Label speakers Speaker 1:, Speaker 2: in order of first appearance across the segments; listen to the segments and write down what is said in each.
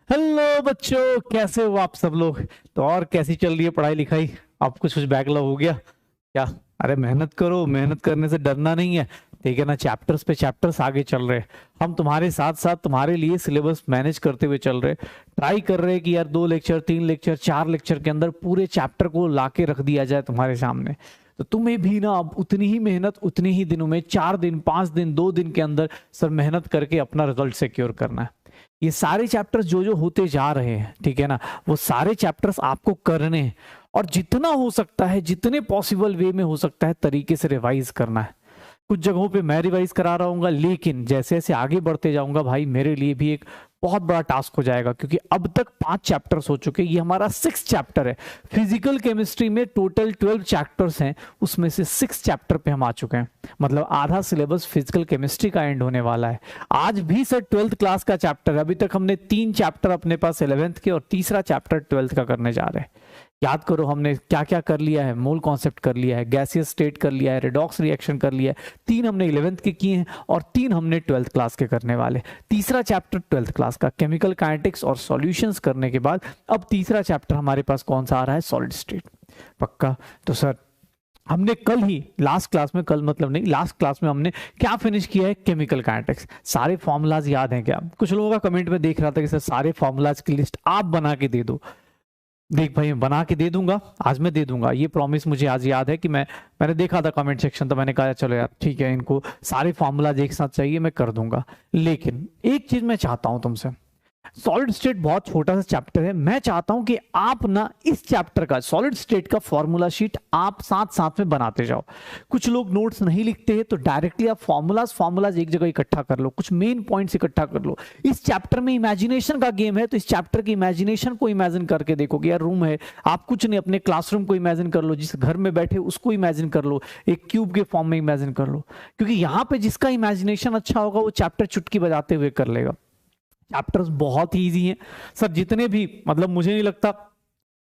Speaker 1: Hello बच्चों, कैसे हो आप सब लोग। तो और कैसी चल रही है पढ़ाई लिखाई। आपको कुछ बैकलॉग हो गया क्या? अरे मेहनत करो, मेहनत करने से डरना नहीं है, ठीक है ना। चैप्टर्स पे चैप्टर्स आगे चल रहे हैं, हम तुम्हारे साथ साथ तुम्हारे लिए सिलेबस मैनेज करते हुए चल रहे हैं। ट्राई कर रहे हैं कि यार 2 लेक्चर 3 लेक्चर 4 लेक्चर के अंदर पूरे चैप्टर को लाके रख दिया जाए तुम्हारे सामने। तो तुम्हें भी ना अब उतनी ही मेहनत उतनी ही दिनों में 4 दिन 5 दिन 2 दिन के अंदर सर मेहनत करके अपना रिजल्ट सिक्योर करना है। ये सारे चैप्टर्स जो जो होते जा रहे हैं, ठीक है ना, वो सारे चैप्टर्स आपको करने हैं और जितना हो सकता है, जितने पॉसिबल वे में हो सकता है तरीके से रिवाइज करना है। कुछ जगहों पे मैं रिवाइज करा रहा हूँ, लेकिन जैसे जैसे आगे बढ़ते जाऊंगा भाई मेरे लिए भी एक बहुत बड़ा टास्क हो जाएगा, क्योंकि अब तक 5 चैप्टर्स हो चुके हैं, ये हमारा 6 चैप्टर है। फिजिकल केमिस्ट्री में टोटल 12 चैप्टर्स हैं, उसमें से 6 चैप्टर पे हम आ चुके हैं। मतलब आधा सिलेबस फिजिकल केमिस्ट्री का एंड होने वाला है। आज भी सर 12th क्लास का चैप्टर है। अभी तक हमने 3 चैप्टर अपने पास 11th के और तीसरा चैप्टर 12th का करने जा रहे हैं। याद करो हमने क्या क्या कर लिया है। मोल कॉन्सेप्ट कर लिया है, गैसियस स्टेट कर लिया है, रेडॉक्स रिएक्शन कर लिया है। 3 हमने 11th के किए हैं और 3 हमने 12th क्लास के करने वाले। तीसरा चैप्टर 12th क्लास का केमिकल काइनेटिक्स और सॉल्यूशंस करने के बाद अब तीसरा चैप्टर हमारे पास कौन सा आ रहा है? Solid state. पक्का? तो सर हमने कल ही लास्ट क्लास में, कल मतलब नहीं, लास्ट क्लास में हमने क्या फिनिश किया है? Chemical kinetics. सारे फॉर्मूलाज याद हैं क्या? कुछ लोगों का कमेंट में देख रहा था कि सर सारे फॉर्मूलाज की लिस्ट आप बना के दे दो। देख भाई मैं बना के दे दूंगा, आज मैं दे दूंगा, ये प्रॉमिस मुझे आज याद है कि मैंने देखा था कमेंट सेक्शन, तो मैंने कहा चलो यार ठीक है, इनको सारे फॉर्मूलाज एक साथ चाहिए, मैं कर दूंगा। लेकिन एक चीज मैं चाहता हूं तुमसे, सॉलिड स्टेट बहुत छोटा सा चैप्टर है, मैं चाहता हूं कि आप ना इस चैप्टर का सॉलिड स्टेट का फॉर्मूला शीट आप साथ साथ में बनाते जाओ। कुछ लोग नोट्स नहीं लिखते हैं, तो डायरेक्टली आप फॉर्मूलाज एक जगह इकट्ठा कर लो, कुछ मेन पॉइंट्स इकट्ठा कर लो। इस चैप्टर में इमेजिनेशन का गेम है, तो इस चैप्टर की इमेजिनेशन को इमेजिन करके देखो कि यार रूम है, आप कुछ नहीं अपने क्लासरूम को इमेजिन कर लो, जिस घर में बैठे उसको इमेजिन कर लो, एक क्यूब के फॉर्म में इमेजिन कर लो। क्योंकि यहां पे जिसका इमेजिनेशन अच्छा होगा वो चैप्टर चुटकी बजाते हुए कर लेगा। चैप्टर्स बहुत ही इजी हैं सर, जितने भी, मतलब मुझे नहीं लगता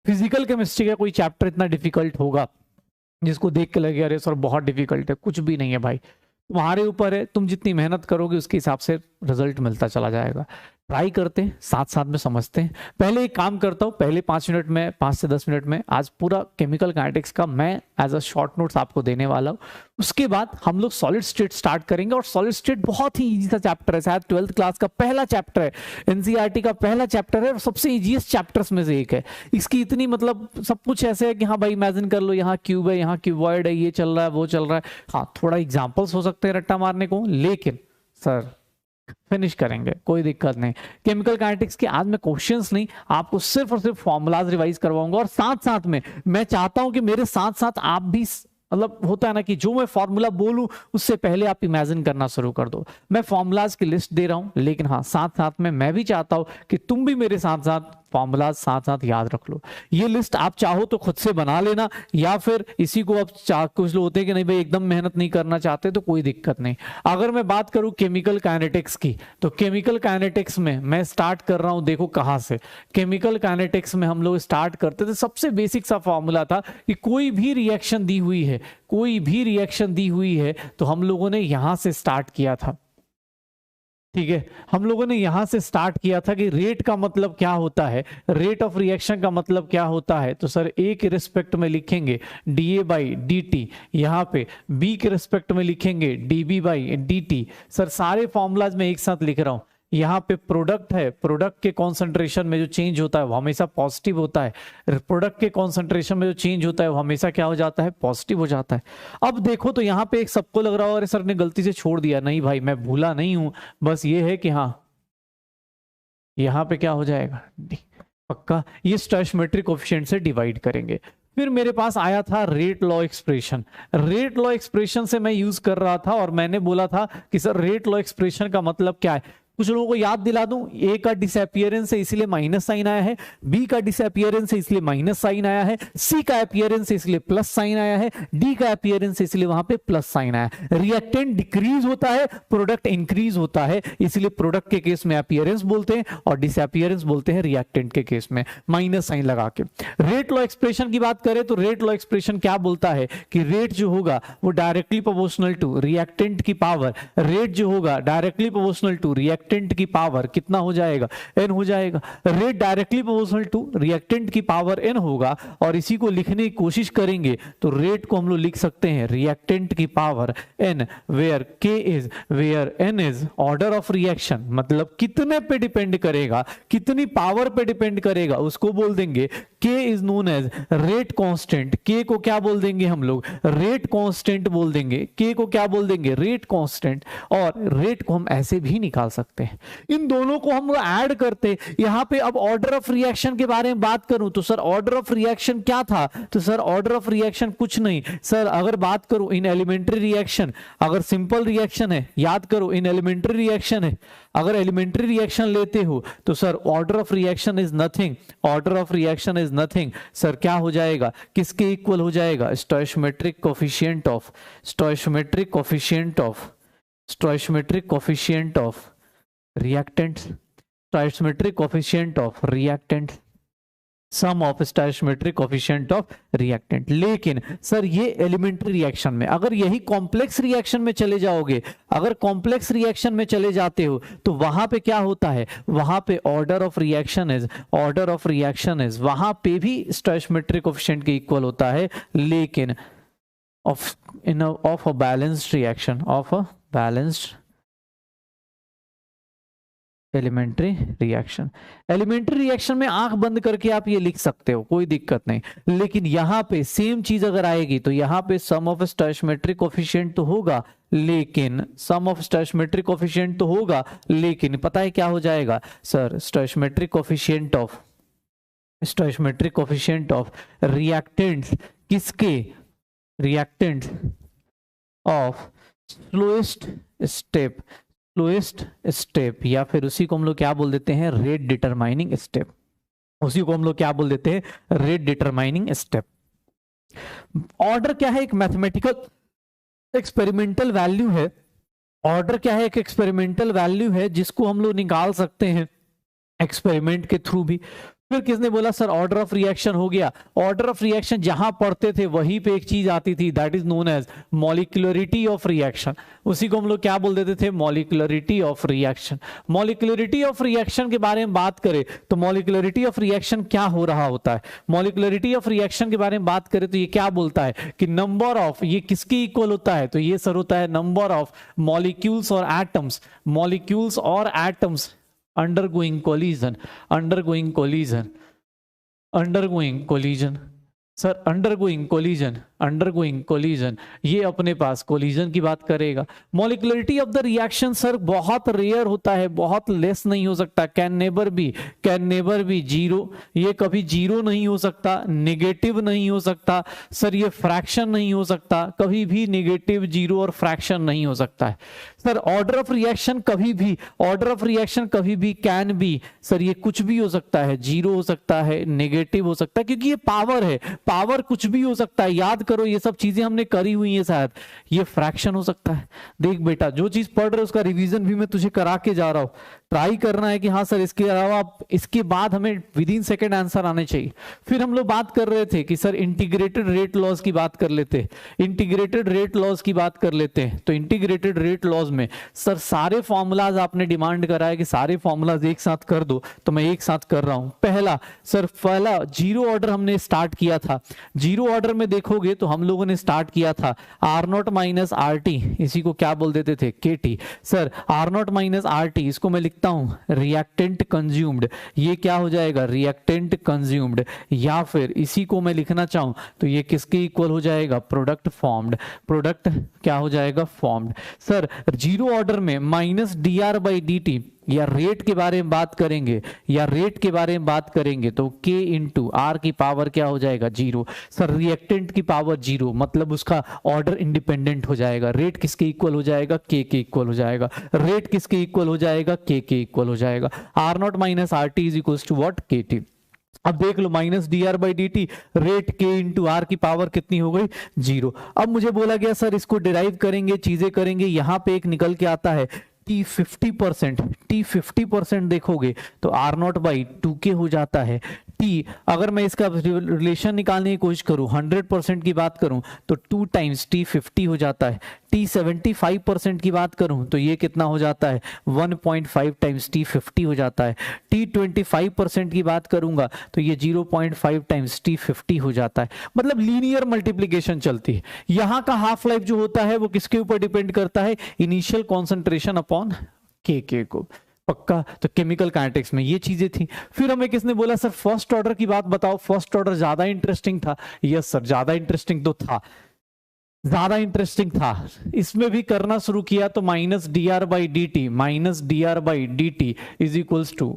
Speaker 1: फिजिकल केमिस्ट्री का कोई चैप्टर इतना डिफिकल्ट होगा जिसको देख के लगे अरे सर बहुत डिफिकल्ट है। कुछ भी नहीं है भाई, तुम्हारे ऊपर है, तुम जितनी मेहनत करोगे उसके हिसाब से रिजल्ट मिलता चला जाएगा। ट्राई करते हैं, साथ साथ में समझते हैं। पहले एक काम करता हूं, पहले 5 मिनट में, 5 से 10 मिनट में आज पूरा केमिकल काइनेटिक्स का मैं एज अ शॉर्ट नोट्स आपको देने वाला हूं। उसके बाद हम लोग सॉलिड स्टेट स्टार्ट करेंगे, और सॉलिड स्टेट बहुत ही इजी सा चैप्टर है, शायद 12th क्लास का पहला चैप्टर है, एनसीईआरटी का पहला चैप्टर है और सबसे इजीएस्ट चैप्टर्स में से एक है। इसकी इतनी मतलब सब कुछ ऐसे है कि हाँ भाई इमेजिन कर लो, यहाँ क्यूब है, यहाँ क्यूबॉइड है, ये चल रहा है, वो चल रहा है। हाँ थोड़ा एग्जाम्पल्स हो सकते हैं रट्टा मारने को, लेकिन सर फिनिश करेंगे, कोई दिक्कत नहीं। केमिकल काइनेटिक्स के आज मैं क्वेश्चंस नहीं, आपको सिर्फ और सिर्फ फॉर्मूलाज रिवाइज करवाऊंगा, और साथ साथ में मैं चाहता हूं कि मेरे साथ साथ आप भी, मतलब होता है ना कि जो मैं फॉर्मूला बोलूं उससे पहले आप इमेजिन करना शुरू कर दो। मैं फॉर्मूलाज की लिस्ट दे रहा हूं, लेकिन हाँ साथ साथ में मैं भी चाहता हूं कि तुम भी मेरे साथ साथ फॉर्मूलाज साथ साथ याद रख लो। ये लिस्ट आप चाहो तो खुद से बना लेना, या फिर इसी को आप कुछ लोग होते हैं कि नहीं भाई एकदम मेहनत नहीं करना चाहते, तो कोई दिक्कत नहीं। अगर मैं बात करूं केमिकल काइनेटिक्स की, तो केमिकल काइनेटिक्स में मैं स्टार्ट कर रहा हूं, देखो कहां से। केमिकल काइनेटिक्स में हम लोग स्टार्ट करते थे, सबसे बेसिक सा फॉर्मूला था कि कोई भी रिएक्शन दी हुई है, कोई भी रिएक्शन दी हुई है, तो हम लोगों ने यहां से स्टार्ट किया था। ठीक है, हम लोगों ने यहां से स्टार्ट किया था कि रेट का मतलब क्या होता है, रेट ऑफ रिएक्शन का मतलब क्या होता है। तो सर ए के रिस्पेक्ट में लिखेंगे डीए बाई डी टी, यहाँ पे बी के रिस्पेक्ट में लिखेंगे dB by D T. Sir सारे फॉर्मूलाज में एक साथ लिख रहा हूं। यहाँ पे प्रोडक्ट है, प्रोडक्ट के कॉन्सेंट्रेशन में जो चेंज होता है वो हमेशा पॉजिटिव होता है, प्रोडक्ट के कॉन्सेंट्रेशन में जो चेंज होता है वो हमेशा क्या हो जाता है? पॉजिटिव हो जाता है। अब देखो तो यहाँ पे एक सबको लग रहा हो अरे सर ने गलती से छोड़ दिया, नहीं भाई मैं भूला नहीं हूं, बस ये है कि हाँ यहाँ पे क्या हो जाएगा? पक्का ये स्टोइचियोमेट्रिक कोएफिशिएंट से डिवाइड करेंगे। फिर मेरे पास आया था rate law expression. Rate law expression से मैं यूज कर रहा था, और मैंने बोला था कि सर रेट लॉ एक्सप्रेशन का मतलब क्या है। कुछ लोगों को याद दिला दूं, ए का डिसअपियरेंस है इसलिए माइनस साइन आया है, बी का डिसअपियरेंस है इसलिए माइनस साइन आया है, सी का अपीयरेंस है इसलिए प्लस साइन आया है, डी का अपीयरेंस है इसलिए वहां पे प्लस साइन आया है। रिएक्टेंट डिक्रीज होता है, प्रोडक्ट इंक्रीज होता है, इसलिए प्रोडक्ट के केस में अपीयरेंस बोलते हैं और डिसअपियरेंस बोलते हैं रिएक्टेंट के केस में, माइनस साइन लगा के। रेट लॉ एक्सप्रेशन की बात करें तो रेट लॉ एक्सप्रेशन क्या बोलता है कि रेट जो होगा वो डायरेक्टली प्रोपोर्शनल टू रिएक्टेंट की पावर, रेट जो होगा directly proportional to reactant reactant की पावर कितना हो जाएगा, n हो जाएगा। Rate directly proportional to reactant की पावर n होगा, और इसी को लिखने की कोशिश करेंगे तो रेट को हम लोग लिख सकते हैं रिएक्टेंट की power n, where n is order of reaction, मतलब कितने पे डिपेंड करेगा, कितनी पावर पे डिपेंड करेगा, उसको बोल देंगे k is known as rate constant. k को क्या बोल देंगे हम लोग, रेट कांस्टेंट बोल देंगे। k को क्या बोल देंगे, रेट कांस्टेंट। और रेट को हम ऐसे भी निकाल सकते हैं, इन दोनों को हम ऐड करते। यहां पे अब ऑर्डर ऑफ रिएक्शन के बारे में बात करूं तो सर ऑर्डर ऑफ रिएक्शन क्या था, तो सर ऑर्डर ऑफ रिएक्शन कुछ नहीं सर, अगर बात करूं इन एलिमेंट्री रिएक्शन, अगर सिंपल रिएक्शन है, याद करो इन एलिमेंट्री रिएक्शन है, अगर एलिमेंट्री रिएक्शन लेते हो तो sir order of reaction is nothing, order of reaction is nothing sir, क्या हो जाएगा, किसके इक्वल हो जाएगा, stoichiometric coefficient of, stoichiometric coefficient of, stoichiometric coefficient of reactant, stoichiometric coefficient of reactant, sum of stoichiometric coefficient of reactant. लेकिन sir ये elementary reaction में, अगर यही कॉम्प्लेक्स रिएक्शन में चले जाओगे, अगर कॉम्प्लेक्स रिएक्शन में चले जाते हो तो वहां पे क्या होता है, वहां पे order of reaction is, order of reaction is, वहां पे भी स्टोइचोमेट्रिक कोफिशिएंट के इक्वल होता है, लेकिन of a balanced reaction, of a balanced elementary reaction. Elementary reaction में आंख बंद करके आप ये लिख सकते हो, कोई दिक्कत नहीं, लेकिन यहां पे सेम चीज अगर आएगी तो यहां पे सम ऑफ स्टोइचोमेट्रिक कोफिशिएंट तो होगा, लेकिन सम ऑफ स्टोइचोमेट्रिक कोफिशिएंट तो होगा, लेकिन पता है क्या हो जाएगा sir, stoichiometric coefficient of, stoichiometric coefficient of reactants, किसके, reactants of slowest step, slowest step, या फिर उसी को हम लोग क्या बोल देते हैं, रेट डिटरमाइनिंग स्टेप, उसी को हम लोग क्या बोल देते हैं, रेट डिटरमाइनिंग स्टेप। ऑर्डर क्या है, एक मैथमेटिकल एक्सपेरिमेंटल वैल्यू है, ऑर्डर क्या है, एक एक्सपेरिमेंटल वैल्यू है जिसको हम लोग निकाल सकते हैं एक्सपेरिमेंट के थ्रू भी। फिर किसने बोला सर ऑर्डर ऑफ रिएक्शन हो गया, ऑर्डर ऑफ रिएक्शन जहां पढ़ते थे वहीं पे एक चीज आती थी, that is known as molecularity of reaction, उसी को हम लोग क्या बोल देते थे, molecularity of reaction. Molecularity of reaction के बारे में बात करें तो मॉलिक्यूलरिटी ऑफ रिएक्शन क्या हो रहा होता है, मॉलिक्यूलरिटी ऑफ रिएक्शन के बारे में बात करें तो ये क्या बोलता है कि नंबर ऑफ, ये किसके इक्वल होता है, तो ये सर होता है नंबर ऑफ मॉलिक्यूल्स और एटम्स, मॉलिक्यूल्स और atoms undergoing collision, undergoing collision, undergoing collision, sir undergoing collision, undergoing collision, ये अपने पास कोलिजन की बात करेगा। Molecularity of the reaction sir बहुत रेयर होता है, बहुत लेस नहीं हो सकता, कैन नेवर बी जीरो, ये कभी जीरो नहीं हो सकता, नेगेटिव नहीं हो सकता सर, ये फ्रैक्शन नहीं हो सकता, कभी भी नेगेटिव, जीरो और फ्रैक्शन नहीं हो सकता है सर। ऑर्डर ऑफ रिएक्शन कभी भी, ऑर्डर ऑफ रिएक्शन कभी भी कैन बी सर, ये कुछ भी हो सकता है, जीरो हो सकता है, नेगेटिव हो सकता है, क्योंकि ये पावर है, पावर कुछ भी हो सकता है, याद करो ये सब चीजें हमने करी हुई है शायद। ये फ्रैक्शन हो सकता है, देख बेटा जो चीज पढ़ रहे हो उसका रिवीजन भी मैं तुझे करा के जा रहा हूं, ट्राई करना है कि हाँ सर इसके अलावा इसके बाद हमें विद इन सेकेंड आंसर आने चाहिए। फिर हम लोग बात कर रहे थे कि सर इंटीग्रेटेड रेट लॉज की बात कर लेते, इंटीग्रेटेड रेट लॉज की बात कर लेते हैं। तो इंटीग्रेटेड रेट लॉज में सर सारे फॉर्मूलाज आपने डिमांड करा है कि सारे फॉर्मूलाज एक साथ कर दो, तो मैं एक साथ कर रहा हूं। पहला सर, पहला जीरो ऑर्डर हमने स्टार्ट किया था, जीरो ऑर्डर में देखोगे तो हम लोगों ने स्टार्ट किया था R not minus R T, इसी को क्या बोल देते थे, K T. Sir R not minus R T, इसको मैं लिखता हूं रिएक्टेंट कंज्यूम्ड, ये क्या हो जाएगा, रिएक्टेंट कंज्यूम्ड, या फिर इसी को मैं लिखना चाहूं तो ये किसके इक्वल हो जाएगा, प्रोडक्ट फॉर्म्ड, प्रोडक्ट क्या हो जाएगा, फॉर्म्ड। सर जीरो ऑर्डर में minus D R by D T, या रेट के बारे में बात करेंगे, या रेट के बारे में बात करेंगे तो k इंटू आर की पावर क्या हो जाएगा, जीरो। सर रिएक्टेंट की पावर जीरो, मतलब उसका ऑर्डर इंडिपेंडेंट हो जाएगा, रेट किसके इक्वल हो जाएगा, k के इक्वल हो जाएगा, रेट किसके इक्वल हो जाएगा, k के इक्वल हो जाएगा। R not minus R T is equal to what, K T. अब देख लो minus D R by D T, rate K into R की पावर कितनी हो गई, जीरो। अब मुझे बोला गया सर इसको डिराइव करेंगे, चीजें करेंगे, यहां पे एक निकल के आता है टी 50%, टी 50% देखोगे तो आर नॉट बाई 2k हो जाता है, टी, अगर मैं इसका रिलेशन निकालने की कोशिश करूं, 100% की बात करूं तो 2 टाइम्स टी 50 हो जाता है। टी 75% की बात करूं तो ये कितना हो जाता है, 1.5 टाइम्स टी 50 हो जाता है। टी 25% की बात करूंगा तो ये 0.5 टाइम्स टी 50 हो जाता है। मतलब लीनियर मल्टीप्लीकेशन चलती है। यहाँ का हाफ लाइफ जो होता है वो किसके ऊपर डिपेंड करता है, इनिशियल कॉन्सेंट्रेशन अपॉन के को। पक्का, तो केमिकल काइनेटिक्स में ये चीजें थी। फिर हमें किसने बोला सर फर्स्ट ऑर्डर की बात बताओ, फर्स्ट ऑर्डर ज्यादा इंटरेस्टिंग था। यस सर, ज्यादा इंटरेस्टिंग तो था, ज्यादा इंटरेस्टिंग था। इसमें भी करना शुरू किया तो minus D R by D T, minus D R by D T is equals to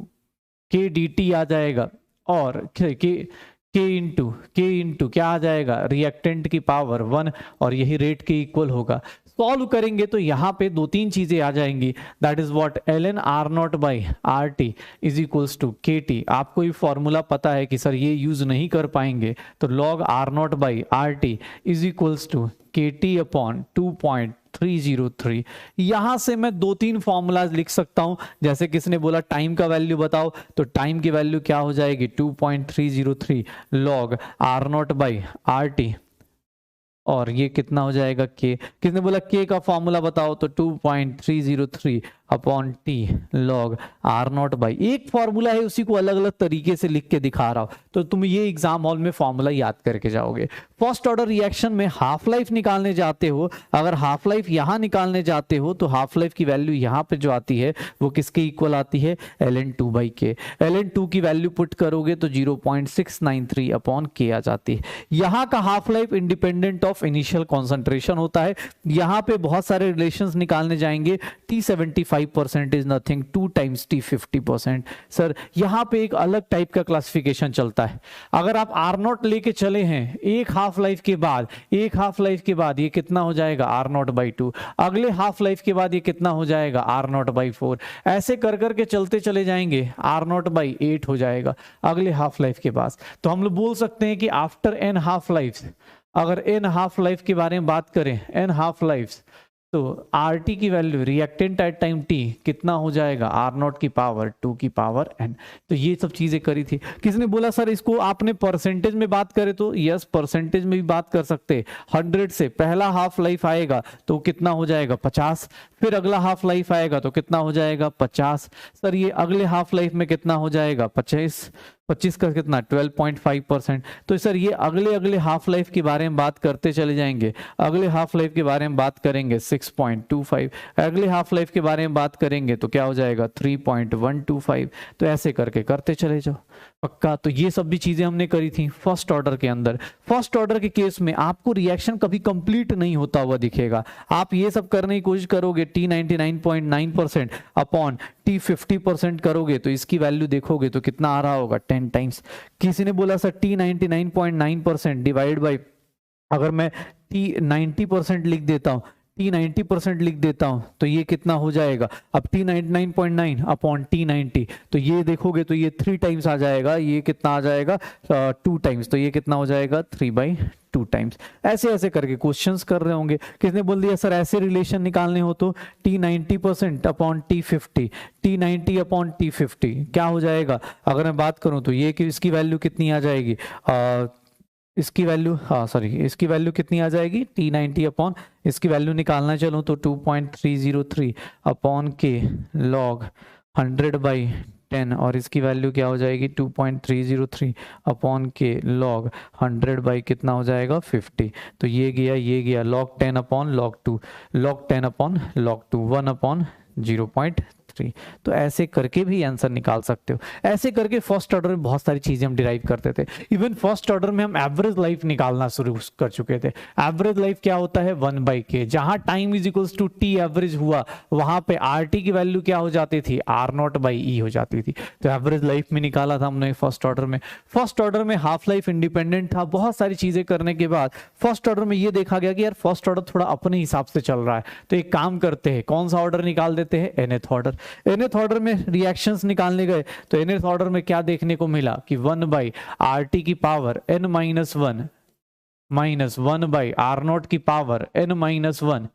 Speaker 1: K D T आ जाएगा, और के इंटू क्या आ जाएगा, रिएक्टेंट की पावर 1, और यही रेट के इक्वल होगा। सॉल्व करेंगे तो यहाँ पे 2-3 चीजें आ जाएंगी, that is what, ln R naught by R T is equals to K T. आपको ये फॉर्मूला पता है कि सर ये यूज नहीं कर पाएंगे, तो log R naught by R T is equals to K T upon 2.303। यहां से मैं 2-3 फॉर्मूलाज लिख सकता हूं। जैसे किसने बोला टाइम का वैल्यू बताओ, तो टाइम की वैल्यू क्या हो जाएगी, 2.303 log R naught by R T, और ये कितना हो जाएगा के। किसने बोला के का फॉर्मूला बताओ, तो 2.303 upon T log are naught by, एक फॉर्मूला है उसी को अलग अलग तरीके से लिख के दिखा रहा हूं, तो तुम ये एग्जाम हॉल में फॉर्मूला याद करके जाओगे। फर्स्ट ऑर्डर रिएक्शन में हाफ लाइफ निकालने जाते हो, अगर हाफ लाइफ यहां निकालने जाते हो तो हाफ लाइफ की वैल्यू यहां पे जो आती है वो किसके इक्वल आती है, ln2 बाई के। ln2 की वैल्यू पुट करोगे तो 0.693 अपॉन के आ जाती है। यहां का half life independent of initial concentration होता है। यहां पे बहुत सारे रिलेशंस निकालने जाएंगे, T75% is nothing 2 times T50%। Sir यहां पे एक अलग टाइप का क्लासिफिकेशन चलता है। अगर आप आर नॉट लेके चले हैं एक हाफ लाइफ के बाद, एक हाफ लाइफ के बाद ये कितना हो जाएगा, आर नॉट बाई 2, अगले हाफ लाइफ के बाद ये कितना हो जाएगा, आर नॉट बाई 4, ऐसे कर करके चलते चले जाएंगे, आर नॉट बाई 8 हो जाएगा अगले हाफ लाइफ के पास। तो हम लोग बोल सकते हैं कि आफ्टर एन हाफ लाइफ, अगर एन हाफ लाइफ के बारे में बात करें, एन हाफ लाइफ, तो आर टी की value reactant at time T कितना हो जाएगा, आर नॉट की पावर 2 की पावर एन। तो ये सब चीजें करी थी। किसने बोला सर इसको आपने परसेंटेज में बात करे, तो यस परसेंटेज में भी बात कर सकते। 100 से पहला हाफ लाइफ आएगा तो कितना हो जाएगा 50, फिर अगला हाफ लाइफ आएगा तो कितना हो जाएगा 50। सर ये अगले हाफ लाइफ में कितना हो जाएगा 25 का कितना 12.5%। तो सर ये अगले अगले हाफ लाइफ के बारे में बात करते चले जाएंगे, अगले हाफ लाइफ के बारे में बात करेंगे 6.25, अगले हाफ लाइफ के बारे में बात करेंगे तो क्या हो जाएगा 3.125। तो ऐसे करके करते चले जाओ। पक्का, तो ये सब भी चीजें हमने करी थी फर्स्ट ऑर्डर के अंदर। फर्स्ट ऑर्डर के केस में आपको रिएक्शन कभी कंप्लीट नहीं होता हुआ दिखेगा। आप ये सब करने की कोशिश करोगे, T99.9% अपॉन T50% करोगे तो इसकी वैल्यू देखोगे तो कितना आ रहा होगा 10 टाइम्स। किसी ने बोला सर T99.9% डिवाइड बाई, अगर मैं T90% लिख देता हूं, T90% लिख देता हूं तो ये कितना हो जाएगा, अब T99.9 अपॉन T90, तो ये देखोगे तो ये 3 टाइम्स आ जाएगा, ये कितना आ जाएगा 2 टाइम्स, तो ये कितना हो जाएगा 3/2 टाइम्स। ऐसे ऐसे करके क्वेश्चंस कर रहे होंगे। किसने बोल दिया सर ऐसे रिलेशन निकालने हो तो T90% upon T50, T90 upon T50 क्या हो जाएगा, अगर मैं बात करूं तो ये कि इसकी वैल्यू कितनी आ जाएगी, इसकी वैल्यू इसकी वैल्यू कितनी आ जाएगी T90 अपॉन, इसकी वैल्यू निकालना चलूं तो 2.303 अपॉन के लॉग 100/10, और इसकी वैल्यू क्या हो जाएगी 2.303 अपॉन के लॉग 100 बाई कितना हो जाएगा 50। तो ये गया log 10 upon log 2, log 10 upon log 2, 1 upon 0.3। तो ऐसे करके भी आंसर निकाल सकते हो। ऐसे करके फर्स्ट ऑर्डर में बहुत सारी चीजें हम डिराइव करते थे। इवन फर्स्ट ऑर्डर में हम एवरेज लाइफ निकालना शुरू कर चुके थे। एवरेज लाइफ क्या होता है 1/k, जहां time is equals to T average हुआ वहां पे आर टी की वैल्यू क्या हो जाती थी, R0/E हो जाती थी। तो एवरेज लाइफ में निकाला था हमने फर्स्ट ऑर्डर में। फर्स्ट ऑर्डर में हाफ लाइफ इंडिपेंडेंट था। बहुत सारी चीजें करने के बाद फर्स्ट ऑर्डर में ये देखा गया कि यार फर्स्ट ऑर्डर थोड़ा अपने हिसाब से चल रहा है, तो एक काम करते हैं, कौन सा ऑर्डर निकाल देते हैं, nth ऑर्डर। nth ऑर्डर में रिएक्शंस निकालने गए तो nth ऑर्डर में क्या देखने को मिला कि 1/RT की पावर n-1 -1/R0 की power n-1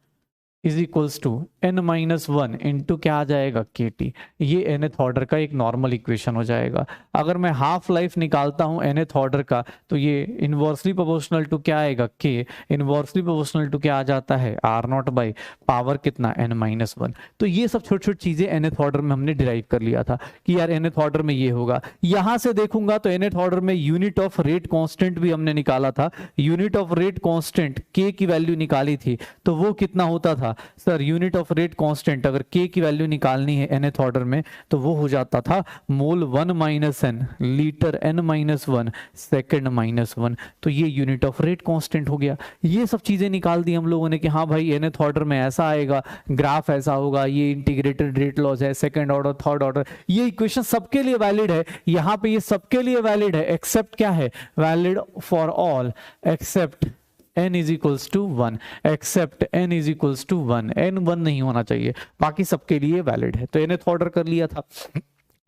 Speaker 1: is equals to n-1 into क्या आ जाएगा KT। ये nth ऑर्डर का एक नॉर्मल इक्वेशन हो जाएगा। अगर मैं हाफ लाइफ निकालता हूँ nth ऑर्डर का तो ये इनवर्सली प्रोपोर्शनल टू क्या आएगा K, इनवर्सली प्रोपोर्शनल टू क्या आ जाता है R0 बाई पावर कितना n-1। तो ये सब छोटी छोटी चीजें nth ऑर्डर में हमने डिराइव कर लिया था कि यार nth ऑर्डर में ये होगा। यहां से देखूंगा तो nth ऑर्डर में यूनिट ऑफ रेट कांस्टेंट भी हमने निकाला था। Unit of rate constant K की वैल्यू निकाली थी तो वो कितना होता था sir, unit of rate constant अगर K की वैल्यू निकालनी है nth ऑर्डर में तो वो हो जाता था मोल 1 minus n litre n-1 second -1। तो ये यूनिट ऑफ रेट कांस्टेंट हो गया। ये सब चीजें निकाल दी हम लोगों ने कि हाँ भाई nth ऑर्डर में ऐसा आएगा, ग्राफ ऐसा होगा, ये इंटीग्रेटेड रेट लॉस है, सेकंड ऑर्डर थर्ड ऑर्डर। ये इक्वेशन सबके लिए वैलिड है, यहाँ पे ये सबके लिए वैलिड है एक्सेप्ट क्या है, valid for all except n is equals to 1, except n is equals to 1, n 1 नहीं होना चाहिए, बाकी सबके लिए वैलिड है। तो nth ऑर्डर कर लिया था।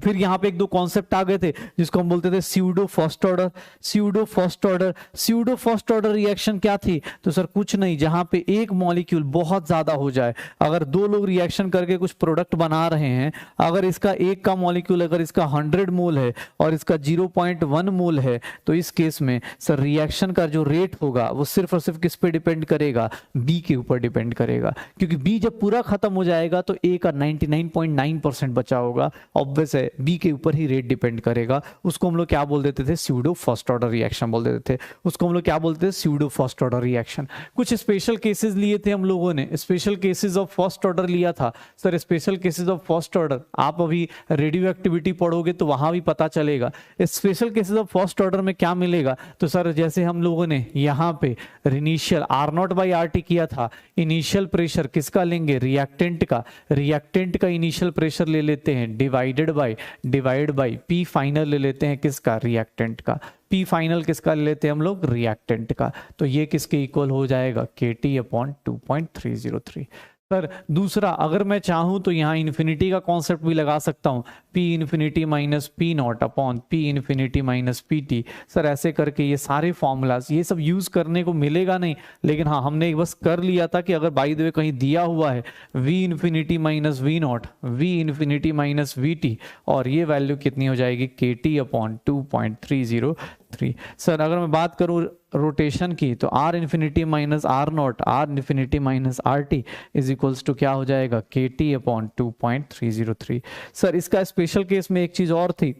Speaker 1: फिर यहाँ पे एक दो कॉन्सेप्ट आ गए थे जिसको हम बोलते थे pseudo first order. Pseudo first order, pseudo first order reaction क्या थी, तो सर कुछ नहीं, जहां पे एक मॉलिक्यूल बहुत ज्यादा हो जाए, अगर दो लोग रिएक्शन करके कुछ प्रोडक्ट बना रहे हैं, अगर इसका एक का मॉलिक्यूल अगर इसका 100 मोल है और इसका 0.1 मोल है, तो इस केस में सर रिएक्शन का जो रेट होगा वो सिर्फ और सिर्फ किस पे डिपेंड करेगा, बी के ऊपर डिपेंड करेगा। क्योंकि बी जब पूरा खत्म हो जाएगा तो ए का 99.9% बचा होगा, ऑब्वियस है बी के ऊपर ही रेट डिपेंड करेगा। उसको हम लोग क्या बोल देते थे, स्यूडो फर्स्ट ऑर्डर रिएक्शन बोल देते थे। उसको हम लोग क्या बोलते थे, स्यूडो फर्स्ट ऑर्डर रिएक्शन। कुछ स्पेशल केसेस लिए थे हम लोगों ने, special cases of first order लिया था। Sir special cases of first order आप अभी रेडियो एक्टिविटी पढ़ोगे तो वहां भी पता चलेगा। Special cases of first order में क्या मिलेगा, तो सर जैसे हम लोगों ने यहाँ पे इनिशियल R0 बाई RT किया था, इनिशियल प्रेशर किसका लेंगे, रिएक्टेंट का, रिएक्टेंट का इनिशियल प्रेशर ले लेते हैं डिवाइड बाय पी फाइनल ले लेते हैं किसका, रिएक्टेंट का। पी फाइनल किसका ले लेते हैं हम लोग, रिएक्टेंट का। तो ये किसके इक्वल हो जाएगा, KT अपॉन 2.303। सर दूसरा अगर मैं चाहूं तो यहाँ इन्फिनिटी का कॉन्सेप्ट भी लगा सकता हूं, P infinity minus P not upon P infinity minus PT। Sir ऐसे करके ये सारे फॉर्मूलाज ये सब यूज करने को मिलेगा नहीं, लेकिन हाँ हमने बस कर लिया था कि अगर बाय द वे कहीं दिया हुआ है V infinity minus V not, V infinity minus VT, और ये वैल्यू कितनी हो जाएगी, KT अपॉन 2.303। सर अगर मैं बात करूं रोटेशन की तो R infinity minus R0, R infinity minus RT is equals to क्या हो जाएगा, KT अपॉन 2.303। सर इसका स्पेशल केस में एक चीज और थी,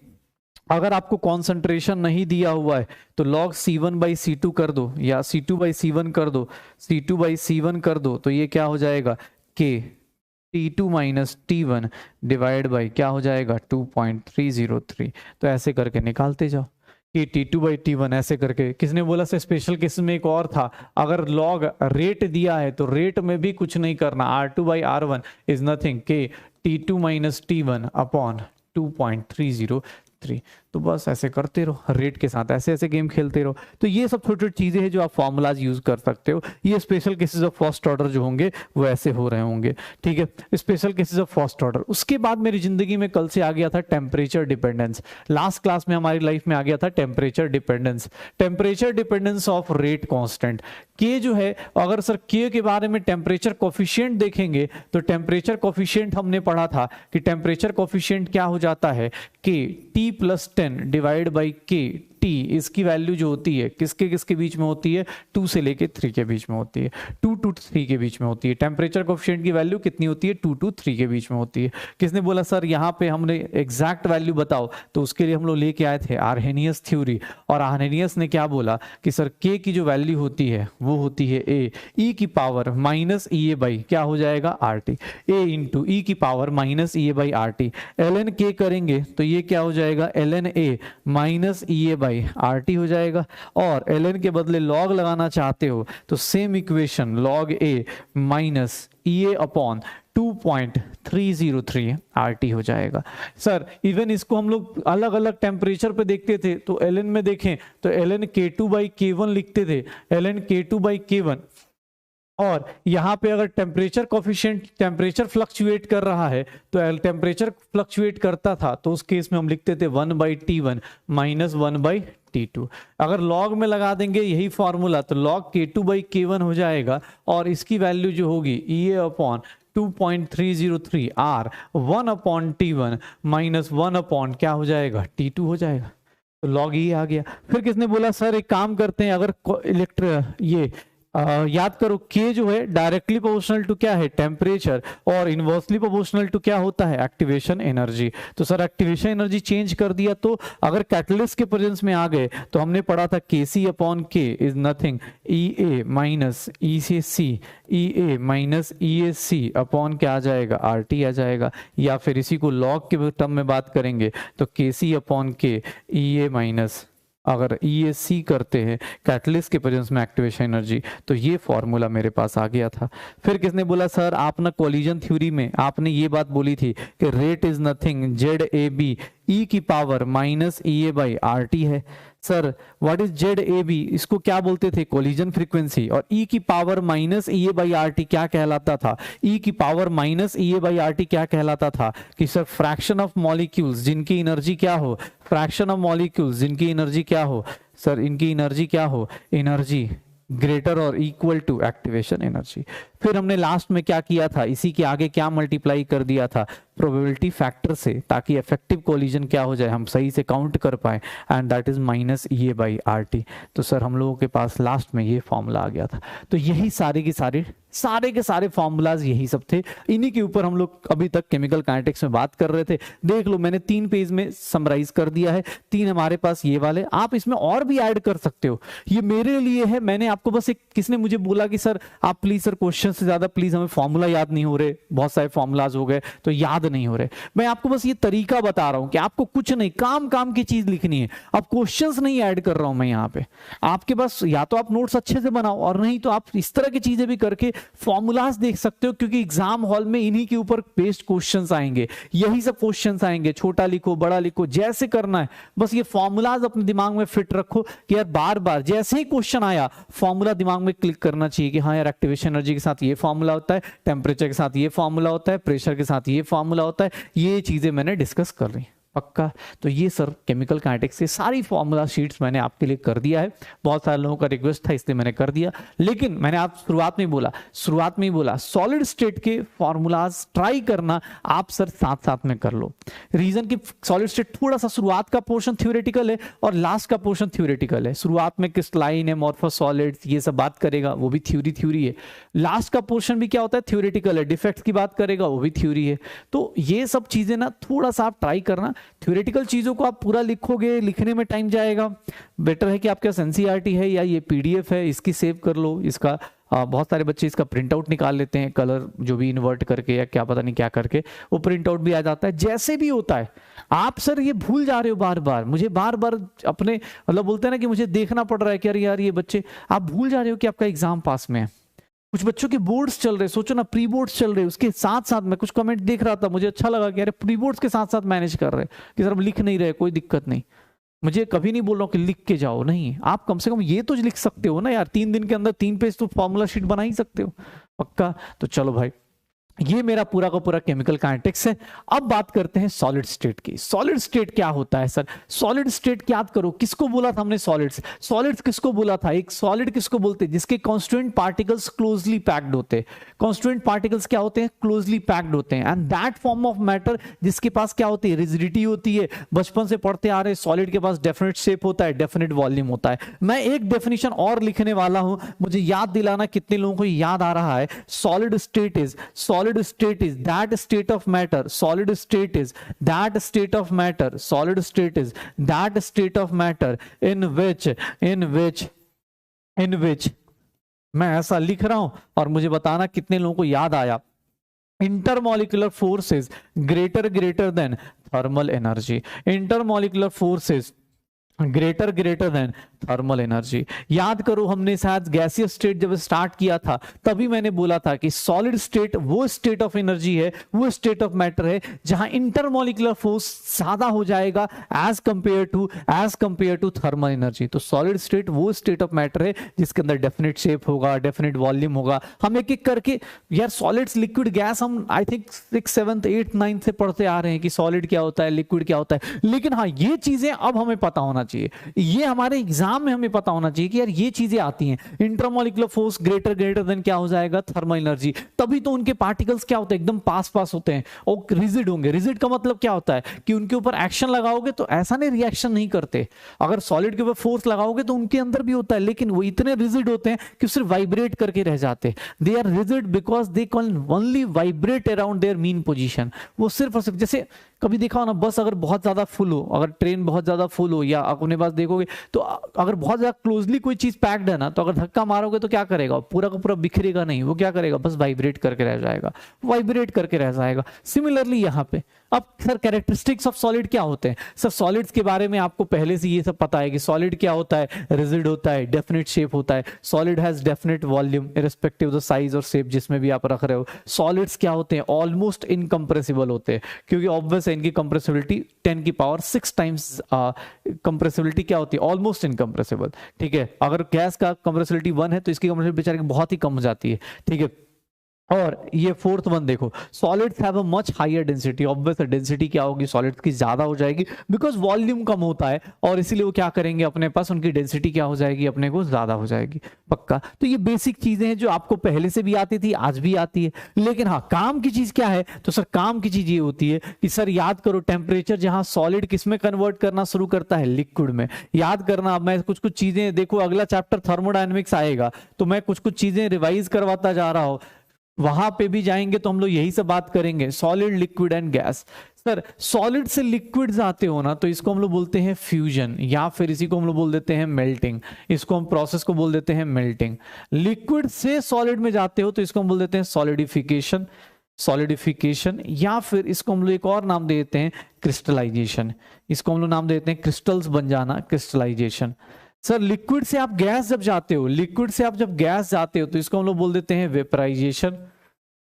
Speaker 1: अगर आपको कॉन्सेंट्रेशन नहीं दिया हुआ है तो log C1 बाई C2 कर दो या C2 बाई C1 कर दो, C2 बाई C1 कर दो, तो ये क्या हो जाएगा, K T2 minus T1 divide by क्या हो जाएगा 2.303। तो ऐसे करके निकालते जाओ कि T2 बाई T1 ऐसे करके। किसने बोला से स्पेशल केस में एक और था, अगर लॉग रेट दिया है तो रेट में भी कुछ नहीं करना, R2 by R1 is nothing के T2 माइनस T1 अपॉन 2.303। तो बस ऐसे करते रहो रेट के साथ, ऐसे ऐसे गेम खेलते रहो। तो ये सब छोटी छोटी चीजें हैं जो आप फॉर्मूलाज यूज कर सकते हो। ये special cases of first order जो होंगे वो ऐसे हो रहे होंगे, ठीक है, special cases of first order. उसके बाद मेरी जिंदगी में कल से आ गया था टेम्परेचर डिपेंडेंस। लास्ट क्लास में हमारी लाइफ में आ गया था temperature dependence, temperature dependence of rate constant. के जो है, अगर सर के के बारे में टेम्परेचर कोफिशिएंट देखेंगे तो टेम्परेचर कोफिशिएंट हमने पढ़ा था कि टेम्परेचर कोफिशिएंट क्या हो जाता है, के T प्लस 10 डिवाइड बाई के T, इसकी वैल्यू जो होती है किसके किसके बीच में होती है, 2 से लेके 3 के बीच में होती है, 2 to 3 के बीच में होती है। टेम्परेचर कोफिशिएंट की वैल्यू कितनी होती है, 2 to 3 के बीच में होती है। किसने बोला सर यहाँ पे हमने एग्जैक्ट वैल्यू बताओ, तो उसके लिए हम लोग लेके आए थे आर्हेनियस थ्योरी, और आर्हेनियस ने क्या बोला कि सर के की जो वैल्यू होती है वो होती है ए ई की power minus E A by क्या हो जाएगा R T, A into E की power minus E A by R T. L N के करेंगे तो ये क्या हो जाएगा, L N A minus E A by R T हो जाएगा। और एल एन के बदले लॉग लगाना चाहते हो तो सेम इक्वेशन लॉग ए माइनस ई ए अपॉन 2.303 RT हो जाएगा। सर इवन इसको हम लोग अलग अलग टेम्परेचर पे देखते थे, तो ln में देखें तो ln K2 बाई K1 लिखते थे, ln K2 बाई K1 और यहाँ पे अगर टेम्परेचर कोफिशिएंट, टेम्परेचर फ्लक्चुएट कर रहा है, तो टेम्परेचर फ्लक्चुएट करता था तो उस केस में हम लिखते थे 1/T1 माइनस 1/T2। अगर लॉग में लगा देंगे यही फॉर्मूला तो log K2/K1 हो जाएगा, और इसकी वैल्यू जो होगी EA upon 2.303 R 1/T1 minus 1 क्या हो जाएगा, T2 हो जाएगा। तो log E आ गया। फिर किसने बोला सर एक काम करते हैं, अगर ये याद करो K जो है डायरेक्टली प्रोपोर्शनल टू क्या है, टेम्परेचर, और इनवर्सली प्रोपोर्शनल टू क्या होता है, एक्टिवेशन एनर्जी। तो सर एक्टिवेशन एनर्जी चेंज कर दिया, तो अगर कैटलिस्ट के प्रेजेंस में आ गए तो हमने पढ़ा था Kc/K is nothing EA minus EC, EA minus EAC upon क्या आ जाएगा, RT आ जाएगा। या फिर इसी को लॉग के टर्म में बात करेंगे तो Kc/K EA माइनस, अगर EAC करते हैं कैटलिस्ट के प्रेजेंस में एक्टिवेशन एनर्जी, तो ये फॉर्मूला मेरे पास आ गया था। फिर किसने बोला सर आप ना कोलिजन थ्योरी में आपने ये बात बोली थी कि rate is nothing ZAB E की पावर माइनस EA/RT है। सर व्हाट इज ZAB, इसको क्या बोलते थे, कोलिजन फ्रीक्वेंसी, और E की पावर माइनस EA/RT क्या कहलाता था, E की पावर माइनस EA/RT क्या कहलाता था कि सर फ्रैक्शन ऑफ मॉलिक्यूल्स जिनकी एनर्जी क्या हो, फ्रैक्शन ऑफ मॉलिक्यूल्स जिनकी एनर्जी क्या हो, सर इनकी एनर्जी क्या हो, एनर्जी ग्रेटर और इक्वल टू एक्टिवेशन एनर्जी। फिर हमने लास्ट में क्या किया था, इसी के आगे क्या मल्टीप्लाई कर दिया था, प्रोबेबिलिटी फैक्टर से, ताकि इफेक्टिव कोलिजन क्या हो जाए, हम सही से काउंट कर पाए, and that is minus EA/RT। तो सर हम लोगों के पास लास्ट में ये फॉर्मूला आ गया था। तो यही सारे के सारे फॉर्मूलाज यही सब थे, इन्हीं के ऊपर हम लोग अभी तक केमिकल काइनेटिक्स में बात कर रहे थे। देख लो मैंने 3 पेज में समराइज कर दिया है, 3 हमारे पास ये वाले, आप इसमें और भी ऐड कर सकते हो, ये मेरे लिए है। मैंने आपको बस एक, किसने मुझे बोला कि सर आप प्लीज सर क्वेश्चन से ज्यादा प्लीज हमें फॉर्मूला याद नहीं हो रहे, बहुत सारे फॉर्मूलाज हो गए तो याद नहीं हो रहे। मैं आपको बस ये तरीका बता रहा हूं कि आपको कुछ नहीं, काम की चीज लिखनी है। अब क्वेश्चंस नहीं ऐड कर रहा हूं मैं यहाँ पे, आपके पास या तो आप नोट्स अच्छे से बनाओ, और नहीं तो आप इस तरह की चीजें भी करके फॉर्मूलाज देख सकते हो, क्योंकि एग्जाम हॉल में इन्हीं के ऊपर बेस्ड क्वेश्चंस आएंगे, यही सब क्वेश्चंस आएंगे, छोटा लिखो बड़ा लिखो जैसे करना है, बस ये फॉर्मूलाज अपने दिमाग में फिट रखो कि यार बार बार जैसे ही क्वेश्चन आया फॉर्मूला दिमाग में क्लिक करना चाहिए कि हाँ यार एक्टिवेशन एनर्जी के साथ ये फॉर्मूला होता है, टेम्परेचर के साथ ये फॉर्मूला होता है, प्रेशर के साथ ये फॉर्मूला होता है, ये चीजें मैंने डिस्कस कर रही। पक्का? तो ये सर केमिकल काइनेटिक्स से सारी फॉर्मूला शीट्स मैंने आपके लिए कर दिया है, बहुत सारे लोगों का रिक्वेस्ट था इसलिए मैंने कर दिया। लेकिन मैंने आप शुरुआत में ही बोला सॉलिड स्टेट के फॉर्मूलाज ट्राई करना आप सर साथ साथ में कर लो। रीजन कि सॉलिड स्टेट थोड़ा सा शुरुआत का पोर्शन थ्योरेटिकल है और लास्ट का पोर्शन थ्योरेटिकल है। शुरुआत में क्रिस्टलाइन है, मॉर्फोसॉलिड्स, ये सब बात करेगा, वो भी थ्योरी है। लास्ट का पोर्शन भी क्या होता है, थ्योरेटिकल है, डिफेक्ट्स की बात करेगा, वो भी थ्योरी है। तो ये सब चीजें ना थोड़ा सा आप ट्राई करना। थ्योरेटिकल चीजों को आप पूरा लिखोगे, लिखने में टाइम जाएगा, बेटर है कि आपके पास एनसीईआरटी है या ये पीडीएफ है, इसकी सेव कर लो। इसका बहुत सारे बच्चे इसका प्रिंट आउट निकाल लेते हैं, कलर जो भी इन्वर्ट करके या क्या पता नहीं क्या करके, वो प्रिंट आउट भी आ जाता है। जैसे भी होता है, आप सर ये भूल जा रहे हो बार बार, मुझे बार बार अपने मतलब बोलते हैं ना कि मुझे देखना पड़ रहा है कि अरे यार ये बच्चे, आप भूल जा रहे हो कि आपका एग्जाम पास में है। कुछ बच्चों के बोर्ड्स चल रहे, सोचो ना प्री बोर्ड्स चल रहे, उसके साथ साथ मैं कुछ कमेंट देख रहा था, मुझे अच्छा लगा कि अरे प्री बोर्ड्स के साथ साथ मैनेज कर रहे कि सर हम लिख नहीं रहे, कोई दिक्कत नहीं। मुझे कभी नहीं बोल रहा हूँ कि लिख के जाओ, नहीं, आप कम से कम ये तो लिख सकते हो ना यार, 3 दिन के अंदर 3 पेज तो फॉर्मूला शीट बना ही सकते हो। पक्का? तो चलो भाई, ये मेरा पूरा का पूरा केमिकल काइनेटिक्स है। अब बात करते हैं सॉलिड स्टेट की। सॉलिड स्टेट क्या होता है सर? सॉलिड स्टेट याद करो, किसको बोला था हमने सॉलिड्स? सॉलिड्स किसको बोला था? एक सॉलिड किसको बोलते हैं? जिसके कॉन्स्टिट्यूएंट पार्टिकल्स क्लोजली पैक्ड होते हैं। कॉन्स्टिट्यूएंट पार्टिकल्स क्या होते हैं? क्लोजली पैक्ड होते हैं। And that form of matter जिसके पास क्या होती है? रिजिडिटी होती है। बचपन से पढ़ते आ रहे सॉलिड के पास डेफिनेट शेप होता है, डेफिनेट वॉल्यूम होता है। मैं एक डेफिनेशन और लिखने वाला हूं, मुझे याद दिलाना कितने लोगों को याद आ रहा है। Solid state is that state of matter. Solid state is that state of matter. Solid state is that state of matter in which मैं ऐसा लिख रहा हूं और मुझे बताना कितने लोगों को याद आया। Intermolecular forces greater than thermal energy. Intermolecular forces greater than thermal energy. याद करो हमने शायद गैसियस स्टेट जब स्टार्ट किया था तभी मैंने बोला था कि सॉलिड स्टेट वो स्टेट ऑफ एनर्जी है, वो स्टेट ऑफ मैटर है जहां इंटरमोलिकुलर फोर्स ज्यादा हो जाएगा as compare to thermal energy. तो सॉलिड स्टेट वो स्टेट ऑफ मैटर है जिसके अंदर डेफिनेट शेप होगा, डेफिनेट वॉल्यूम होगा। हम एक एक करके यार सॉलिड्स लिक्विड गैस हम I think 6th 7th 8th 9th से पढ़ते आ रहे हैं कि सॉलिड क्या होता है, लिक्विड क्या होता है, लेकिन हाँ ये चीजें अब हमें पता होना चाहिए, ये हमारे एग्जाम में हमें पता होना चाहिए कि यार ये चीजें आती हैं। इंटरमोलिकुलर फोर्स ग्रेटर देन क्या हो जाएगा, थर्मल एनर्जी। तभी तो उनके पार्टिकल्स क्या होते हैं, एकदम पास होते हैं और रिजिड होंगे। रिजिड का मतलब क्या होता है कि उनके ऊपर एक्शन लगाओगे तो ऐसा नहीं रिएक्शन नहीं करते, अगर सॉलिड के ऊपर फोर्स लगाओगे तो उनके अंदर भी होता है, लेकिन वो इतने रिजिड होते हैं कि सिर्फ वाइब्रेट करके रह जाते हैं। They are rigid because they can only vibrate around their mean position. वो सिर्फ और सिर्फ, जैसे कभी देखा हो ना, बस अगर बहुत ज्यादा फुल हो, अगर ट्रेन बहुत ज्यादा फुल हो, या अपने पास देखोगे तो अगर बहुत ज्यादा क्लोजली कोई चीज पैक्ड है ना, तो अगर धक्का मारोगे तो क्या करेगा, पूरा का पूरा बिखरेगा नहीं, वो क्या करेगा, बस वाइब्रेट करके रह जाएगा, वाइब्रेट करके रह जाएगा। सिमिलरली यहाँ पे अब सर कैरेक्टरिस्टिक्स ऑफ सॉलिड क्या होते हैं। सर सॉलिड्स के बारे में आपको पहले से ये सब पता है कि सॉलिड क्या होता है, रिजिड होता है, डेफिनेट शेप होता है, solid has definite volume irrespective of the size और शेप जिसमें भी आप रख रहे हो। सॉलिड्स क्या होते हैं, ऑलमोस्ट इनकम्प्रेसिबल होते हैं, क्योंकि ऑब्वियस है इनकी कंप्रेसिबिलिटी 10⁶ टाइम्स कंप्रेसिबिलिटी क्या होती है, ऑलमोस्ट इनकम्प्रेसिबल। ठीक है, अगर गैस का कंप्रेसिबिलिटी 1 है तो इसकी कंप्रेसिबिलिटी बेचारे की बहुत ही कम हो जाती है। ठीक है, और ये 4th वन देखो, solids have a much higher density. Obvious density क्या होगी, सॉलिड्स की ज्यादा हो जाएगी बिकॉज वॉल्यूम कम होता है, और इसीलिए वो क्या करेंगे, अपने पास उनकी डेंसिटी क्या हो जाएगी, अपने को ज्यादा हो जाएगी। पक्का। तो ये बेसिक चीजें हैं जो आपको पहले से भी आती थी, आज भी आती है। लेकिन हाँ, काम की चीज क्या है, तो सर काम की चीज ये होती है कि सर याद करो टेम्परेचर जहां सॉलिड किस में कन्वर्ट करना शुरू करता है, लिक्विड में। याद करना, अब मैं कुछ चीजें देखो, अगला चैप्टर थर्मोडायनेमिक्स आएगा तो मैं कुछ चीजें रिवाइज करवाता जा रहा हूं, वहां पे भी जाएंगे तो हम लोग यही सब बात करेंगे, solid liquid and gas. Sir solid से लिक्विड आते हो ना, तो इसको हम लोग बोलते हैं फ्यूजन, या फिर इसी को हम लोग बोल देते हैं मेल्टिंग। इसको हम प्रोसेस को बोल देते हैं मेल्टिंग। लिक्विड से सॉलिड में जाते हो तो इसको हम बोल देते हैं सॉलिडिफिकेशन, या फिर इसको हम लोग एक और नाम देते हैं क्रिस्टलाइजेशन। इसको हम लोग नाम देते हैं क्रिस्टल्स बन जाना, क्रिस्टलाइजेशन। सर लिक्विड से आप गैस जब जाते हो, लिक्विड से आप जब गैस जाते हो तो इसको हम लोग बोल देते हैं वेपराइजेशन।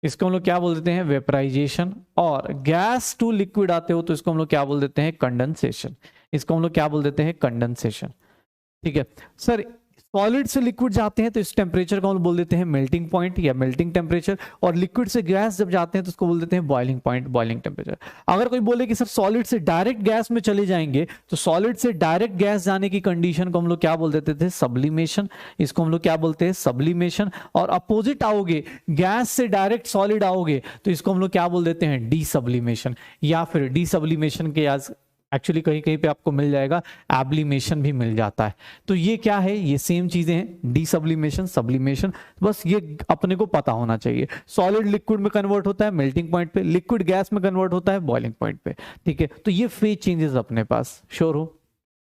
Speaker 1: इसको हम लोग क्या बोल देते हैं, वेपराइजेशन। और गैस टू लिक्विड आते हो तो इसको हम लोग क्या बोल देते हैं, कंडेंसेशन। इसको हम लोग क्या बोल देते हैं, कंडेंसेशन। ठीक है सर, सॉलिड से लिक्विड जाते हैं तो इस टेम्परेचर को हम बोल देते हैं मेल्टिंग पॉइंट या मेल्टिंग टेम्परेचर, और लिक्विड से गैस जब जाते हैं तो उसको बोल देते हैं बॉइलिंग पॉइंट, बॉइलिंग टेम्परेचर। अगर कोई बोले कि सर सॉलिड से डायरेक्ट गैस में चले जाएंगे, तो सॉलिड से डायरेक्ट गैस जाने की कंडीशन को हम लोग क्या बोल देते थे, सब्लिमेशन। इसको हम लोग क्या बोलते हैं, सब्लिमेशन। और अपोजिट आओगे, गैस से डायरेक्ट सॉलिड आओगे तो इसको हम लोग क्या बोल देते हैं, डीसब्लिमेशन, या फिर डीसब्लिमेशन के आज एक्चुअली कहीं कहीं पे आपको मिल जाएगा एब्लिमेशन भी मिल जाता है। तो ये क्या है, ये सेम चीजें हैं, डीसब्लिमेशन, सब्लिमेशन, बस ये अपने को पता होना चाहिए। सॉलिड लिक्विड में कन्वर्ट होता है मेल्टिंग पॉइंट पे, लिक्विड गैस में कन्वर्ट होता है बॉइलिंग पॉइंट पे। ठीक है, तो ये फेज चेंजेस अपने पास, श्योर हो।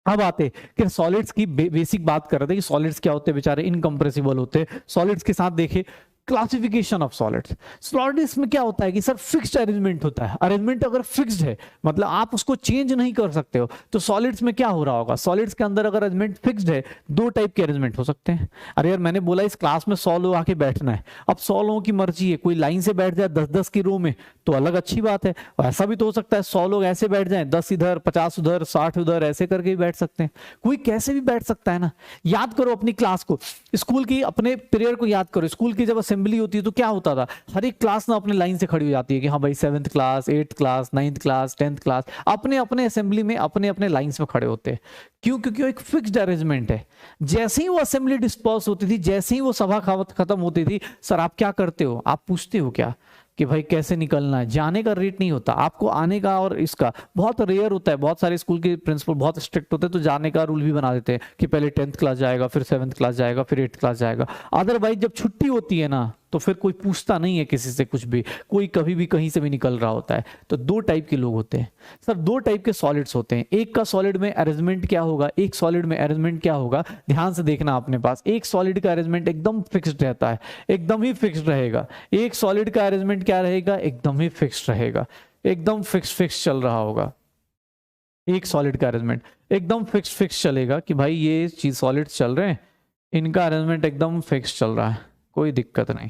Speaker 1: अब आते कि सॉलिड्स की बेसिक बात कर रहे थे कि सॉलिड्स क्या होते हैं, बेचारे इनकम्प्रेसिबल होते हैं। सॉलिड्स के साथ देखे क्लासिफिकेशन ऑफ सॉलिड्स। सॉलिड्स में क्या होता है कि सर फिक्स्ड अरेंजमेंट होता है। अरेंजमेंट अगर फिक्स्ड है, मतलब आप उसको चेंज नहीं कर सकते हो, तो सॉलिड्स में क्या हो रहा होगा, सॉलिड्स के अंदर अगर अरेंजमेंट फिक्स्ड है, 2 टाइप के अरेंजमेंट हो सकते हैं। अरे यार मैंने बोला इस क्लास में 100 लोग आके बैठना है, अब 100 लोगों की मर्जी है, कोई लाइन से बैठ जाए 10-10 की रो में तो अलग अच्छी बात है, और ऐसा भी तो हो सकता है 100 लोग ऐसे बैठ जाएं, 10 इधर 50 उधर 60 उधर, ऐसे करके भी बैठ सकते हैं, कोई कैसे भी बैठ सकता है ना। याद करो अपनी क्लास को, स्कूल की अपने पीरियड को याद करो। स्कूल की जब असेंबली होती है तो क्या होता था, हर एक क्लास ना अपने लाइन से खड़ी हो जाती है कि हाँ भाई 7th class, 8th class, 9th class, 10th class, अपने अपने असेंबली में अपने अपने लाइंस में खड़े होते हैं। क्यों, क्योंकि वो एक फिक्स्ड अरेंजमेंट है। जैसे ही वो असेंबली डिस्पर्स होती थी, जैसे ही वो सभा खत्म होती थी, सर आप क्या करते हो, आप पूछते हो क्या कि भाई कैसे निकलना है, जाने का रेट नहीं होता आपको, आने का और इसका बहुत रेयर होता है। बहुत सारे स्कूल के प्रिंसिपल बहुत स्ट्रिक्ट होते हैं, तो जाने का रूल भी बना देते हैं कि पहले 10th क्लास जाएगा, फिर 7th क्लास जाएगा, फिर 8th क्लास जाएगा। अदरवाइज जब छुट्टी होती है ना, तो फिर कोई पूछता नहीं है किसी से कुछ भी, कोई कभी भी कहीं से भी निकल रहा होता है। तो 2 टाइप के लोग होते हैं सर, 2 टाइप के सॉलिड्स होते हैं। एक का सॉलिड में अरेंजमेंट क्या होगा, एक सॉलिड में अरेंजमेंट क्या होगा, ध्यान से देखना अपने पास। एक सॉलिड का अरेंजमेंट एकदम फिक्स्ड रहता है, एकदम ही फिक्स्ड रहेगा। एक सॉलिड का अरेंजमेंट क्या रहेगा, एकदम ही फिक्स्ड रहेगा, एकदम फिक्स चल रहा होगा। एक सॉलिड का अरेंजमेंट एकदम फिक्स चलेगा कि भाई ये चीज सॉलिड चल रहे हैं, इनका अरेंजमेंट एकदम फिक्स चल रहा है, कोई दिक्कत नहीं।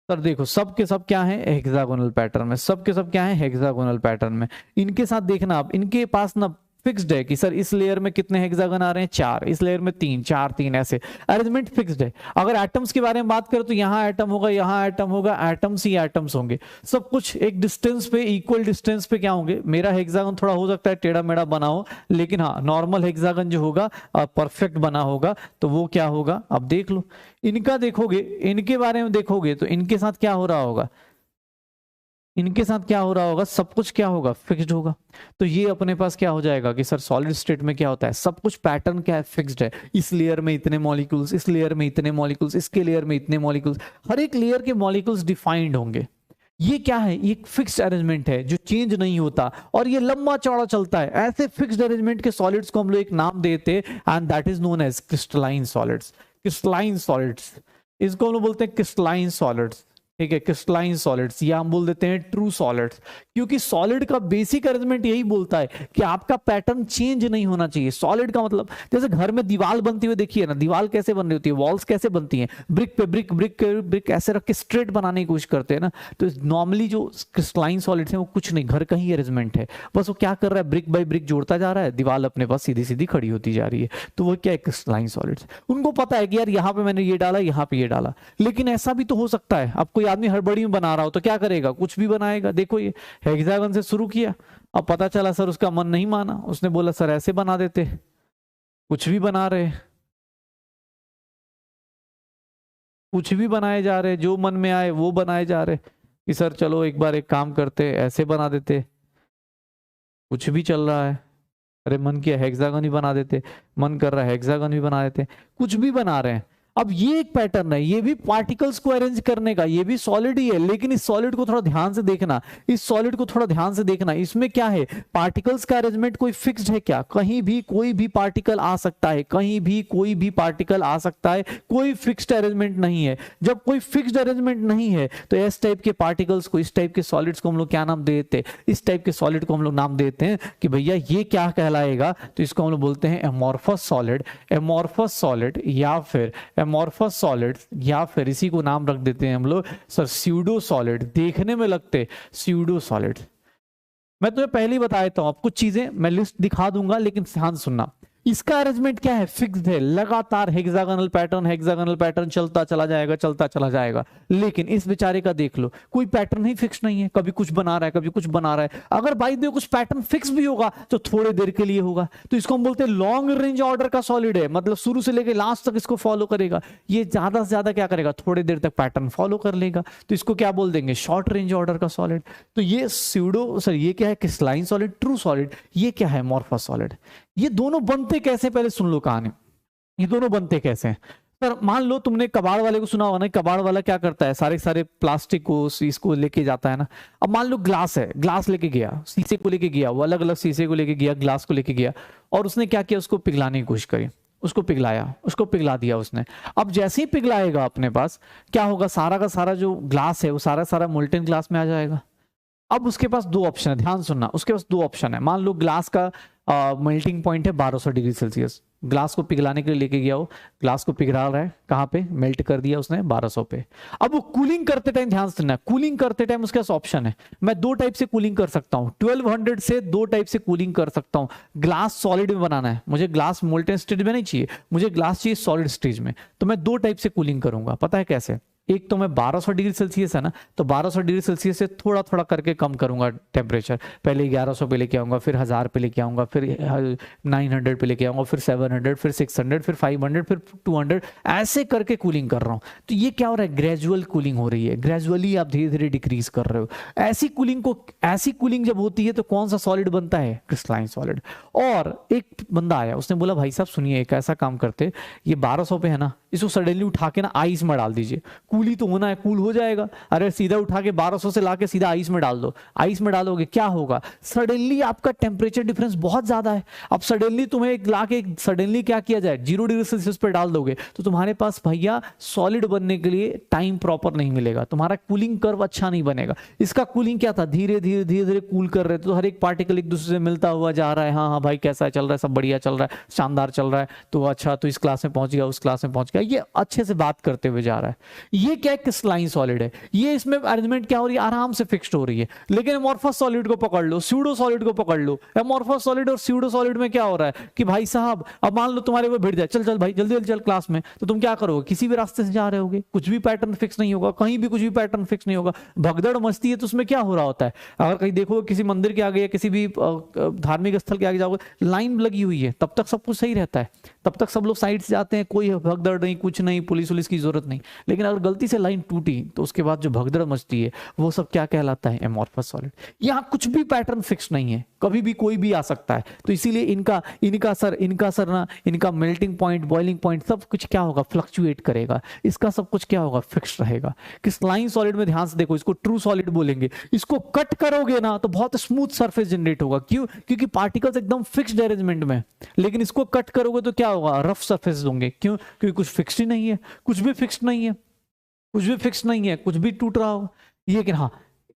Speaker 1: सर देखो सब के सब क्या है हेक्सागोनल पैटर्न में, सब के सब क्या है हेक्सागोनल पैटर्न में। इनके साथ देखना आप, इनके पास ना फिक्स्ड है कि सर इस लेयर में कितने हेक्सागन आ रहे हैं 4, इस लेयर में 3 4 3, ऐसे अरेंजमेंट फिक्स्ड है। अगर एटम्स के बारे में बात करें तो यहाँ एटम होगा, यहाँ एटम होगा, एटम्स ही एटम्स होंगे, सब कुछ एक डिस्टेंस पे, इक्वल डिस्टेंस पे क्या होंगे। मेरा हेक्सागन थोड़ा हो सकता है टेढ़ा मेढ़ा बना हो, लेकिन हाँ नॉर्मल हेक्सागन जो होगा परफेक्ट बना होगा, तो वो क्या होगा अब देख लो। इनका देखोगे, इनके बारे में देखोगे तो इनके साथ क्या हो रहा होगा, इनके साथ क्या हो रहा होगा, सब कुछ क्या होगा फिक्स्ड होगा। तो ये अपने पास क्या हो जाएगा कि सर सॉलिड स्टेट में क्या होता है, सब कुछ पैटर्न क्या है फिक्स्ड है। इस लेयर में इतने मॉलिक्यूल्स, इस लेयर में इतने मॉलिक्यूल्स, इसके लेयर में इतने मॉलिक्यूल्स, हर एक लेयर के मॉलिक्यूल्स डिफाइंड होंगे। ये क्या है, ये फिक्स्ड अरेंजमेंट है जो चेंज नहीं होता और ये लंबा चौड़ा चलता है। ऐसे फिक्स्ड अरेंजमेंट के सॉलिड्स को हम लोग एक नाम देते हैं and that is known as crystalline solids. Crystalline solids, इसको हम लोग बोलते हैं क्रिस्टलाइन सॉलिड्स, ठीक है, क्रिस्टलाइन सॉलिड्स, या हम बोल देते हैं ट्रू सॉलिड्स, क्योंकि सॉलिड का बेसिक अरेंजमेंट यही बोलता है कि आपका पैटर्न चेंज नहीं होना चाहिए। सॉलिड का मतलब जैसे घर में दीवार बनती हुई देखिए ना, दीवार कैसे बन रही होती है, वॉल्स कैसे बनती हैं, ब्रिक पे ब्रिक, ब्रिक पे ब्रिक ऐसे रख के स्ट्रेट बनाने की कोशिश करते हैं ना। तो नॉर्मली जो क्रिस्टलाइन सॉलिड्स हैं वो कुछ नहीं, घर का ही अरेंजमेंट है, बस वो क्या कर रहा है ब्रिक बाय ब्रिक जोड़ता जा रहा है, दीवार अपने पास सीधी सीधी खड़ी होती जा रही है। तो वो क्या है क्रिस्टलाइन सॉलिड्स। उनको पता है कि यार यहाँ पे मैंने ये डाला, यहाँ पे ये डाला, लेकिन ऐसा भी तो हो सकता है अब कोई आदमी हड़बड़ी में बना रहा हो तो क्या करेगा, कुछ भी बनाएगा। देखो ये हेक्सागन से शुरू किया, अब पता चला सर उसका मन नहीं माना, उसने बोला सर ऐसे बना देते, कुछ भी बना रहे, कुछ भी बनाए जा रहे, जो मन में आए वो बनाए जा रहे कि सर चलो एक बार एक काम करते ऐसे बना देते, कुछ भी चल रहा है। अरे मन किया हेक्सागन ही बना देते, मन कर रहा है हेक्सागन भी बना देते, कुछ भी बना रहे हैं। अब ये एक पैटर्न है, ये भी पार्टिकल्स को अरेंज करने का, ये भी सॉलिड ही है, लेकिन इस सॉलिड को थोड़ा ध्यान से देखना, इस सॉलिड को थोड़ा ध्यान से देखना, इसमें क्या है पार्टिकल्स का अरेंजमेंट कोई फिक्स्ड है क्या, कहीं भी कोई भी पार्टिकल आ सकता है, कहीं भी कोई भी पार्टिकल आ सकता है, कोई फिक्स्ड अरेंजमेंट नहीं है। जब कोई फिक्स्ड अरेंजमेंट नहीं है तो इस टाइप के पार्टिकल्स को, इस टाइप के सॉलिड्स को हम लोग क्या नाम देते हैं, इस टाइप के सॉलिड को हम लोग नाम देते हैं कि भैया ये क्या कहलाएगा, तो इसको हम लोग बोलते हैं एमॉर्फस सॉलिड। एमॉर्फस सॉलिड या फिर एमॉर्फस सॉलिड, या फिर इसी को नाम रख देते हैं हम लोग सर स्यूडो सॉलिड। देखने में लगते स्यूडो सॉलिड। मैं तुम्हें पहले ही बता देता हूं, अब कुछ चीजें मैं लिस्ट दिखा दूंगा लेकिन ध्यान सुनना। इसका अरेंजमेंट क्या है फिक्स्ड है, लगातार हेक्सागोनल पैटर्न चलता चला जाएगा, चलता चला जाएगा। लेकिन इस बेचारे का देख लो, कोई पैटर्न ही फिक्स नहीं है, कभी कुछ बना रहा है, कभी कुछ बना रहा है। अगर बाई द वे कुछ पैटर्न फिक्स भी होगा तो थोड़ी देर के लिए होगा, तो इसको हम बोलते हैं लॉन्ग रेंज ऑर्डर का सॉलिड है, मतलब शुरू से लेकर लास्ट तक इसको फॉलो करेगा। ये ज्यादा से ज्यादा क्या करेगा, थोड़ी देर तक पैटर्न फॉलो कर लेगा, तो इसको क्या बोल देंगे शॉर्ट रेंज ऑर्डर का सॉलिड। तो ये स्यूडो सर, ये क्या है क्रिस्टलाइन सॉलिड, ट्रू सॉलिड, ये क्या है एमॉर्फस सॉलिड। ये दोनों बनते कैसे पहले सुन लो कहानी, ये दोनों बनते कैसे हैं। सर मान लो तुमने कबाड़ वाले को सुना होगा ना, कबाड़ वाला क्या करता है, सारे सारे प्लास्टिक को इसको लेके जाता है ना। अब मान लो ग्लास है, ग्लास लेके गया, शीशे को लेके गया, वो अलग अलग शीशे को लेके गया, ग्लास को लेके गया, और उसने क्या किया, उसको पिघलाने की कोशिश करी, उसको पिघलाया, उसको पिघला दिया उसने। अब जैसे ही पिघलाएगा अपने पास क्या होगा, सारा का सारा जो ग्लास है वो सारा सारा मोल्टेन ग्लास में आ जाएगा। अब उसके पास दो ऑप्शन है, ध्यान सुनना, उसके पास दो ऑप्शन है। मान लो ग्लास का मेल्टिंग पॉइंट है 1200 डिग्री सेल्सियस, ग्लास को पिघलाने के लिए लेके गया, वो ग्लास को पिघला रहा है, कहाँ पे मेल्ट कर दिया उसने 1200 पे। अब वो कूलिंग करते टाइम ध्यान सुनना, कूलिंग करते टाइम उसके पास ऑप्शन है, मैं दो टाइप से कूलिंग कर सकता हूँ, 1200 से दो टाइप से कूलिंग कर सकता हूँ। ग्लास सॉलिड में बनाना है मुझे, ग्लास मोल्टेन स्टेज में नहीं चाहिए मुझे, ग्लास चाहिए सॉलिड स्टेज में, तो मैं दो टाइप से कूलिंग करूंगा। पता है कैसे, एक तो मैं 1200 डिग्री सेल्सियस है ना, तो 1200 डिग्री सेल्सियस से थोड़ा थोड़ा करके कम करूंगा टेम्परेचर, पहले 1100 पे लेके आऊंगा, फिर 1000 पे लेके आऊंगा, फिर 900 पे लेके आऊंगा, फिर 700, फिर 600, फिर 500, फिर 200, ऐसे करके कूलिंग कर रहा हूं। तो ये क्या हो रहा है, ग्रेजुअल कूलिंग हो रही है, ग्रेजुअली आप धीरे धीरे डिक्रीज कर रहे हो। ऐसी कूलिंग जब होती है तो कौन सा सॉलिड बनता है, क्रिस्टलाइन सॉलिड। और एक बंदा आया, उसने बोला भाई साहब सुनिए, एक ऐसा काम करते, ये 1200 पे है ना, इसको सडनली उठा के ना आइस में डाल दीजिए, कूल ही तो होना है, कूल हो जाएगा। अरे सीधा उठा के 1200 से लाके सीधा आइस में डाल दो, आइस में डालोगे क्या होगा, सडनली आपका टेम्परेचर डिफरेंस बहुत ज्यादा है। अब सडनली तुम्हें एक लाके सडनली क्या किया जाए, 0 डिग्री सेल्सियस पे डाल दोगे तो तुम्हारे पास भैया सॉलिड बनने के लिए टाइम प्रॉपर नहीं मिलेगा, तुम्हारा कूलिंग कर्व अच्छा नहीं बनेगा। इसका कूलिंग क्या था, धीरे धीरे धीरे धीरे कूल कर रहे थे, तो हर एक पार्टिकल एक दूसरे से मिलता हुआ जा रहा है, हाँ हाँ भाई कैसा चल रहा है, सब बढ़िया चल रहा है, शानदार चल रहा है, तो अच्छा तो इस क्लास में पहुंच गया, उस क्लास में पहुंच गया, ये अच्छे से बात करते हुए जा रहा है। ये क्या है, क्रिस्टलाइन सॉलिड है, ये इसमें अरेंजमेंट क्या हो रही है, आराम से फिक्स्ड हो रही है। लेकिन एमॉर्फस सॉलिड को पकड़ लो, स्यूडो सॉलिड को पकड़ लो, एमॉर्फस सॉलिड और स्यूडो सॉलिड में क्या हो रहा है कि भाई साहब अब मान लो तुम्हारे वो भिड़ जाए, चल चल भाई जल्दी जल्दी चल क्लास में, तो तुम क्या करोगे, किसी भी रास्ते से जा रहे होगे, कुछ भी पैटर्न फिक्स नहीं होगा, कहीं भी कुछ भी पैटर्न फिक्स नहीं होगा, भगदड़ मस्ती है। तो उसमें क्या हो रहा होता है, अगर कहीं देखो किसी मंदिर के आगे या किसी भी धार्मिक स्थल के आगे जाओगे, लाइन लगी हुई है, तब तक सब कुछ सही रहता है, तब तक सब लोग साइड से जाते हैं, कोई भगदड़ नहीं, कुछ नहीं, पुलिस वुलिस की जरूरत नहीं। लेकिन अगर गलती से लाइन टूटी तो उसके बाद जो भगदड़ मचती है वो सब क्या कहलाता है, एमॉर्फस सॉलिड। यहाँ कुछ भी पैटर्न फिक्स नहीं है, कभी भी कोई भी आ सकता है, तो इसीलिए इनका सर ना, इनका मेल्टिंग पॉइंट, बॉइलिंग पॉइंट सब कुछ क्या होगा, फ्लक्चुएट करेगा, इसका सब कुछ क्या होगा, फिक्स रहेगा। क्रिस्टलाइन सॉलिड में ध्यान से देखो, इसको ट्रू सॉलिड बोलेंगे, इसको कट करोगे ना तो बहुत स्मूथ सरफेस जनरेट होगा, क्यों, क्योंकि पार्टिकल्स एकदम फिक्स्ड अरेंजमेंट में। लेकिन इसको कट करोगे तो क्या होगा, रफ सरफेस होंगे, क्यों, क्योंकि कुछ फिक्स्ड ही नहीं है, कुछ भी फिक्स्ड नहीं है, कुछ भी फिक्स नहीं है, कुछ भी टूट रहा होगा। लेकिन हाँ,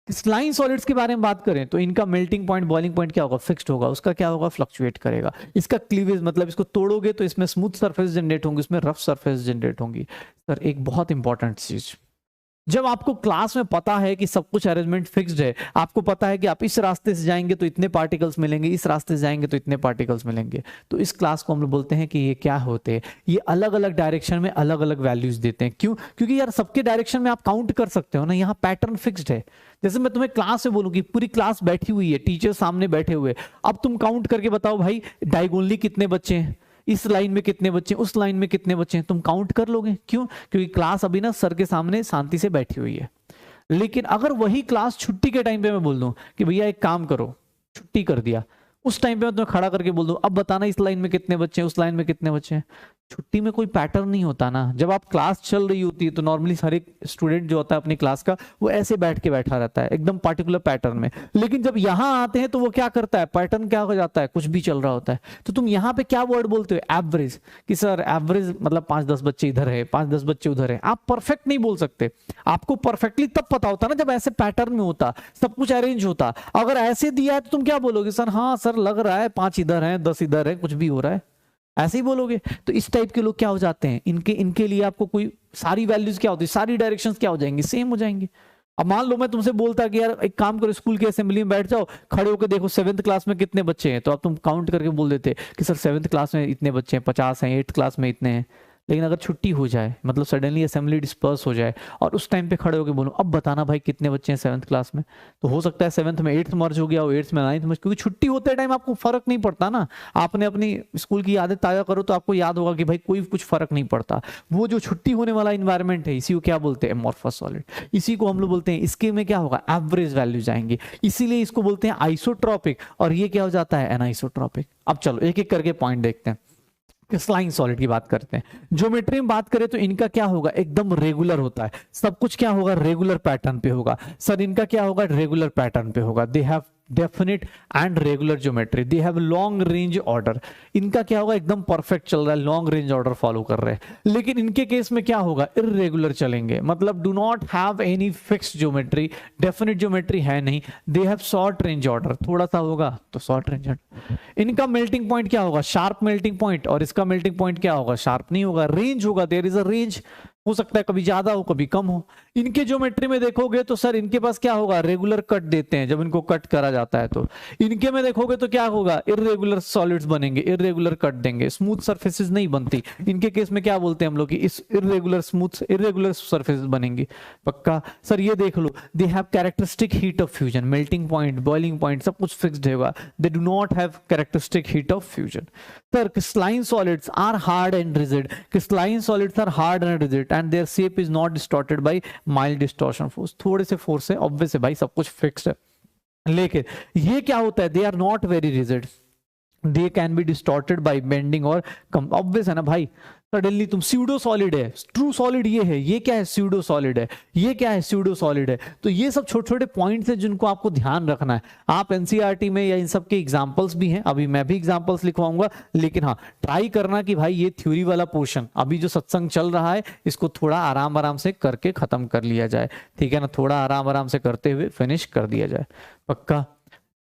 Speaker 1: क्रिस्टलाइन सॉलिड्स के बारे में बात करें तो इनका मेल्टिंग पॉइंट, बॉइलिंग पॉइंट क्या होगा, फिक्स्ड होगा, उसका क्या होगा, फ्लक्चुएट करेगा। इसका क्लीवेज मतलब इसको तोड़ोगे तो इसमें स्मूथ सरफेस जनरेट होंगी, इसमें रफ सरफेस जनरेट होंगी। सर एक बहुत इंपॉर्टेंट चीज, जब आपको क्लास में पता है कि सब कुछ अरेंजमेंट फिक्स्ड है, आपको पता है कि आप इस रास्ते से जाएंगे तो इतने पार्टिकल्स मिलेंगे, इस रास्ते से जाएंगे तो इतने पार्टिकल्स मिलेंगे, तो इस क्लास को हम लोग बोलते हैं कि ये क्या होते हैं, ये अलग अलग डायरेक्शन में अलग अलग वैल्यूज देते हैं। क्यों, क्योंकि यार सबके डायरेक्शन में आप काउंट कर सकते हो ना, यहाँ पैटर्न फिक्स्ड है। जैसे मैं तुम्हें क्लास में बोलूँ कि पूरी क्लास बैठी हुई है, टीचर सामने बैठे हुए, अब तुम काउंट करके बताओ भाई डायगोनली कितने बच्चे हैं, इस लाइन में कितने बच्चे, उस लाइन में कितने बच्चे हैं, तुम काउंट कर लोगे। क्यों, क्योंकि क्लास अभी ना सर के सामने शांति से बैठी हुई है। लेकिन अगर वही क्लास छुट्टी के टाइम पे मैं बोल दूं कि भैया एक काम करो, छुट्टी कर दिया, उस टाइम पे मैं तुम्हें खड़ा करके बोल दूं अब बताना इस लाइन में कितने बच्चे हैं, उस लाइन में कितने बच्चे हैं, छुट्टी में कोई पैटर्न नहीं होता ना। जब आप क्लास चल रही होती है तो नॉर्मली हर एक स्टूडेंट जो होता है अपनी क्लास का, वो ऐसे बैठ के बैठा रहता है एकदम पार्टिकुलर पैटर्न में। लेकिन जब यहाँ आते हैं तो वो क्या करता है, पैटर्न क्या हो जाता है, कुछ भी चल रहा होता है। तो तुम यहाँ पे क्या वर्ड बोलते हो, एवरेज, कि सर एवरेज मतलब 5-10 बच्चे इधर है, 5-10 बच्चे उधर है। आप परफेक्ट नहीं बोल सकते, आपको परफेक्टली तब पता होता ना जब ऐसे पैटर्न में होता, सब कुछ अरेंज होता। अगर ऐसे दिया है तो तुम क्या बोलोगे, सर हाँ सर लग रहा है 5 इधर है, 10 इधर है, कुछ भी हो रहा है, ऐसे ही बोलोगे। तो इस टाइप के लोग क्या हो जाते हैं, इनके लिए आपको कोई सारी वैल्यूज क्या होती है, सारी डायरेक्शंस क्या हो जाएंगी, सेम हो जाएंगी। अब मान लो मैं तुमसे बोलता कि यार एक काम करो, स्कूल की असेंबली में बैठ जाओ, खड़े होकर देखो 7th क्लास में कितने बच्चे हैं, तो अब तुम काउंट करके बोल देते कि सर 7th क्लास में इतने बच्चे हैं, 50 हैं, 8th क्लास में इतने हैं। लेकिन अगर छुट्टी हो जाए, मतलब सडनली असेंबली डिस्पर्स हो जाए और उस टाइम पे खड़े होकर बोलो अब बताना भाई कितने बच्चे हैं 7th क्लास में, तो हो सकता है 7th में 8th मर्ज हो गया हो, 8th में 9th मर्ज, क्योंकि छुट्टी होते टाइम आपको फर्क नहीं पड़ता ना। आपने अपनी स्कूल की यादें ताजा करो तो आपको याद होगा कि भाई कोई कुछ फर्क नहीं पड़ता। वो जो छुट्टी होने वाला इन्वायरमेंट है, इसी को क्या बोलते हैं, एमॉर्फस सॉलिड। इसी को हम लोग बोलते हैं, इसके में क्या होगा, एवरेज वैल्यूज आएंगे, इसीलिए इसको बोलते हैं आइसोट्रॉपिक, और ये क्या हो जाता है, एनाइसोट्रॉपिक। अब चलो एक एक करके पॉइंट देखते हैं। क्रिस्टलाइन सॉलिड की बात करते हैं, ज्योमेट्री में बात करें तो इनका क्या होगा, एकदम रेगुलर होता है, सब कुछ क्या होगा, रेगुलर पैटर्न पे होगा। सर इनका क्या होगा, रेगुलर पैटर्न पे होगा। They have definite and regular geometry, they have long range order. इनका क्या होगा, एकदम परफेक्ट चल रहा है, लॉन्ग रेंज ऑर्डर फॉलो कर रहे हैं। लेकिन इनके केस में क्या होगा, इररेगुलर चलेंगे, मतलब do not have any fixed geometry, definite geometry है नहीं। They have short range order, थोड़ा सा होगा तो शॉर्ट रेंज ऑर्डर। इनका मेल्टिंग पॉइंट क्या होगा, शार्प मेल्टिंग पॉइंट, और इसका मेल्टिंग पॉइंट क्या होगा, शार्प नहीं होगा, रेंज होगा, देयर इज अ रेंज, हो सकता है कभी ज्यादा हो कभी कम हो। इनके ज्योमेट्री में देखोगे तो सर इनके पास क्या होगा, रेगुलर कट देते हैं, जब इनको कट करा जाता है तो। इनके में देखोगे तो क्या होगा, इररेगुलर सॉलिड्स बनेंगे, इररेगुलर कट देंगे, स्मूथ सरफेसेस नहीं बनती। इनके केस में क्या बोलते हैं हम लोग कि इस इररेगुलर सरफेसेस बनेंगी। पक्का सर ये देख लो, they have characteristic heat of fusion, melting point, boiling point सब कुछ फिक्स्ड होगा। They do not have characteristic heat of fusion. Sir crystalline solids are hard and rigid, crystalline solids are hard and rigid and their shape is not distorted by mild distortion force। थोड़े से force है, obvious है भाई, सब कुछ fixed है। लेकिन ये क्या होता है, they are not very rigid, they can be distorted by bending और ऑब्वियस है ना भाई, सडनली तुम स्यूडो सॉलिड है, ट्रू सॉलिड ये है, ये क्या है स्यूडो सॉलिड है, ये क्या है स्यूडो सॉलिड है। तो ये सब छोटे छोटे पॉइंट्स हैं जिनको आपको ध्यान रखना है। आप एनसीईआरटी में या इन सब के एग्जांपल्स भी हैं, अभी मैं भी एग्जांपल्स लिखवाऊंगा, लेकिन हाँ ट्राई करना कि भाई ये थ्योरी वाला पोर्शन अभी जो सत्संग चल रहा है इसको थोड़ा आराम आराम से करके खत्म कर लिया जाए, ठीक है ना, थोड़ा आराम आराम से करते हुए फिनिश कर दिया जाए, पक्का।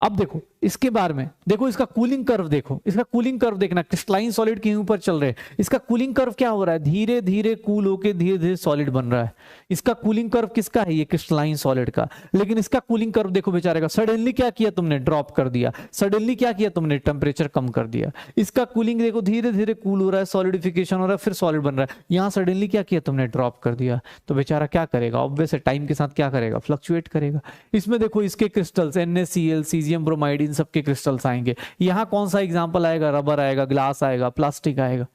Speaker 1: अब देखो इसके बारे में, देखो इसका कूलिंग कर्व, देखो इसका कूलिंग कर्व देखना, क्रिस्टलाइन सॉलिड के ऊपर चल रहे हैं, इसका कूलिंग कर्व क्या हो रहा है, धीरे धीरे कूल होके धीरे धीरे सॉलिड बन रहा है। इसका कूलिंग कर्व किसका है, ये क्रिस्टलाइन सॉलिड का। लेकिन इसका कूलिंग कर्व देखो बेचारे का, सडनली क्या किया तुमने, ड्रॉप कर दिया, सडनली क्या किया तुमने, टेम्परेचर कम कर दिया। इसका कूलिंग देखो धीरे धीरे कूल हो रहा है, सॉलिडिफिकेशन हो रहा है, फिर सॉलिड बन रहा है। यहाँ सडनली क्या किया तुमने, ड्रॉप कर दिया। तो बेचारा क्या करेगा, ऑब्वियस है टाइम के साथ क्या करेगा, फ्लक्चुएट करेगा। इसमें देखो इसके क्रिस्टल्स NaCl, सीजियम ब्रोमाइड, इन सबके क्रिस्टल्स आएंगे। यहां कौन सा एग्जांपल आएगा, रबर आएगा, ग्लास आएगा, प्लास्टिक आएगा।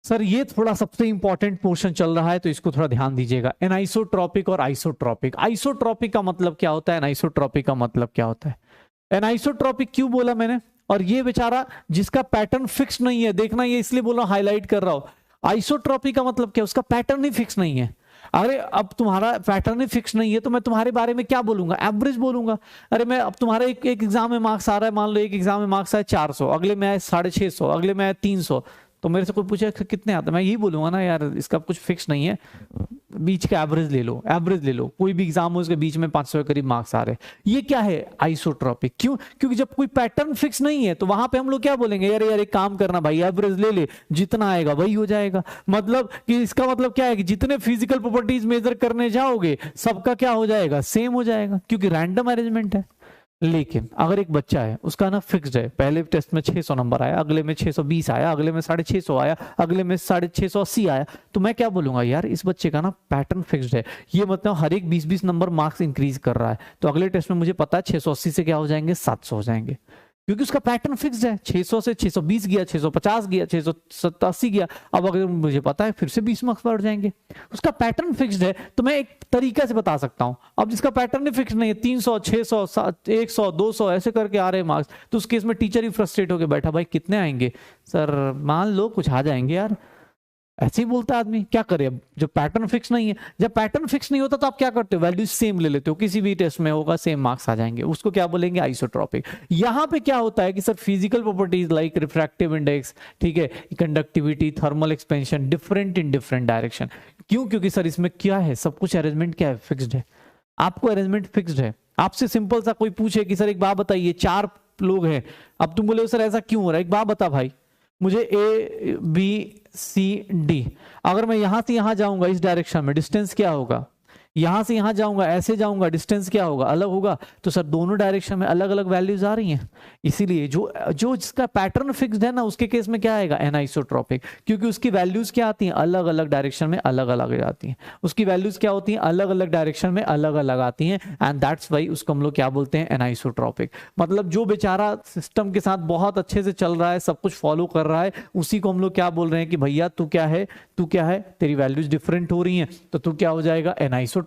Speaker 1: सर ये थोड़ा सबसे इंपॉर्टेंट पोर्शन चल रहा है तो इसको थोड़ा ध्यान दीजिएगा। एनाइसोट्रॉपिक और आइसोट्रॉपिक। आइसोट्रॉपिक का मतलब क्या होता है, एनाइसोट्रॉपिक का मतलब क्या होता है। एनाइसोट्रॉपिक क्यों बोला मैंने, और ये बेचारा जिसका पैटर्न फिक्स नहीं है, देखना ये इसलिए बोला, हाईलाइट कर रहा हूं। आइसोट्रॉपिक का मतलब क्या, उसका पैटर्न ही फिक्स नहीं है। अरे अब तुम्हारा पैटर्न ही फिक्स नहीं है तो मैं तुम्हारे बारे में क्या बोलूंगा, एवरेज बोलूंगा। अरे मैं अब तुम्हारा एक एग्जाम में मार्क्स आ रहा है, मान लो एक एग्जाम में मार्क्स आए 400, अगले में आए 650, अगले में आए 300, तो मेरे से कोई पूछे कितने आते, मैं यही बोलूंगा ना यार इसका कुछ फिक्स नहीं है, बीच का एवरेज ले लो, एवरेज ले लो। कोई भी एग्जाम हो उसके बीच में 500 के करीब मार्क्स आ रहे, ये क्या है, आइसोट्रॉपिक। क्यों, क्योंकि जब कोई पैटर्न फिक्स नहीं है तो वहां पे हम लोग क्या बोलेंगे, यार यार एक काम करना भाई, एवरेज ले ले, जितना आएगा वही हो जाएगा। मतलब कि इसका मतलब क्या है कि जितने फिजिकल प्रॉपर्टीज मेजर करने जाओगे सबका क्या हो जाएगा, सेम हो जाएगा, क्योंकि रैंडम अरेंजमेंट है। लेकिन अगर एक बच्चा है उसका ना फिक्स्ड है, पहले टेस्ट में 600 नंबर आया, अगले में 620 आया, अगले में 650 आया, अगले में 680 आया, तो मैं क्या बोलूंगा, यार इस बच्चे का ना पैटर्न फिक्स्ड है, ये मतलब हर एक 20-20 नंबर मार्क्स इंक्रीज कर रहा है, तो अगले टेस्ट में मुझे पता है 680 से क्या हो जाएंगे, 700 हो जाएंगे, क्योंकि उसका पैटर्न फिक्स्ड है। 600 से 620 गया, 650 गया, 687 गया, अब अगर मुझे पता है फिर से 20 मार्क्स बढ़ जाएंगे, उसका पैटर्न फिक्स्ड है। तो मैं एक तरीका से बता सकता हूं। अब जिसका पैटर्न फिक्स नहीं है, 300, 600, 100, 200 ऐसे करके आ रहे मार्क्स, तो उस केस में टीचर ही फ्रस्ट्रेट होकर बैठा, भाई कितने आएंगे सर, मान लो कुछ आ जाएंगे यार, ऐसे ही बोलता आदमी, क्या करे अब जब पैटर्न फिक्स नहीं है। जब पैटर्न फिक्स नहीं होता तो आप क्या करते हो, वैल्यूज सेम ले लेते हो, किसी भी टेस्ट में होगा सेम मार्क्स आ जाएंगे, उसको क्या बोलेंगे, आइसोट्रॉपिक। यहां पे क्या होता है कि sir physical properties like refractive index, ठीक है, conductivity, thermal expansion different in different direction. क्यों, क्योंकि सर इसमें क्या है, सब कुछ अरेंजमेंट क्या है, फिक्स्ड है, आपको अरेंजमेंट फिक्स्ड है। आपसे सिंपल सा कोई पूछे कि सर एक बात बताइए, 4 लोग हैं, अब तुम बोले सर ऐसा क्यों हो रहा है, एक बात बता भाई मुझे, ABCD, अगर मैं यहां से यहां जाऊंगा इस डायरेक्शन में डिस्टेंस क्या होगा, यहां से यहां जाऊंगा ऐसे जाऊंगा डिस्टेंस क्या होगा, अलग होगा। तो सर दोनों डायरेक्शन में अलग अलग वैल्यूज आ रही हैं, इसीलिए जो जिसका पैटर्न फिक्स्ड है ना उसके केस में क्या आएगा, एनाइसोट्रॉपिक, क्योंकि उसकी वैल्यूज क्या आती हैं, अलग अलग डायरेक्शन में अलग अलग आती हैं, उसकी वैल्यूज क्या होती हैं, अलग अलग डायरेक्शन में अलग अलग आती हैं, एंड दैट्स वाई उसको हम लोग क्या बोलते हैं, एनाइसोट्रॉपिक। मतलब जो बेचारा सिस्टम के साथ बहुत अच्छे से चल रहा है, सब कुछ फॉलो कर रहा है, उसी को हम लोग क्या बोल रहे हैं कि भैया तू क्या है, तेरी वैल्यूज डिफरेंट हो रही हैं, तो तू क्या हो जाएगा, एनाइसोट्रॉपिक।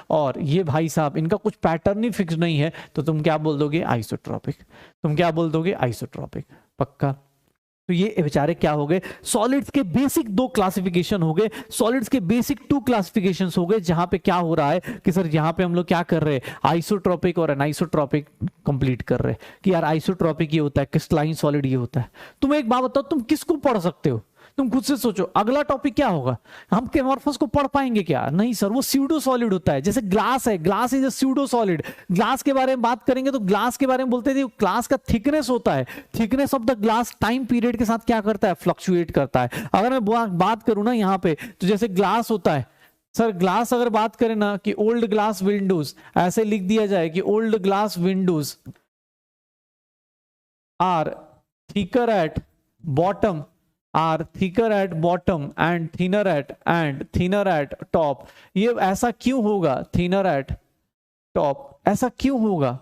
Speaker 1: और ये भाई साहब इनका कुछ पैटर्न ही फिक्स नहीं है, तो तुम क्या बोल दोगे, आइसोट्रॉपिक, तुम क्या बोल दोगे, आइसोट्रॉपिक, पक्का। तो ये बेचारे क्या हो गए, सॉलिड्स के बेसिक 2 क्लासिफिकेशन हो गए, सॉलिड्स के बेसिक 2 क्लासिफिकेशंस हो गए, जहां पे क्या हो रहा है कि सर यहां पे हम लोग क्या कर रहे हैं, आइसोट्रॉपिक और एनाइसोट्रॉपिक कंप्लीट कर रहे हैं, कि यार आइसोट्रॉपिक ये होता है, क्रिस्टलाइन सॉलिड ये होता है। तुम एक बात बताओ, तुम किसको पढ़ सकते हो, तुम खुद से सोचो, अगला टॉपिक क्या होगा, हम केमॉर्फस को पढ़ पाएंगे क्या, नहीं सर, वो स्यूडो सॉलिड होता है, जैसे ग्लास है, glass is a pseudo solid. Glass के बारे में बात करेंगे तो ग्लास के बारे में बोलते थे, ग्लास का थिकनेस होता है, thickness of the glass time period के साथ क्या करता है, फ्लक्चुएट करता है। अगर मैं बात करूं ना यहाँ पे, तो जैसे ग्लास होता है, सर ग्लास अगर बात करें ना कि ओल्ड ग्लास विंडोज, ऐसे लिख दिया जाए कि old glass windows are thicker at bottom, are thicker at bottom and thinner at top। ये ऐसा क्यों होगा, thinner at top ऐसा क्यों होगा,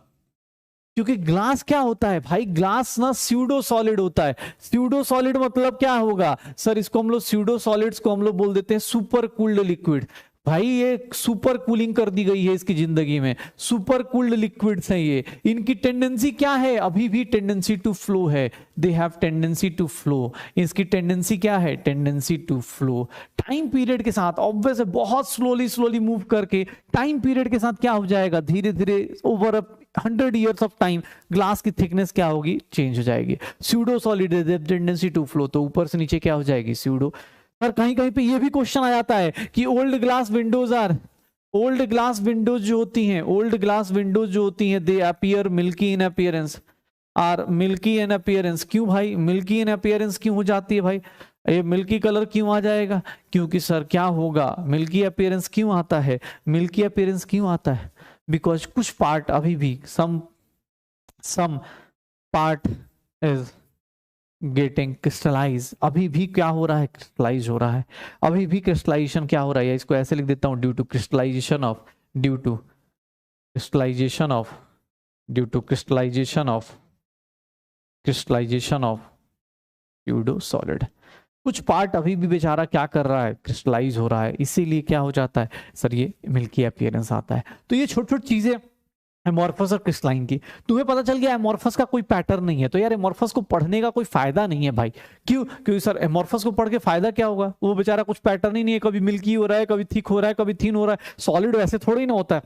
Speaker 1: क्योंकि ग्लास क्या होता है भाई, ग्लास ना स्यूडो सॉलिड होता है। स्यूडो सॉलिड मतलब क्या होगा सर, इसको हम लोग स्यूडो सॉलिड्स को हम लोग बोल देते हैं सुपर कूल्ड लिक्विड। भाई ये सुपर कूलिंग कर दी गई है इसकी जिंदगी में, सुपर कूल्ड लिक्विड्स हैं ये, इनकी टेंडेंसी क्या है, अभी भी टेंडेंसी टू फ्लो है, they have tendency to flow, इसकी टेंडेंसी क्या है, tendency to flow. Time period के साथ ऑब्वियस है, बहुत स्लोली मूव करके टाइम पीरियड के साथ क्या हो जाएगा, धीरे धीरे over 100 years of time glass की थिकनेस क्या होगी, चेंज हो जाएगी। Pseudo solid tendency to flow, तो ऊपर से नीचे क्या हो जाएगी, स्यूडो। पर कहीं कहीं पे ये भी क्वेश्चन आ जाता है कि ओल्ड ग्लास विंडोज जो होती हैं, ओल्ड ग्लास विंडोज जो होती हैं, they appear milky in appearance, are milky in appearance. क्यों भाई मिल्की इन अपीयरेंस क्यों हो जाती है भाई, ये मिल्की कलर क्यों आ जाएगा, क्योंकि सर क्या होगा, मिल्की अपीयरेंस क्यों आता है, मिल्की अपीयरेंस क्यों आता है, बिकॉज कुछ पार्ट अभी भी some part is getting crystallize, अभी भी क्या हो रहा है, क्रिस्टलाइज हो रहा है, अभी भी क्रिस्टलाइजेशन क्या हो रहा है, इसको ऐसे लिख देता हूं, due to crystallization of pseudo solid. कुछ पार्ट अभी भी बेचारा क्या कर रहा है, क्रिस्टलाइज हो रहा है, इसीलिए क्या हो जाता है सर, ये मिल्की अपीयरेंस आता है। तो ये छोटी छोटी चीजें एमॉर्फस और क्रिस्टलाइन की, तुम्हें पता चल गया एमॉर्फस का कोई पैटर्न नहीं है, तो यार एमॉर्फस को पढ़ने का कोई फायदा नहीं है भाई। क्यों, क्योंकि सर एमॉर्फस को पढ़ के फायदा क्या होगा, वो बेचारा कुछ पैटर्न ही नहीं है, कभी मिल्की हो रहा है, कभी थिक हो रहा है, कभी थिन हो रहा है। सॉलिड वैसे थोड़ा ही ना होता है,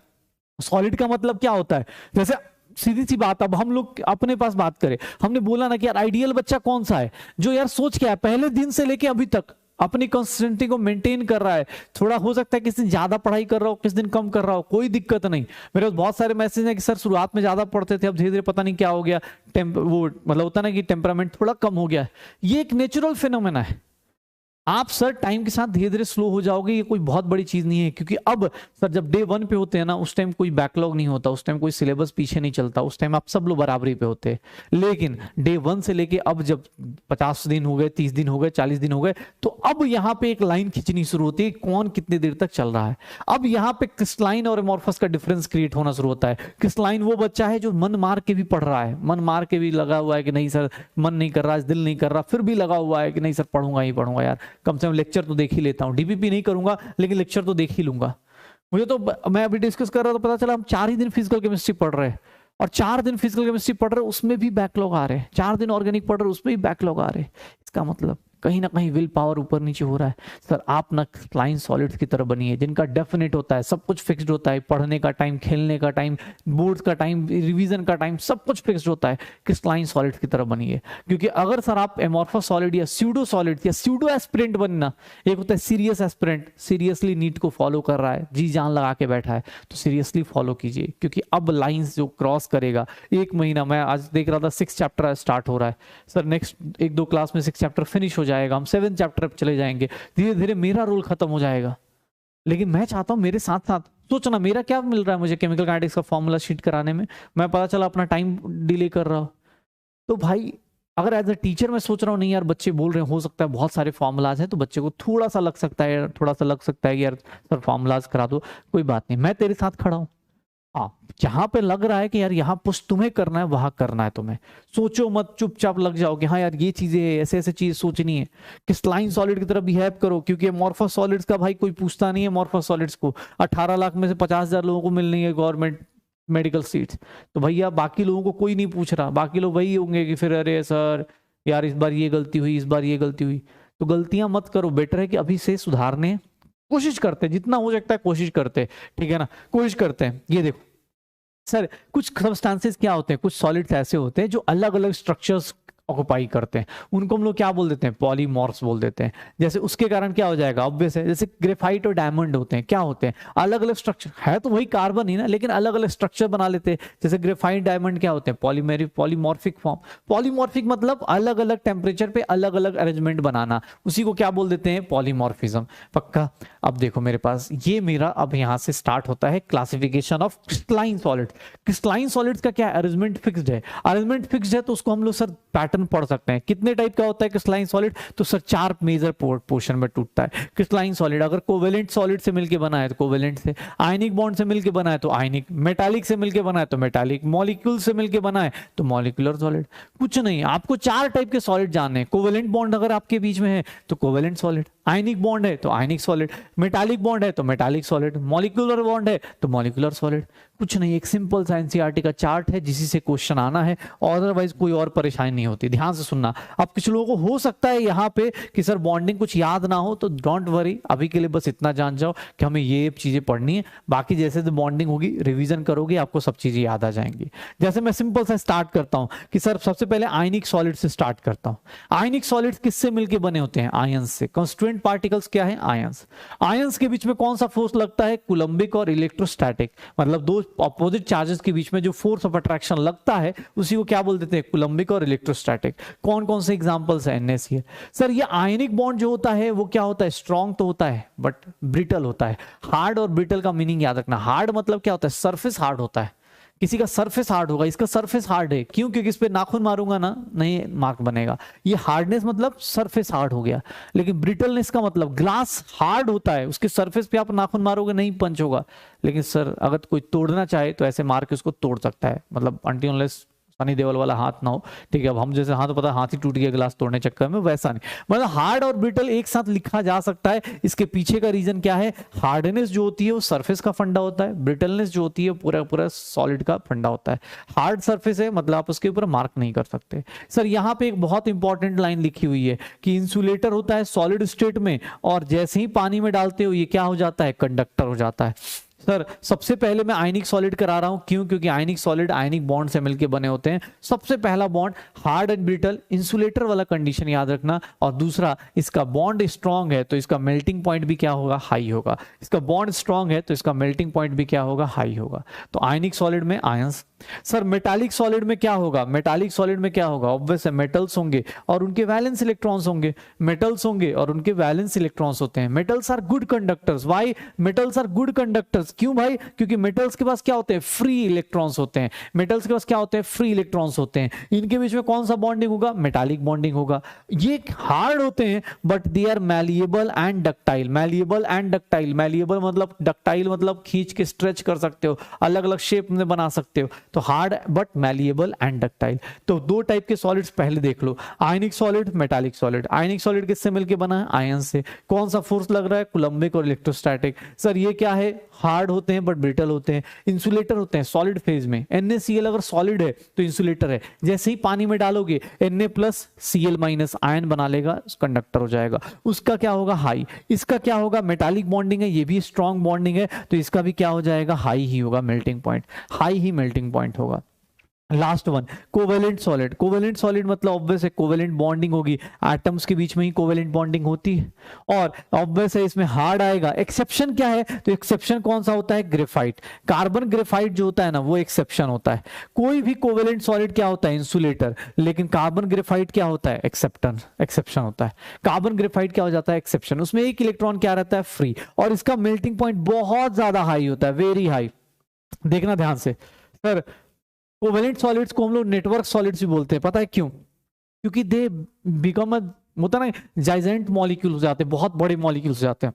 Speaker 1: सॉलिड का मतलब क्या होता है, जैसे सीधी सी बात, अब हम लोग अपने पास बात करें, हमने बोला ना कि यार आइडियल बच्चा कौन सा है, जो यार सोच क्या है, पहले दिन से लेके अभी तक अपनी कंसिस्टेंसी को मेंटेन कर रहा है। थोड़ा हो सकता है किसी दिन ज्यादा पढ़ाई कर रहा हो, किस दिन कम कर रहा हो, कोई दिक्कत नहीं। मेरे पास बहुत सारे मैसेज हैं कि सर शुरुआत में ज्यादा पढ़ते थे, अब धीरे धीरे पता नहीं क्या हो गया, वो मतलब होता ना कि टेम्परामेंट थोड़ा कम हो गया है। ये एक नेचुरल फिनोमेना है। आप सर टाइम के साथ धीरे धीरे स्लो हो जाओगे, ये कोई बहुत बड़ी चीज नहीं है, क्योंकि अब सर जब डे 1 पे होते हैं ना, उस टाइम कोई बैकलॉग नहीं होता, उस टाइम कोई सिलेबस पीछे नहीं चलता, उस टाइम आप सब लोग बराबरी पे होते हैं। लेकिन डे 1 से लेके अब जब 50 दिन हो गए, 30 दिन हो गए, 40 दिन हो गए, तो अब यहाँ पे एक लाइन खींचनी शुरू होती है, कौन कितने देर तक चल रहा है। अब यहाँ पे क्रिस्टलाइन और एमॉर्फस का डिफरेंस क्रिएट होना शुरू होता है। क्रिस्टलाइन वो बच्चा है जो मन मार के भी पढ़ रहा है, मन मार के भी लगा हुआ है कि नहीं सर मन नहीं कर रहा, दिल नहीं कर रहा, फिर भी लगा हुआ है कि नहीं सर पढ़ूंगा ही पढ़ूंगा यार, कम से कम लेक्चर तो देख ही लेता हूं, डीपीपी नहीं करूंगा लेकिन लेक्चर तो देख ही लूंगा। मुझे तो, मैं अभी डिस्कस कर रहा था, तो पता चला हम 4 ही दिन फिजिकल केमिस्ट्री पढ़ रहे हैं, और 4 दिन फिजिकल केमिस्ट्री पढ़ रहे हैं, उसमें भी बैकलॉग आ रहे हैं, 4 दिन ऑर्गेनिक पढ़ रहे हैं, उसमें भी बैकलॉग आ रहे हैं। इसका मतलब कहीं ना कहीं विल पावर ऊपर नीचे हो रहा है। सर आप ना क्रिस्टलाइन सॉलिड्स की तरह बनिए, जिनका डेफिनेट होता है, सब कुछ फिक्स्ड होता है, पढ़ने का टाइम, खेलने का टाइम, बोर्ड्स का टाइम, रिवीजन का टाइम, सब कुछ फिक्स्ड होता है। क्रिस्टलाइन सॉलिड्स की तरह बनिए, क्योंकि अगर सर आप एमॉर्फस सॉलिड या स्यूडो सॉलिड या स्यूडो एस्पिरेंट बनना, एक होता है सीरियस एस्पिरेंट, सीरियसली नीट को फॉलो कर रहा है, जी जान लगा के बैठा है, तो सीरियसली फॉलो कीजिए, क्योंकि अब लाइंस जो क्रॉस करेगा 1 महीना, मैं आज देख रहा था 6 चैप्टर स्टार्ट हो रहा है सर, नेक्स्ट 1-2 क्लास में 6 चैप्टर फिनिश हो जाएगा, हम 7 चैप्टर पे चले जाएंगे, धीरे धीरे मेरा रोल खत्म हो जाएगा। लेकिन मैं चाहता हूं मेरे साथ साथ, सोचना मेरा क्या मिल रहा है मुझे केमिकल काइनेटिक्स का फॉर्मूला शीट कराने में, मैं पता चला अपना टाइम डिले कर रहा हूं। तो भाई अगर एज अ टीचर मैं सोच रहा हूँ नहीं यार बच्चे बोल रहे हैं, हो सकता है बहुत सारे फॉर्मूलाज हैं, तो बच्चे को थोड़ा सा लग सकता है, थोड़ा सा लग सकता है कि यार सर फॉर्मूलाज करा दो, कोई बात नहीं, मैं तेरे साथ खड़ा हूं। हाँ, जहां पे लग रहा है कि यार यहाँ पुश तुम्हें करना है, वहां करना है तुम्हें, सोचो मत, चुपचाप लग जाओ कि हाँ यार ये चीजें ऐसे ऐसे चीज सोचनी है। क्रिस्टलाइन सॉलिड की तरफ बिहेव करो, क्योंकि एमॉर्फस सॉलिड्स का भाई कोई पूछता नहीं है। एमॉर्फस सॉलिड्स को 18 लाख में से 50,000 लोगों को मिलनी है गवर्नमेंट मेडिकल सीट्स, तो भैया बाकी लोगों को कोई नहीं पूछ रहा, बाकी लोग वही होंगे कि फिर अरे सर यार इस बार ये गलती हुई, इस बार ये गलती हुई। तो गलतियां मत करो, बेटर है कि अभी से सुधारने कोशिश करते हैं, जितना हो सकता है कोशिश करते हैं, ठीक है ना, कोशिश करते हैं। ये देखो सर, कुछ सब्सटेंसेस क्या होते हैं, कुछ सॉलिड्स ऐसे होते हैं जो अलग अलग स्ट्रक्चर्स ऑक्युपाई करते हैं, उनको हम लोग क्या बोल देते हैं, पॉलीमॉर्फ्स बोल देते हैं। जैसे उसके कारण क्या हो जाएगा, ऑब्वियस है, जैसे ग्रेफाइट और डायमंड होते हैं, क्या होते हैं, अलग अलग स्ट्रक्चर है, तो वही कार्बन ही ना, लेकिन अलग अलग स्ट्रक्चर बना लेते हैं। जैसे ग्रेफाइट डायमंड क्या होते हैं, पॉलीमॉर्फिक फॉर्म। पॉलीमॉर्फिक मतलब अलग अलग टेम्परेचर पे अलग अलग अरेंजमेंट बनाना, उसी को क्या बोल देते हैं, पॉलीमॉर्फिज्म। पक्का। अब देखो मेरे पास ये मेरा अब यहां से स्टार्ट होता है classification of crystalline solids. Crystalline solids का क्या अरेंजमेंट फिक्स्ड है, अरेंजमेंट फिक्स्ड है, तो उसको हम लोग सर पैटर्न पढ़ सकते हैं। कितने टाइप का होता है क्रिस्टलाइन सॉलिड, तो सर 4 मेजर पोर्शन में टूटता है क्रिस्टलाइन सॉलिड। अगर कोवेलेंट सॉलिड से मिलके बना है तो कोवेलेंट से, आयनिक बॉन्ड से मिलके बना है तो आयनिक, मेटालिक से मिलके बना है तो मेटालिक, मॉलिक्यूल से मिलके बना है तो मॉलिक्यूलर सॉलिड। कुछ नहीं, आपको 4 टाइप के सॉलिड जानने हैं। कोवेलेंट बॉन्ड अगर आपके बीच में है तो कोवेलेंट सॉलिड, आयनिक बॉन्ड है तो आयनिक सॉलिड, मेटालिक बॉन्ड है तो मेटालिक सॉलिड, मॉलिक्यूलर बॉन्ड है तो मॉलिक्यूलर सॉलिड। कुछ नहीं, एक सिंपल सा एनसीईआरटी का चार्ट है जिसी से क्वेश्चन आना है, अदरवाइज कोई और परेशानी नहीं होती। ध्यान से सुनना। अब कुछ लोगों को हो सकता है यहाँ पे कि सर बॉन्डिंग कुछ याद ना हो, तो डोंट वरी, अभी के लिए बस इतना जान जाओ कि हमें ये चीजें पढ़नी है, बाकी जैसे तो बॉन्डिंग होगी रिवीजन करोगे आपको सब चीजें याद आ जाएंगी। जैसे मैं सिंपल सा स्टार्ट करता हूं कि सर सबसे पहले आयनिक सॉलिड से स्टार्ट करता हूं। आयनिक सॉलिड्स किससे मिलकर बने होते हैं? आयंस से। कांस्टीट्यूएंट पार्टिकल्स क्या है? आयंस। आयंस के बीच में कौन सा फोर्स लगता है? कूलम्बिक और इलेक्ट्रोस्टैटिक, मतलब दो अपोजिट चार्जेस के बीच में जो फोर्स ऑफ अट्रैक्शन लगता है उसी को क्या बोल देते हैं? कूलम्बिक और इलेक्ट्रोस्टैटिक। कौन कौन से एग्जांपल्स है? NaCl। सर ये आयनिक बॉन्ड जो होता है वो क्या होता है? स्ट्रॉन्ग तो होता है बट ब्रिटल होता है। हार्ड और ब्रिटल का मीनिंग याद रखना। हार्ड मतलब क्या होता है? सरफेस हार्ड होता है। किसी का सरफेस हार्ड होगा, इसका सरफेस हार्ड है। क्यों? क्योंकि इस पे नाखून मारूंगा ना, नहीं मार्क बनेगा। ये हार्डनेस मतलब सरफेस हार्ड हो गया। लेकिन ब्रिटलनेस का मतलब ग्लास हार्ड होता है, उसके सरफेस पे आप नाखून मारोगे नहीं पंच होगा। लेकिन सर अगर कोई तोड़ना चाहे तो ऐसे मार के उसको तोड़ सकता है, मतलब अनटिल अनलेस सनी देओल वाला हाथ ना हो। ठीक है, अब हम जैसे हाथ तो पता हाथ ही टूट गया गिलास तोड़ने चक्कर में, वैसा नहीं। मतलब हार्ड और ब्रिटल एक साथ लिखा जा सकता है। इसके पीछे का रीजन क्या है? हार्डनेस जो होती है वो सरफेस का फंडा होता है, ब्रिटलनेस जो होती है पूरा पूरा सॉलिड का फंडा होता है। हार्ड सरफेस है मतलब आप उसके ऊपर मार्क नहीं कर सकते। सर यहाँ पे एक बहुत इंपॉर्टेंट लाइन लिखी हुई है कि इंसुलेटर होता है सॉलिड स्टेट में, और जैसे ही पानी में डालते हो ये क्या हो जाता है? कंडक्टर हो जाता है। सर सबसे पहले मैं आयनिक सॉलिड करा रहा हूं, क्यों? क्योंकि आयनिक सॉलिड आयनिक बॉन्ड से मिलकर बने होते हैं। सबसे पहला bond hard and brittle, insulator वाला कंडीशन याद रखना। और दूसरा, इसका बॉन्ड स्ट्रांग है तो इसका मेल्टिंग पॉइंट भी क्या होगा? हाई होगा। इसका बॉन्ड स्ट्रांग है तो इसका मेल्टिंग पॉइंट भी क्या होगा? हाई होगा। तो आयनिक सॉलिड में आयंस। सर मेटालिक सॉलिड में क्या होगा? मेटालिक सॉलिड में क्या होगा? ऑब्वियस है, मेटल्स होंगे और उनके वैलेंस इलेक्ट्रॉन्स होंगे। मेटल्स होंगे और उनके वैलेंस इलेक्ट्रॉन्स होते हैं। Metals are good conductors. Why metals are good conductors? क्यों भाई? क्योंकि मेटल्स के पास क्या होते हैं? फ्री इलेक्ट्रॉन्स होते हैं। मेटल्स के पास क्या होते हैं? फ्री इलेक्ट्रॉन्स होते हैं। इनके बीच में कौन सा बॉन्डिंग होगा? मेटालिक बॉन्डिंग होगा। ये हार्ड होते हैं but they are malleable and ductile. Malleable and ductile, malleable मतलब डक्टाइल मतलब खींच के स्ट्रेच कर सकते हो, अलग अलग शेप में बना सकते हो। तो hard but malleable and ductile. तो दो टाइप के सॉलिड्स पहले देख लो, ionic solid, metallic solid. Ionic solid किससे मिलके बना है? आयन से। कौन सा फोर्स लग रहा है? कूलम्बिक और इलेक्ट्रोस्टैटिक। सर ये क्या है? हार्ड होते हैं बट ब्रिटल होते हैं। इंसुलेटर होते हैं सॉलिड फेज में। NaCl अगर सॉलिड है तो इंसुलेटर है। जैसे ही पानी में डालोगे Na+Cl- आयन बना लेगा, कंडक्टर हो जाएगा। उसका क्या होगा? हाई। इसका क्या होगा? मेटालिक बॉन्डिंग है, ये भी स्ट्रॉन्ग बॉन्डिंग है, तो इसका भी क्या हो जाएगा? हाई ही होगा। मेल्टिंग पॉइंट, हाई ही मेल्टिंग पॉइंट होगा। Last one, covalent solid. Covalent solid मतलब ऑब्वियस है कोवेलेंट बॉन्डिंग होगी, एटम्स के बीच में ही कोवेलेंट बॉन्डिंग होती है, और ऑब्वियस है इसमें हार्ड आएगा। एक्सेप्शन क्या है? तो एक्सेप्शन कौन सा होता है? ग्रेफाइट। कार्बन ग्रेफाइट जो होता है ना वो एक्सेप्शन होता है। कोई भी कोवेलेंट सॉलिड क्या होता है? इंसुलेटर। लेकिन कार्बन ग्रेफाइट क्या होता है? एक्सेप्शन होता है। कार्बन ग्रेफाइट क्या हो जाता है? एक्सेप्शन। उसमें एक इलेक्ट्रॉन क्या रहता है? फ्री, और इसका मेल्टिंग पॉइंट बहुत ज्यादा हाई होता है, वेरी हाई। देखना ध्यान से। सर कोवेलेंट सॉलिड्स को हम लोग नेटवर्क सॉलिड्स भी बोलते हैं, पता है क्यों? क्योंकि दे बिकम होता ना जाइजेंट मॉलिक्यूल हो जाते हैं, बहुत बड़े मॉलिक्यूल हो जाते हैं।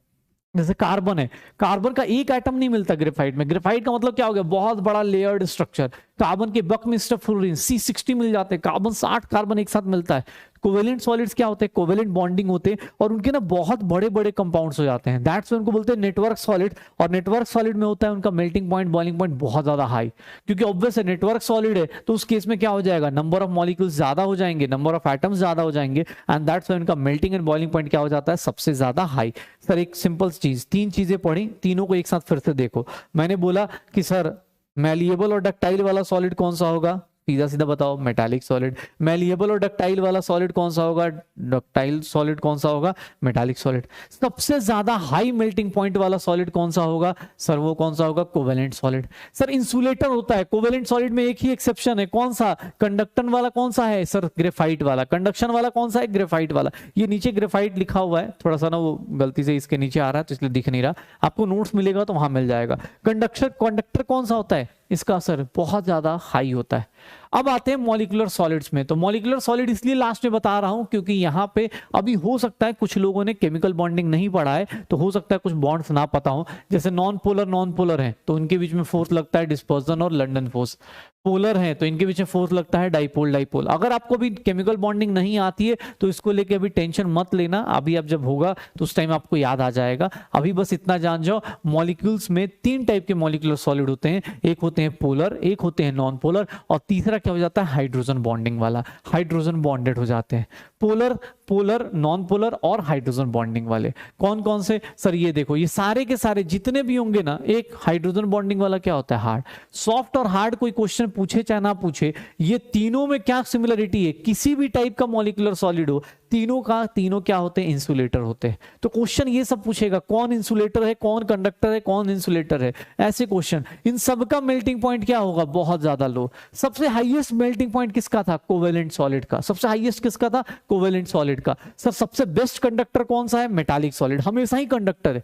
Speaker 1: जैसे कार्बन है, कार्बन का एक एटम नहीं मिलता ग्रेफाइट में। ग्रेफाइट का मतलब क्या हो गया? बहुत बड़ा लेयर्ड स्ट्रक्चर। कार्बन के बकमिस्टर फ्लोरीन C60 मिल जाते हैं, कार्बन 60 कार्बन एक साथ मिलता है। कोवेलेंट सॉलिड्स क्या होते हैं? कोवेलेंट बॉन्डिंग होते हैं और उनके ना बहुत बड़े बड़े कंपाउंड्स हो जाते हैं। दैट्स उनको बोलते हैं नेटवर्क सॉलिड। और नेटवर्क सॉलिड में होता है उनका मेल्टिंग पॉइंट, बॉइलिंग पॉइंट बहुत ज्यादा हाई, क्योंकि ऑब्वियस है नेटवर्क सॉलिड है तो उस केस में क्या हो जाएगा? नंबर ऑफ मॉलिक्यूल्स ज्यादा हो जाएंगे, नंबर ऑफ एटम्स ज्यादा हो जाएंगे, एंड दैट्स व्हाई उनका मेल्टिंग एंड बॉइलिंग पॉइंट क्या हो जाता है? सबसे ज्यादा हाई। सर एक सिंपल चीज, तीन चीजें पढ़ी, तीनों को एक साथ फिर से देखो। मैंने बोला कि सर मैलिएबल और डक्टाइल वाला सॉलिड कौन सा होगा? सीधा सीधा बताओ, मेटालिक सॉलिड। मैलिएबल और डक्टाइल वाला सॉलिड कौन सा होगा? डक्टाइल सॉलिड कौन सा होगा? Metallic solid. सबसे ज्यादा हाई मेल्टिंग पॉइंट वाला सॉलिड कौन सा होगा? सर वो कौन सा होगा? Covalent solid. सर इंसुलेटर होता है कोवेलेंट सॉलिड में, एक ही एक्सेप्शन है, कौन सा? कंडक्टन वाला कौन सा है? सर ग्रेफाइट वाला। कंडक्शन वाला कौन सा है? ग्रेफाइट वाला। ये नीचे ग्रेफाइट लिखा हुआ है, थोड़ा सा ना वो गलती से इसके नीचे आ रहा है तो इसलिए दिख नहीं रहा, आपको नोट्स मिलेगा तो वहां मिल जाएगा। कंडक्टर कौन सा होता है? इसका असर बहुत ज्यादा हाई होता है। अब आते हैं मॉलिक्यूलर सॉलिड्स में। तो मॉलिक्यूलर सॉलिड इसलिए लास्ट में बता रहा हूं क्योंकि यहाँ पे अभी हो सकता है कुछ लोगों ने केमिकल बॉन्डिंग नहीं पढ़ा है, तो हो सकता है कुछ बॉन्ड्स ना पता हो। जैसे नॉन पोलर है तो उनके बीच में फोर्स लगता है डिस्पर्सन और लंडन फोर्स। पोलर है तो इनके बीच में फोर्स लगता है डाइपोल। अगर आपको भी केमिकल बॉन्डिंग नहीं आती है तो इसको लेके अभी टेंशन मत लेना, अभी अब जब होगा तो उस टाइम आपको याद आ जाएगा। अभी बस इतना जान जाओ, मॉलिक्यूल्स में 3 टाइप के मॉलिक्यूलर सॉलिड होते हैं, एक होते हैं पोलर, एक होते हैं नॉन पोलर, और तीसरा क्या हो जाता है, हाइड्रोजन बॉन्डिंग वाला, हाइड्रोजन बॉन्डेड हो जाते हैं। पोलर नॉन पोलर और हाइड्रोजन बॉन्डिंग वाले कौन कौन से? सर ये देखो, ये सारे के सारे जितने भी होंगे ना, एक हाइड्रोजन बॉन्डिंग वाला क्या होता है, हार्ड। सॉफ्ट और हार्ड कोई क्वेश्चन पूछे चाहे ना पूछे, ये तीनों में क्या सिमिलरिटी है? किसी भी टाइप का मॉलिक्यूलर सॉलिड हो, तीनों क्या होते हैं, इंसुलेटर होते हैं। तो क्वेश्चन ये सब पूछेगा, कौन इंसुलेटर है, कौन कंडक्टर है, कौन इंसुलेटर है, ऐसे क्वेश्चन। इन सबका मेल्टिंग पॉइंट क्या होगा, बहुत ज्यादा लो। सबसे हाईएस्ट मेल्टिंग पॉइंट किसका था, कोवेलेंट सॉलिड का। सबसे हाईएस्ट किसका था, कोवेलेंट सॉलिड का। सर सबसे बेस्ट कंडक्टर कौन सा है, मेटालिक सॉलिड, हमेशा ही कंडक्टर है।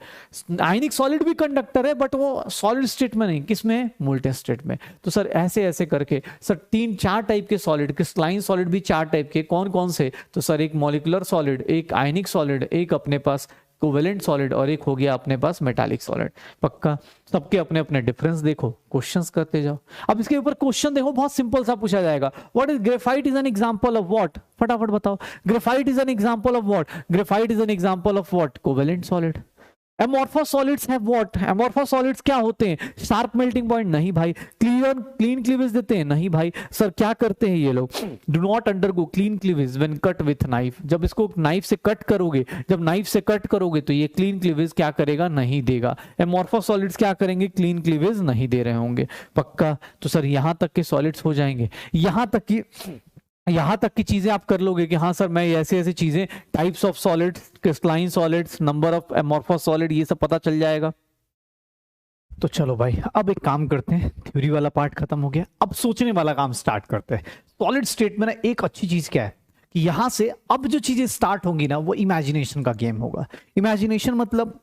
Speaker 1: आयनिक सॉलिड भी कंडक्टर है बट वो सॉलिड स्टेट में नहीं, किसमें, मोल्टेन स्टेट में। तो सर ऐसे ऐसे करके सर 3-4 टाइप के सॉलिड, क्रिस्टलाइन सॉलिड भी 4 टाइप के, कौन कौन से? तो सर एक मॉलिक्यूलर सॉलिड, एक आयनिक सॉलिड, एक अपने पास कोवेलेंट सॉलिड, और एक हो गया अपने पास मेटालिक सॉलिड। पक्का? सबके अपने अपने डिफरेंस देखो, क्वेश्चंस करते जाओ। अब इसके ऊपर क्वेश्चन देखो, बहुत सिंपल सा पूछा जाएगा, what is graphite is an example of what? फटाफट बताओ, graphite is an example of what? Graphite is an example of what? Covalent solid. Amorphous solids have what? Amorphous solids क्या होते हैं? Sharp melting point? नहीं भाई। Clean cleavage देते हैं? नहीं भाई। सर क्या करते हैं ये लोग? Do not undergo clean cleavage when cut with knife. जब इसको नाइफ से कट करोगे, तो ये क्लीन क्लीवेज क्या करेगा, नहीं देगा। एमोर्फस सॉलिड्स क्या करेंगे, क्लीन क्लीवेज नहीं दे रहे होंगे। पक्का? तो सर यहां तक के सॉलिड्स हो जाएंगे, यहां तक की चीजें आप कर लोगे कि हाँ सर मैं ऐसे ऐसे चीजें, types of solids, crystalline solids, number of amorphous solid, ये सब पता चल जाएगा। तो चलो भाई, अब एक काम करते हैं, थ्योरी वाला पार्ट खत्म हो गया, अब सोचने वाला काम स्टार्ट करते हैं। सॉलिड स्टेट में ना एक अच्छी चीज क्या है कि यहां से अब जो चीजें स्टार्ट होंगी ना, वो इमेजिनेशन का गेम होगा। इमेजिनेशन मतलब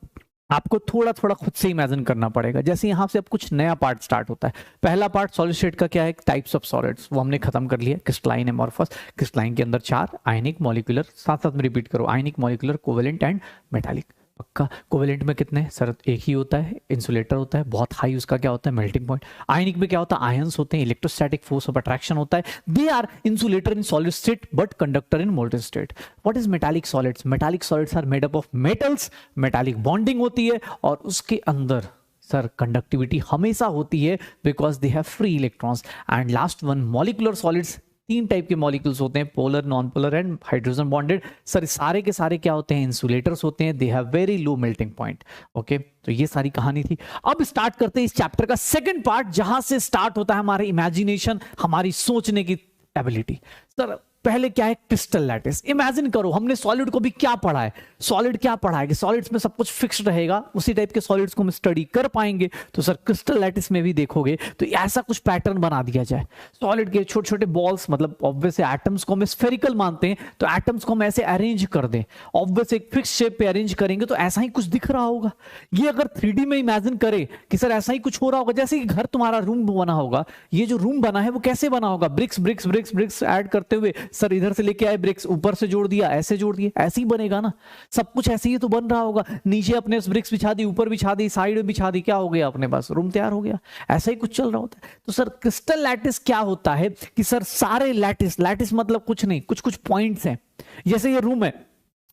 Speaker 1: आपको थोड़ा थोड़ा खुद से इमेजिन करना पड़ेगा। जैसे यहां से अब कुछ नया पार्ट स्टार्ट होता है। पहला पार्ट सॉलिड स्टेट का क्या है, टाइप्स ऑफ सॉलिड्स, वो हमने खत्म कर लिया। क्रिस्टलाइन, एमोर्फस, क्रिस्टलाइन के अंदर 4, आयनिक, मॉलिक्यूलर, साथ साथ में रिपीट करो, आयनिक, मॉलिक्यूलर, कोवेलेंट एंड मेटालिक। पक्का? कोवेलेंट में कितने सर, एक ही होता है, इंसुलेटर होता है, बहुत हाई उसका क्या होता है, मेल्टिंग पॉइंट। आयनिक में क्या होता है, आयंस होते हैं, इलेक्ट्रोस्टैटिक फोर्स ऑफ अट्रैक्शन होता है, they are insulator in solid state but conductor in molten state. What is metallic solids? Metallic solids are made up of metals, metallic bonding होती है और उसके अंदर सर कंडक्टिविटी हमेशा होती है because they have free electrons. And last one, molecular solids 3 type के molecules होते हैं, polar, non polar and hydrogen bonded. Sir सारे के सारे क्या होते हैं, इंसुलेटर्स होते हैं, they have very low melting point. Okay, तो ये सारी कहानी थी। अब स्टार्ट करते हैं इस चैप्टर का सेकंड पार्ट, जहां से स्टार्ट होता है हमारे इमेजिनेशन, हमारी सोचने की एबिलिटी। सर पहले क्या है, क्रिस्टल लैटिस। इमेजिन करो, हमने सॉलिड को भी क्या पढ़ा है, सॉलिड क्या पढ़ा है कि सॉलिड्स में सब कुछ फिक्स्ड रहेगा, उसी टाइप के सॉलिड्स को हम स्टडी कर पाएंगे। तो सर क्रिस्टल लैटिस में भी देखोगे तो ऐसा कुछ पैटर्न बना दिया जाए, सॉलिड के छोटे छोटे बॉल्स, मतलब ऑब्वियस एटम्स को हम स्फेरिकल मानते हैं, तो एटम्स को हम ऐसे अरेंज कर दें, ऑब्वियस एक फिक्स शेप पे अरेंज करेंगे तो ऐसा ही कुछ दिख रहा होगा। ये अगर 3D में इमेजिन करें कि सर ऐसा ही कुछ हो रहा होगा, जैसे कि घर तुम्हारा रूम बना होगा, ये जो रूम बना है वो कैसे बना होगा, bricks bricks bricks bricks add करते हुए, सर इधर से लेके आए ब्रिक्स, ऊपर से जोड़ दिया, ऐसे जोड़ दिए, ऐसे ही बनेगा ना, सब कुछ ऐसे ही तो बन रहा होगा। नीचे अपने ब्रिक्स बिछा दी, ऊपर बिछा दी, साइड में बिछा दी, क्या हो गया, अपने पास रूम तैयार हो गया। ऐसा ही कुछ चल रहा होता है। तो सर क्रिस्टल लैटिस क्या होता है कि सर सारे लैटिस, लैटिस मतलब कुछ नहीं, कुछ कुछ पॉइंट्स हैं। जैसे ये रूम है,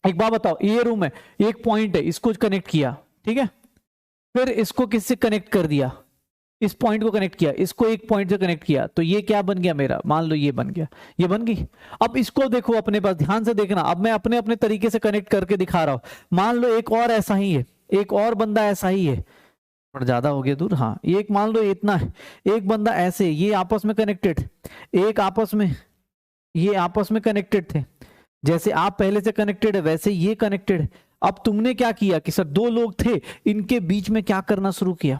Speaker 1: एक बात बताओ, ये रूम है, एक पॉइंट है, इसको कनेक्ट किया, ठीक है, फिर इसको किससे कनेक्ट कर दिया, इस पॉइंट को कनेक्ट किया, इसको एक पॉइंट से कनेक्ट किया, तो ये क्या बन गया मेरा, मान लो ये बन गया, ये बन गई। अब इसको देखो अपने पास, ध्यान से देखना, अब मैं अपने अपने तरीके से कनेक्ट करके दिखा रहा हूं। मान लो एक और ऐसा ही है, एक और बंदा ऐसा ही है, थोड़ा ज्यादा हो गया दूर, हाँ, ये एक मान लो इतना है, एक बंदा ऐसे, ये आपस में कनेक्टेड, एक आपस में, ये आपस में कनेक्टेड थे, जैसे आप पहले से कनेक्टेड है वैसे ये कनेक्टेड। अब तुमने क्या किया कि सर 2 लोग थे, इनके बीच में क्या करना शुरू किया,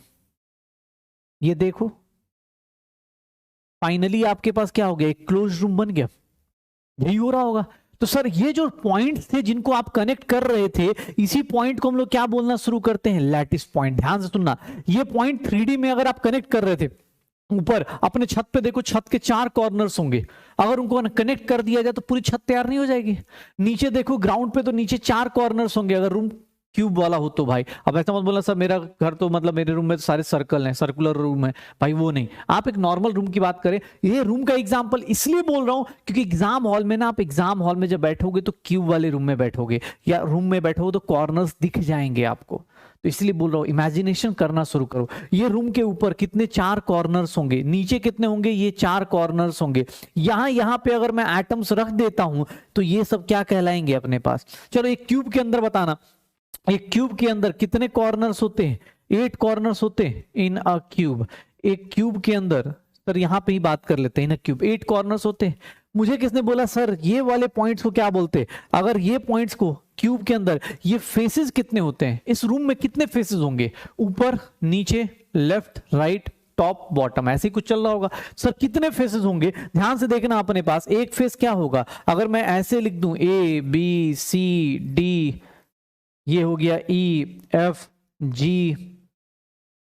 Speaker 1: ये देखो, फाइनली आपके पास क्या हो गया, एक क्लोज रूम बन गया। यही हो रहा होगा। तो सर ये जो पॉइंट्स थे जिनको आप कनेक्ट कर रहे थे, इसी पॉइंट को हम लोग क्या बोलना शुरू करते हैं, लैटिस पॉइंट। ध्यान से सुनना, ये पॉइंट 3D में अगर आप कनेक्ट कर रहे थे, ऊपर अपने छत पे देखो, छत के 4 कॉर्नर्स होंगे, अगर उनको कनेक्ट कर दिया जाए तो पूरी छत तैयार नहीं हो जाएगी। नीचे देखो ग्राउंड पे तो नीचे 4 कॉर्नर्स होंगे, अगर रूम क्यूब वाला हो तो भाई। अब ऐसा मत बोलना सर मेरा घर तो मतलब मेरे रूम में तो सारे सर्कल हैं, सर्कुलर रूम है भाई, वो नहीं, आप एक नॉर्मल रूम की बात करें। ये रूम का एग्जांपल इसलिए बोल रहा हूं क्योंकि एग्जाम हॉल में ना, आप एग्जाम हॉल में जब बैठोगे तो क्यूब वाले रूम में बैठोगे या रूम में बैठोगे तो कॉर्नर्स दिख जाएंगे आपको, तो इसलिए बोल रहा हूं इमेजिनेशन करना शुरू करो। ये रूम के ऊपर कितने 4 कॉर्नर्स होंगे, नीचे कितने होंगे, ये 4 कॉर्नर्स होंगे। यहां पे अगर मैं एटम्स रख देता हूं तो ये सब क्या कहलाएंगे अपने पास। चलो एक क्यूब के अंदर बताना, एक क्यूब के अंदर कितने कॉर्नर्स होते हैं, 8 कॉर्नर्स होते हैं इन अ क्यूब। एक क्यूब के अंदर सर यहां पे ही बात कर लेते हैं ना, क्यूब 8 कॉर्नर्स होते हैं। मुझे किसने बोला सर ये वाले पॉइंट्स को क्या बोलते हैं, अगर ये पॉइंट्स को क्यूब के अंदर ये फेसेस कितने होते हैं, इस रूम में कितने फेसेस होंगे, ऊपर नीचे लेफ्ट राइट टॉप बॉटम, ऐसे ही कुछ चल रहा होगा। सर कितने फेसेस होंगे, ध्यान से देखना अपने पास। एक फेस क्या होगा, अगर मैं ऐसे लिख दूं ए बी सी डी, ये हो गया ई एफ जी,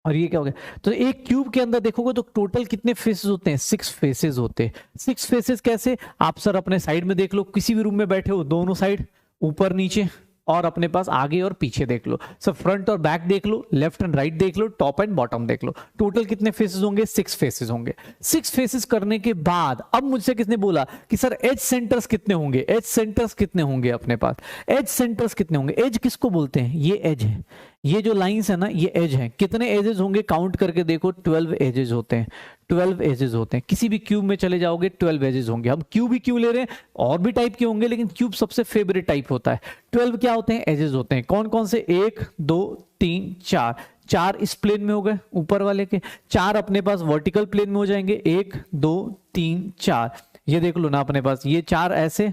Speaker 1: और ये क्या हो गया। तो एक क्यूब के अंदर देखोगे तो टोटल कितने फेसेस होते हैं, 6 फेसेस होते हैं। 6 फेसेस कैसे, आप सर अपने साइड में देख लो, किसी भी रूम में बैठे हो दोनों साइड, ऊपर नीचे, और अपने पास आगे और पीछे देख लो, सब फ्रंट और बैक देख लो, लेफ्ट एंड राइट देख लो, टॉप एंड बॉटम देख लो। टोटल कितने फेसेस होंगे, 6 फेसेस होंगे। 6 फेसेस करने के बाद अब मुझसे किसने बोला कि सर एज सेंटर्स कितने होंगे, एज सेंटर्स कितने होंगे अपने पास, एज सेंटर्स कितने होंगे। एज किसको बोलते हैं, ये एज है, ये जो लाइंस है ना ये एज है। कितने एजेस होंगे, काउंट करके देखो, 12 एजेस होते हैं, 12 एजेस होते हैं। किसी भी क्यूब में चले जाओगे 12 एजेस होंगे। हम क्यूब ही क्यों ले रहे हैं, और भी टाइप के होंगे लेकिन क्यूब सबसे फेवरेट टाइप होता है। 12 क्या होते हैं, एजेस होते हैं। कौन कौन से, 1 2 3 4, 4 इस प्लेन में हो गए ऊपर वाले के, 4 अपने पास वर्टिकल प्लेन में हो जाएंगे, 1 2 3 4। ये देख लो ना अपने पास, ये 4 ऐसे,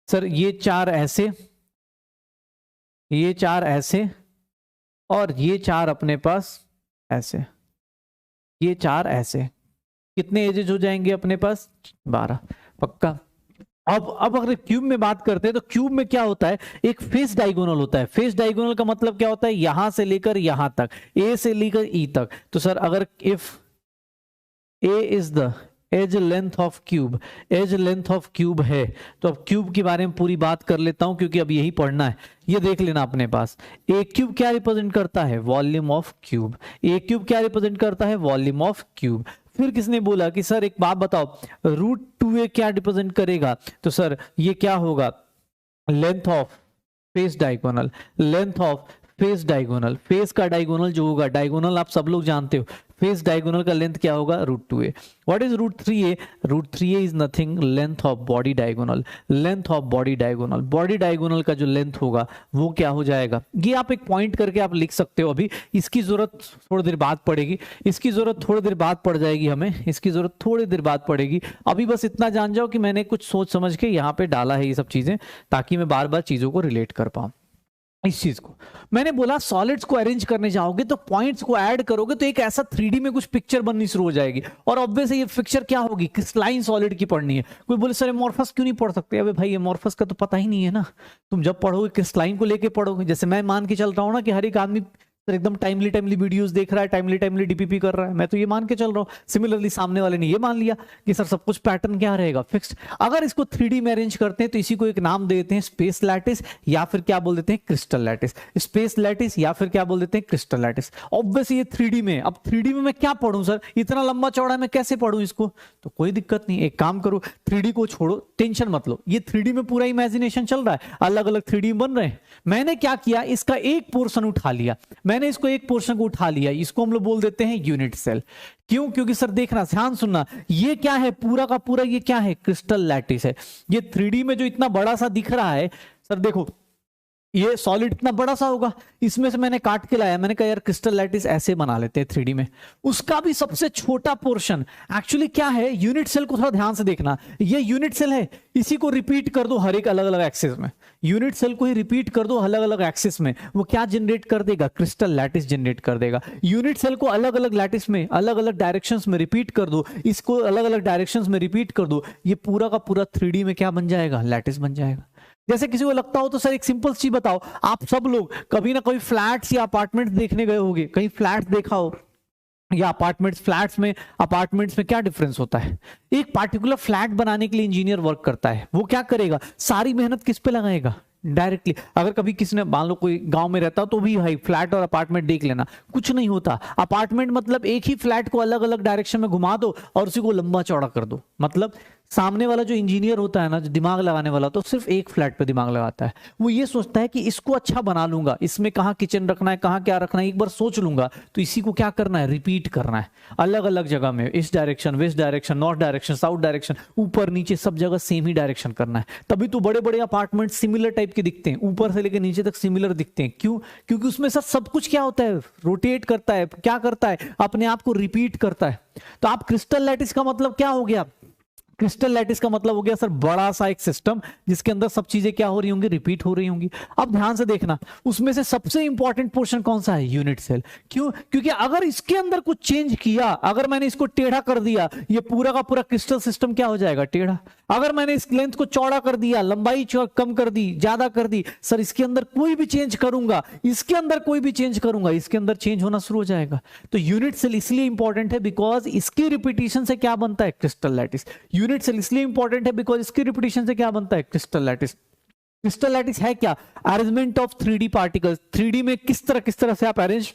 Speaker 1: सर ये 4 ऐसे, ये 4 ऐसे, और ये 4 अपने पास ऐसे, ये 4 ऐसे। कितने एजेस हो जाएंगे अपने पास, 12 पक्का। अब अगर क्यूब में बात करते हैं तो क्यूब में क्या होता है, एक फेस डायगोनल होता है। फेस डायगोनल का मतलब क्या होता है, यहां से लेकर यहां तक, ए से लेकर ई तक। तो सर अगर if A is the edge length of cube, edge length of cube है, तो अब क्यूब के बारे में पूरी बात कर लेता हूं क्योंकि अब यही पढ़ना है। ये देख लेना अपने पास, ए क्यूब क्या रिप्रेजेंट करता है, volume of cube. A cube क्या रिप्रेजेंट करता है, वॉल्यूम ऑफ क्यूब। फिर किसने बोला कि सर एक बात बताओ, रूट 2a क्या रिप्रेजेंट करेगा, तो सर ये क्या होगा, length of face diagonal, length of face diagonal. Face का डायगोनल जो होगा, डायगोनल आप सब लोग जानते हो, फेस डायगोनल का लेंथ क्या होगा, root 2a। What is root 3a, root 3a is nothing, length of body diagonal, length of body diagonal. Body diagonal का जो लेंथ होगा वो क्या हो जाएगा, ये आप एक पॉइंट करके आप लिख सकते हो। अभी इसकी जरूरत थोड़ी देर बाद पड़ेगी, इसकी जरूरत थोड़ी देर बाद पड़ जाएगी, हमें इसकी जरूरत थोड़ी देर बाद पड़ेगी। अभी बस इतना जान जाओ कि मैंने कुछ सोच समझ के यहाँ पे डाला है ये सब चीजें, ताकि मैं बार बार चीजों को रिलेट कर पाऊं। इस चीज को मैंने बोला, सॉलिड्स को अरेंज करने जाओगे तो पॉइंट्स को ऐड करोगे तो एक ऐसा 3D में कुछ पिक्चर बननी शुरू हो जाएगी, और ऑब्वियसली ये पिक्चर क्या होगी, क्रिस्टलाइन सॉलिड की पढ़नी है। कोई बोले सर एमॉर्फस क्यों नहीं पढ़ सकते, अबे भाई एमॉर्फस का तो पता ही नहीं है ना, तुम जब पढ़ोगे क्रिस्टलाइन को लेके पढ़ोगे। जैसे मैं मान के चल रहा हूँ ना कि हर एक आदमी एकदम टाइमली वीडियोस देख रहा है, टाइमली डीपीपी कर रहा है, मैं तो ये मान के चल रहा हूँ। सिमिलरली सामने वाले ने ये मान लिया कि सर सब कुछ पैटर्न क्या रहेगा, फिक्स्ड। अगर इसको 3D में अरेंज करते हैं तो इसी को एक नाम दे देते हैं स्पेस लैटिस, या फिर क्या बोल देते हैं, क्रिस्टल लैटिस। स्पेस लैटिस या फिर क्या बोल देते हैं, क्रिस्टल लैटिस। ऑब्वियसली ये 3D में। अब 3D में मैं क्या पढ़ूं सर, इतना लंबा चौड़ा मैं कैसे पढ़ूं इसको, तो कोई दिक्कत नहीं, एक काम करो, 3D को छोड़ो, टेंशन मत लो। ये 3D में पूरा इमेजिनेशन चल रहा है, अलग अलग 3D बन रहे हैं। मैंने क्या किया, इसका एक पोर्शन उठा लिया, मैंने इसको एक पोर्शन को उठा लिया, इसको हम लोग बोल देते हैं यूनिट सेल। क्यों, क्योंकि सर देखना, ध्यान सुनना, ये क्या है, पूरा का पूरा ये क्या है, क्रिस्टल लैटिस है। ये 3D में जो इतना बड़ा सा दिख रहा है, सर देखो ये सॉलिड इतना बड़ा सा होगा, इसमें से मैंने काट के लाया, मैंने कहा यार क्रिस्टल लैटिस ऐसे बना लेते हैं 3D में। उसका भी सबसे छोटा पोर्शन एक्चुअली क्या है, यूनिट सेल को थोड़ा ध्यान से देखना, ये यूनिट सेल है, इसी को रिपीट कर दो हर एक अलग अलग एक्सिस में, यूनिट सेल को ही रिपीट कर दो अलग अलग एक्सिस में, वो क्या जनरेट कर देगा, क्रिस्टल लैटिस जनरेट कर देगा। यूनिट सेल को अलग अलग लैटिस में, अलग अलग डायरेक्शंस में रिपीट कर दो, इसको अलग अलग डायरेक्शंस में रिपीट कर दो, ये पूरा का पूरा 3D में क्या बन जाएगा, लैटिस बन जाएगा। जैसे किसी को लगता हो तो सर एक सिंपल चीज बताओ, आप सब लोग कभी ना कभी फ्लैट्स या अपार्टमेंट्स देखने गए होंगे, कहीं फ्लैट्स देखा हो, या अपार्टमेंट्स, फ्लैट्स में, अपार्टमेंट्स में क्या डिफरेंस होता है? एक पार्टिकुलर फ्लैट बनाने के लिए इंजीनियर वर्क करता है, वो क्या करेगा, सारी मेहनत किस पे लगाएगा, डायरेक्टली। अगर कभी किसी ने, मान लो कोई गांव में रहता तो भी भाई फ्लैट और अपार्टमेंट देख लेना, कुछ नहीं होता। अपार्टमेंट मतलब एक ही फ्लैट को अलग अलग डायरेक्शन में घुमा दो और उसी को लंबा चौड़ा कर दो। मतलब सामने वाला जो इंजीनियर होता है ना, जो दिमाग लगाने वाला, तो सिर्फ एक फ्लैट पे दिमाग लगाता है। वो ये सोचता है कि इसको अच्छा बना लूंगा, इसमें कहाँ किचन रखना है, कहाँ क्या रखना है, एक बार सोच लूंगा, तो इसी को क्या करना है, रिपीट करना है अलग अलग जगह में, इस direction, west direction, north direction, south direction, ऊपर नीचे सब जगह सेम ही डायरेक्शन करना है। तभी तो बड़े बड़े अपार्टमेंट सिमिलर टाइप के दिखते हैं, ऊपर से लेकर नीचे तक सिमिलर दिखते हैं। क्यों? क्योंकि उसमें सब कुछ क्या होता है, रोटेट करता है, क्या करता है, अपने आप को रिपीट करता है। तो आप क्रिस्टल लैटिस का मतलब क्या हो गया, क्रिस्टल लैटिस का मतलब हो गया सर बड़ा सा एक सिस्टम जिसके अंदर सब चीजें क्या हो रही होंगी, रिपीट हो रही होंगी। अब ध्यान से देखना, उसमें से सबसे इंपॉर्टेंट पोर्शन कौन सा है, यूनिट सेल। क्यों? क्योंकि अगर इसके अंदर कुछ चेंज किया, अगर मैंने इसको टेढ़ा कर दिया, ये पूरा का पूरा क्रिस्टल सिस्टम क्या हो जाएगा, टेढ़ा। अगर मैंने इस लेंथ को चौड़ा कर दिया, लंबाई कम कर दी, ज्यादा कर दी, सर इसके अंदर कोई भी चेंज करूंगा, इसके अंदर कोई भी चेंज करूंगा, इसके अंदर चेंज होना शुरू हो जाएगा। तो यूनिट सेल इसलिए इंपॉर्टेंट है बिकॉज इसकी रिपीटिशन से क्या बनता है, क्रिस्टल लैटिस। यूनिट सेल इसलिए इंपॉर्टेंट है बिकॉज इसकी रिपीटिशन से क्या बनता है, क्रिस्टल लैटिस। क्रिस्टल लैटिस है क्या, arrangement of 3D particles. 3D में किस तरह से आप अरेंज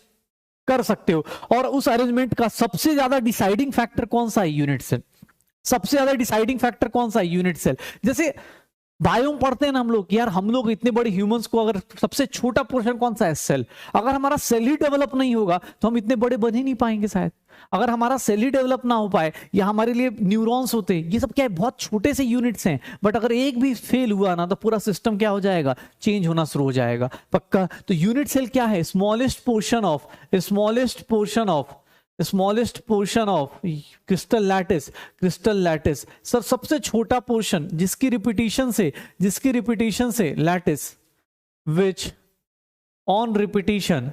Speaker 1: कर सकते हो, और उस अरेंजमेंट का सबसे ज्यादा डिसाइडिंग फैक्टर कौन सा है, यूनिट सेल। सबसे ज्यादा डिसाइडिंग फैक्टर कौन सा है, यूनिट सेल। जैसे बायोम पढ़ते हैं ना हम लोग, यार हम लोग इतने बड़े ह्यूमंस को अगर सबसे छोटा पोर्शन कौन सा है, सेल। अगर हमारा सेल ही डेवलप नहीं होगा तो हम इतने बड़े बन ही नहीं पाएंगे शायद। अगर हमारा सेल ही डेवलप ना हो पाए, या हमारे लिए न्यूरॉन्स होते, ये सब क्या है, बहुत छोटे से यूनिट्स हैं, बट अगर एक भी फेल हुआ ना तो पूरा सिस्टम क्या हो जाएगा, चेंज होना शुरू हो जाएगा, पक्का। तो यूनिट सेल क्या है, smallest portion of crystal lattice. Crystal lattice sir सबसे छोटा पोर्शन जिसकी रिपीटिशन से lattice which on repetition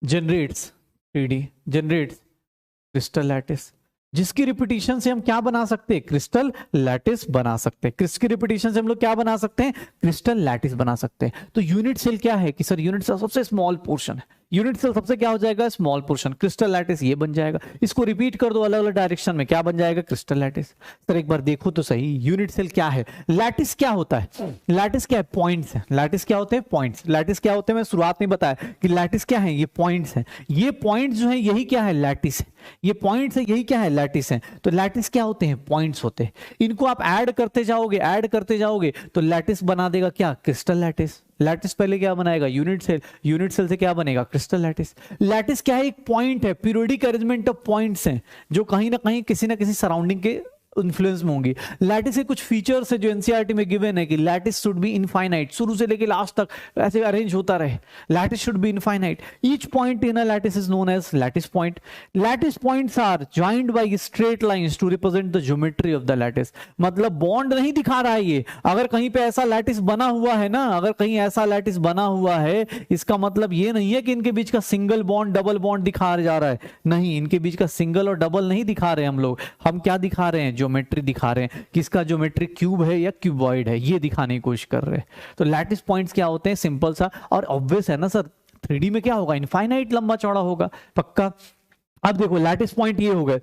Speaker 1: generates 3D, generates crystal lattice. जिसकी रिपीटिशन से हम क्या बना सकते हैं, क्रिस्टल लैटिस बना सकते हैं। किसकी रिपीटिशन से हम लोग क्या बना सकते हैं, क्रिस्टल लैटिस बना सकते हैं। तो यूनिट सेल क्या है कि सर यूनिट सेल सबसे स्मॉल पोर्शन है, यूनिट सेल सबसे क्या हो जाएगा, स्मॉल पोर्शन। क्रिस्टल लैटिस ये बन जाएगा, इसको रिपीट कर दो अलग अलग डायरेक्शन में, क्या बन जाएगा, क्रिस्टल लैटिस। सर एक बार देखो तो सही, यूनिट सेल क्या है, लैटिस क्या होता है, लैटिस क्या है, पॉइंट्स है। लैटिस क्या होते हैं, पॉइंट्स। लैटिस क्या होते हैं, मैं शुरुआत में बताया कि लैटिस क्या है, ये पॉइंट्स है। ये पॉइंट्स जो है यही क्या है, लैटिस है। ये पॉइंट्स है, यही क्या है, लैटिस है। तो लैटिस क्या होते हैं, पॉइंट्स होते हैं। इनको आप ऐड करते जाओगे तो लैटिस बना देगा क्या, क्रिस्टल लैटिस। लैटिस पहले क्या बनाएगा, यूनिट सेल। यूनिट सेल से क्या बनेगा, क्रिस्टल लैटिस। लैटिस क्या है, एक पॉइंट है, पीरियोडिक अरेंजमेंट ऑफ पॉइंट्स हैं जो कहीं ना कहीं किसी ना किसी सराउंडिंग के इन्फ्लुएंस में होंगी। लैटिस के कुछ फीचर्स है जो एनसीईआरटी में गिवन है कि लैटिस शुड बी इनफाइनाइट, शुरू से लेकर लास्ट तक ऐसे अरेंज होता रहे। Lattice should be infinite. Each point in a lattice is known as lattice point. Lattice points are joined by straight lines to represent the geometry of the lattice. मतलब bond नहीं दिखा रहा है ये। अगर कहीं पे ऐसा लैटिस बना हुआ है ना, अगर कहीं ऐसा लैटिस बना हुआ है, इसका मतलब ये नहीं है कि इनके बीच का सिंगल बॉन्ड डबल बॉन्ड दिखा जा रहा है। नहीं, इनके बीच का सिंगल और डबल नहीं दिखा रहे हम लोग। हम क्या दिखा रहे हैं, ज्योमेट्री दिखा रहे हैं। किसका ज्योमेट्री, क्यूब है या क्यूबॉइड है, ये दिखाने की कोशिश कर रहे हैं। तो लैटिस पॉइंट्स क्या होते हैं, सिंपल सा और ऑब्वियस है ना सर। 3D में क्या होगा, इनफाइनाइट लंबा चौड़ा होगा, पक्का। अब देखो लैटिस पॉइंट ये हो गए।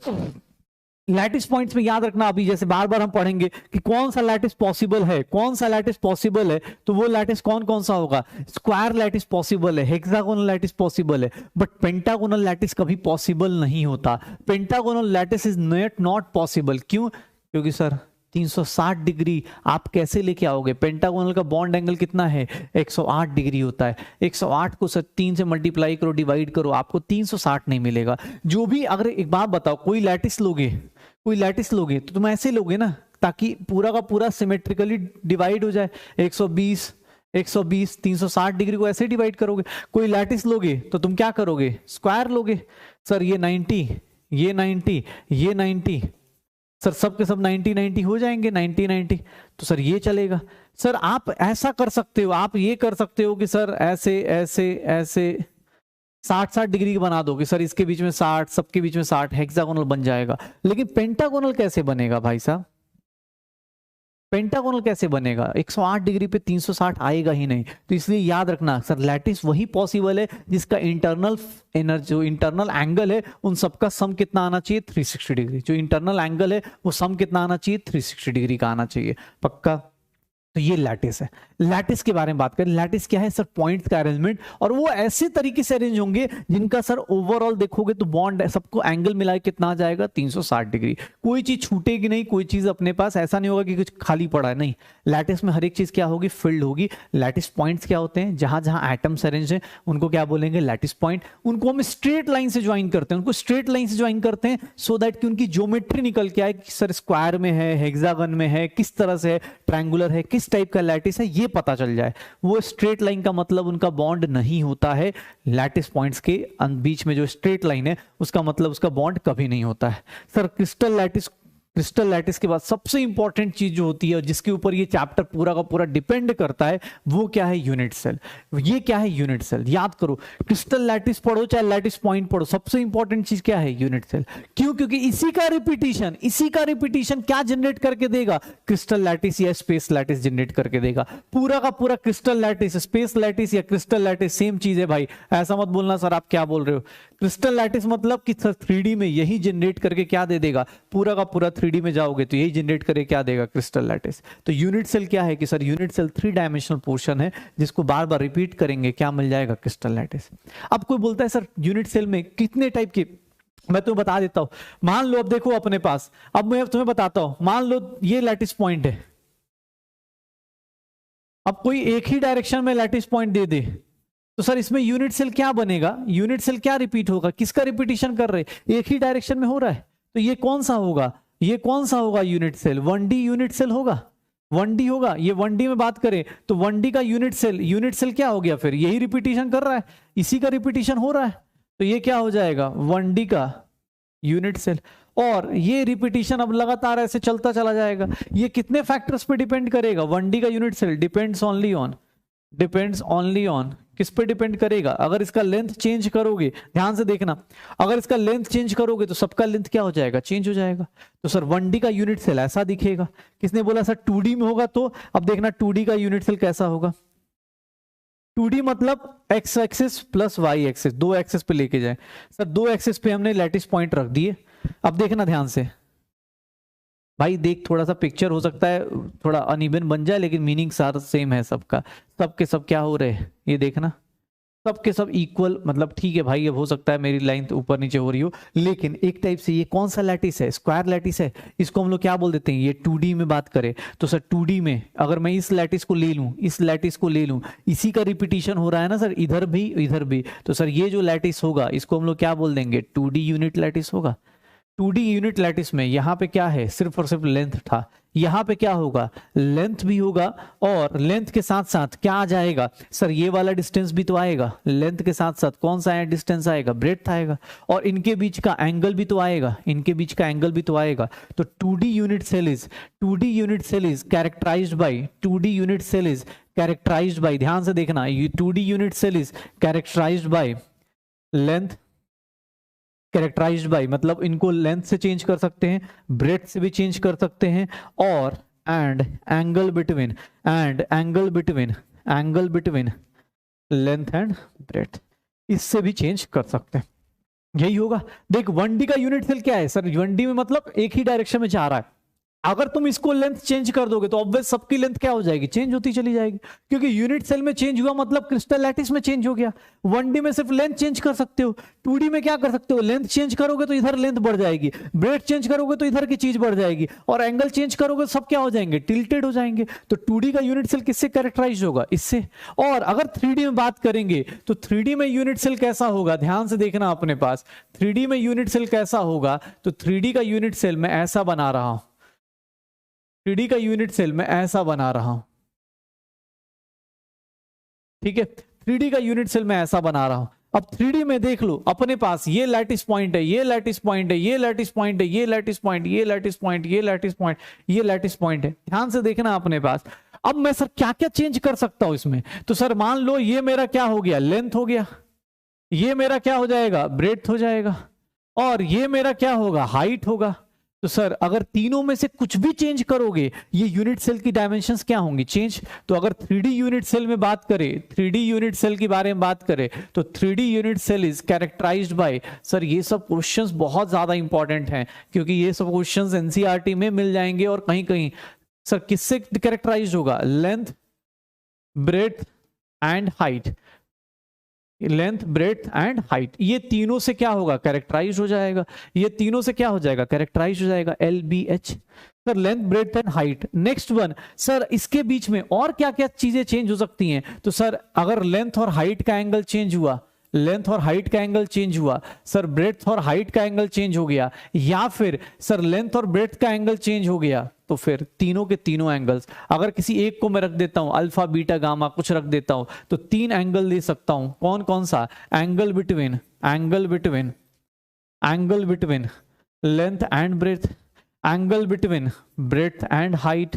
Speaker 1: लैटिस पॉइंट्स में याद रखना, अभी जैसे बार बार हम पढ़ेंगे कि कौन सा लैटिस पॉसिबल है, कौन सा लैटिस पॉसिबल है। तो वो लैटिस कौन कौन सा होगा, स्क्वायर लैटिस पॉसिबल है, हेक्सागोनल लैटिस पॉसिबल है, बट पेंटागोनल लैटिस कभी पॉसिबल नहीं होता। Pentagonal lattice is not possible. क्यों? क्योंकि सर 360 डिग्री आप कैसे लेके आओगे। पेंटागोनल का बॉन्ड एंगल कितना है, 108 डिग्री होता है। 108 को 3 से मल्टीप्लाई करो, डिवाइड करो, आपको 360 नहीं मिलेगा। जो भी, अगर एक बात बताओ, कोई लैटिस लोगे तो तुम ऐसे लोगे ना ताकि पूरा का पूरा सिमेट्रिकली डिवाइड हो जाए। 120 360 डिग्री को ऐसे डिवाइड करोगे। कोई लैटिस लोगे तो तुम क्या करोगे, स्क्वायर लोगे। सर ये 90, ये 90, ये 90, सर सब के सब 90 हो जाएंगे, 90। तो सर ये चलेगा। सर आप ऐसा कर सकते हो, आप ये कर सकते हो कि सर ऐसे ऐसे ऐसे 60 डिग्री की बना दो कि सर इसके बीच में 60, सबके बीच में 60, हेक्सागोनल बन जाएगा। लेकिन पेंटागोनल कैसे बनेगा भाई साहब, पेंटागोनल कैसे बनेगा? 108 डिग्री पे 360 आएगा ही नहीं। तो इसलिए याद रखना सर, लैटिस वही पॉसिबल है जिसका इंटरनल एनर्जी, जो इंटरनल एंगल है उन सबका सम कितना आना चाहिए? 360 डिग्री। जो इंटरनल एंगल है वो सम कितना आना चाहिए? 360 डिग्री का आना चाहिए। पक्का? तो ये लैटिस है। लैटिस के बारे में बात करें, लैटिस क्या है सर? पॉइंट्स का अरेंजमेंट, और वो ऐसे तरीके से अरेंज होंगे जिनका सर ओवरऑल देखोगे तो बॉन्ड सबको एंगल मिला कितना आ जाएगा? 360 डिग्री। कोई चीज छूटेगी नहीं, कोई चीज अपने पास ऐसा नहीं होगा कि कुछ खाली पड़ा है, नहीं। लैटिस में हर एक चीज क्या होगी? फिल्ड होगी। लैटिस पॉइंट्स क्या होते हैं? जहां जहां एटम्स अरेंज है उनको क्या बोलेंगे? Lattice point. उनको हम स्ट्रेट लाइन से ज्वाइन करते हैं, उनको स्ट्रेट लाइन से ज्वाइन करते हैं सो दैट कि उनकी ज्योमेट्री निकल के आए कि सर स्क्वायर में है, हेक्सागन में है, किस तरह से है, ट्रायंगुलर है, किस टाइप का लैटिस है, ये पता चल जाए। वो स्ट्रेट लाइन का मतलब उनका बॉन्ड नहीं होता है। लैटिस पॉइंट्स के बीच में जो स्ट्रेट लाइन है उसका मतलब उसका बॉन्ड कभी नहीं होता है। Sir crystal lattice, crystal lattice के बाद सबसे इंपॉर्टेंट चीज जो होती है और जिसके ऊपर ये चैप्टर पूरा का पूरा डिपेंड करता है वो क्या है? Unit cell. ये क्या है? Unit cell. याद करो, क्रिस्टल लैटिस पढ़ो चाहे लैटिस पॉइंट पढ़ो, सबसे इंपॉर्टेंट चीज क्या है? Unit cell. क्यों? क्योंकि इसी का रिपीटिशन क्या जनरेट करके देगा? क्रिस्टल लैटिस या स्पेस लैटिस जनरेट करके देगा। पूरा का पूरा क्रिस्टल लैटिस, स्पेस लैटिस या क्रिस्टल लैटिस सेम चीज है भाई। ऐसा मत बोलना सर आप क्या बोल रहे हो। क्रिस्टल लैटिस मतलब कि सर 3D में यही जनरेट करके क्या दे देगा? पूरा का पूरा 3D में जाओगे तो यही जनरेट करे क्या देगा? Crystal lattice. तो यूनिट सेल क्या है कि sir unit cell 3 dimensional portion है जिसको बार बार रिपीट करेंगे, क्या मिल जाएगा? Crystal lattice. अब कोई बोलता है सर यूनिट सेल में कितने टाइप के, मैं तुम्हें बता देता हूं। मान लो अब देखो अपने पास, अब मैं तुम्हें बताता हूं, मान लो ये लैटिस पॉइंट है। अब कोई एक ही डायरेक्शन में लैटिस पॉइंट दे दे तो सर इसमें यूनिट सेल क्या बनेगा? यूनिट सेल क्या रिपीट होगा? किसका रिपीटिशन कर रहे? एक ही डायरेक्शन में हो रहा है तो ये कौन सा होगा? ये कौन सा होगा unit cell? 1D unit cell होगा। 1D होगा। ये 1D में बात करें तो 1D का यूनिट सेल क्या हो गया? फिर यही रिपीटिशन कर रहा है, इसी का रिपीटिशन हो रहा है, तो ये क्या हो जाएगा? 1D का यूनिट सेल। और ये रिपीटिशन अब लगातार ऐसे चलता चला जाएगा। ये कितने फैक्टर्स पे डिपेंड करेगा? 1D का unit cell depends only on किस पे डिपेंड करेगा? अगर इसका लेंथ चेंज करोगे, ध्यान से देखना, अगर इसका लेंथ चेंज करोगे तो सबका लेंथ क्या हो जाएगा? चेंज हो जाएगा। तो सर 1D का यूनिट सेल ऐसा दिखेगा। किसने बोला सर 2D में होगा? तो अब देखना 2D का यूनिट सेल कैसा होगा। 2D मतलब X axis plus Y axis, दो एक्सिस पे लेके जाए। सर दो एक्सिस पे हमने लैटिस पॉइंट रख दिए। अब देखना ध्यान से भाई, देख थोड़ा सा पिक्चर हो सकता है थोड़ा अनइवन बन जाए लेकिन मीनिंग सारा सेम है सबका। सबके सब क्या हो रहे हैं ये देखना, सबके सब इक्वल, मतलब ठीक है भाई, अब हो सकता है मेरी लाइन तो ऊपर नीचे हो रही हो लेकिन एक टाइप से ये कौन सा लैटिस है? स्क्वायर लैटिस है। इसको हम लोग क्या बोल देते हैं? ये 2D में बात करें तो सर 2D में अगर मैं इस लैटिस को ले लूं, इस लैटिस को ले लूं, इसी का रिपीटिशन हो रहा है ना सर, इधर भी, तो सर ये जो लैटिस होगा इसको हम लोग क्या बोल देंगे? 2D यूनिट लैटिस होगा। 2D यूनिट लैटिस में यहाँ पे क्या है? सिर्फ और सिर्फ लेंथ था। यहाँ पे क्या होगा? लेंथ भी होगा और लेंथ के साथ साथ क्या आ जाएगा? सर ये वाला डिस्टेंस भी तो आएगा। लेंथ के साथ साथ कौन सा डिस्टेंस आएगा? ब्रेड्थ आएगा। और इनके बीच का एंगल भी तो आएगा, तो 2D unit cell is characterized by, ध्यान से देखना, ये 2D unit cell is characterized by length, characterized by मतलब इनको लेंथ से चेंज कर सकते हैं, ब्रेड्थ से भी चेंज कर सकते हैं, और angle between length and breadth, इससे भी चेंज कर सकते हैं। यही होगा। देख 1D का यूनिट सेल क्या है सर? 1D में मतलब एक ही डायरेक्शन में जा रहा है। अगर तुम इसको लेंथ चेंज कर दोगे तो ऑब्वियस सबकी लेंथ क्या हो जाएगी? चेंज होती चली जाएगी, क्योंकि यूनिट सेल में चेंज हुआ मतलब क्रिस्टल लैटिस में चेंज हो गया। 1D में सिर्फ लेंथ चेंज कर सकते हो, 2D में क्या कर सकते हो? लेंथ चेंज करोगे तो इधर लेंथ बढ़ जाएगी, ब्रेड्थ चेंज करोगे तो इधर की चीज बढ़ जाएगी, और एंगल चेंज करोगे तो सब क्या हो जाएंगे? टिल्टेड हो जाएंगे। तो 2D का यूनिट सेल किससे कैरेक्टराइज होगा? इससे। और अगर 3D में बात करेंगे तो 3D में यूनिट सेल कैसा होगा? ध्यान से देखना अपने पास 3D में यूनिट सेल कैसा होगा। तो 3D का यूनिट सेल मैं ऐसा बना रहा हूं, 3D का यूनिट सेल मैं ऐसा बना रहा हूं, ठीक है, 3D का यूनिट सेल मैं ऐसा बना रहा हूं। अब 3D में देख लो अपने पास ये लैटिस पॉइंट है, ये लैटिस पॉइंट है, ये लैटिस पॉइंट है, ये लैटिस पॉइंट, ये लैटिस पॉइंट, ये लैटिस पॉइंट, ये लैटिस पॉइंट है। ध्यान से देखना अपने पास। अब मैं सर क्या क्या चेंज कर सकता हूं इसमें? तो सर मान लो ये मेरा क्या हो गया? लेंथ हो गया। ये मेरा क्या हो जाएगा? ब्रेड्थ हो जाएगा। और ये मेरा क्या होगा? हाइट होगा। तो सर अगर तीनों में से कुछ भी चेंज करोगे, ये यूनिट सेल की डायमेंशंस क्या होंगी? चेंज। तो अगर 3D यूनिट सेल में बात करें, 3D यूनिट सेल के बारे में बात करें, तो 3D unit cell is characterized by, sir ये सब क्वेश्चंस बहुत ज्यादा इंपॉर्टेंट हैं, क्योंकि ये सब क्वेश्चंस एनसीईआरटी में मिल जाएंगे और कहीं कहीं। सर किससे कैरेक्टराइज होगा? Length, breadth and height. Length, breadth and height, ये तीनों से क्या होगा? कैरेक्टराइज हो जाएगा। ये तीनों से क्या हो जाएगा? कैरेक्टराइज हो जाएगा। LBH। Sir length, breadth and height. Next one, sir इसके बीच में और क्या क्या चीजें चेंज हो सकती हैं? तो सर अगर लेंथ और हाइट का एंगल चेंज हुआ, लेंथ और हाइट का एंगल चेंज हुआ, सर ब्रेड्थ और हाइट का एंगल चेंज हो गया, या फिर सर लेंथ और ब्रेड्थ का एंगल चेंज हो गया, तो फिर तीनों के तीनों एंगल्स, अगर किसी एक को मैं रख देता हूं, अल्फा बीटा गामा कुछ रख देता हूं, तो 3 एंगल दे सकता हूं। कौन कौन सा? Angle between, angle between, angle between length and breadth, angle between breadth and height,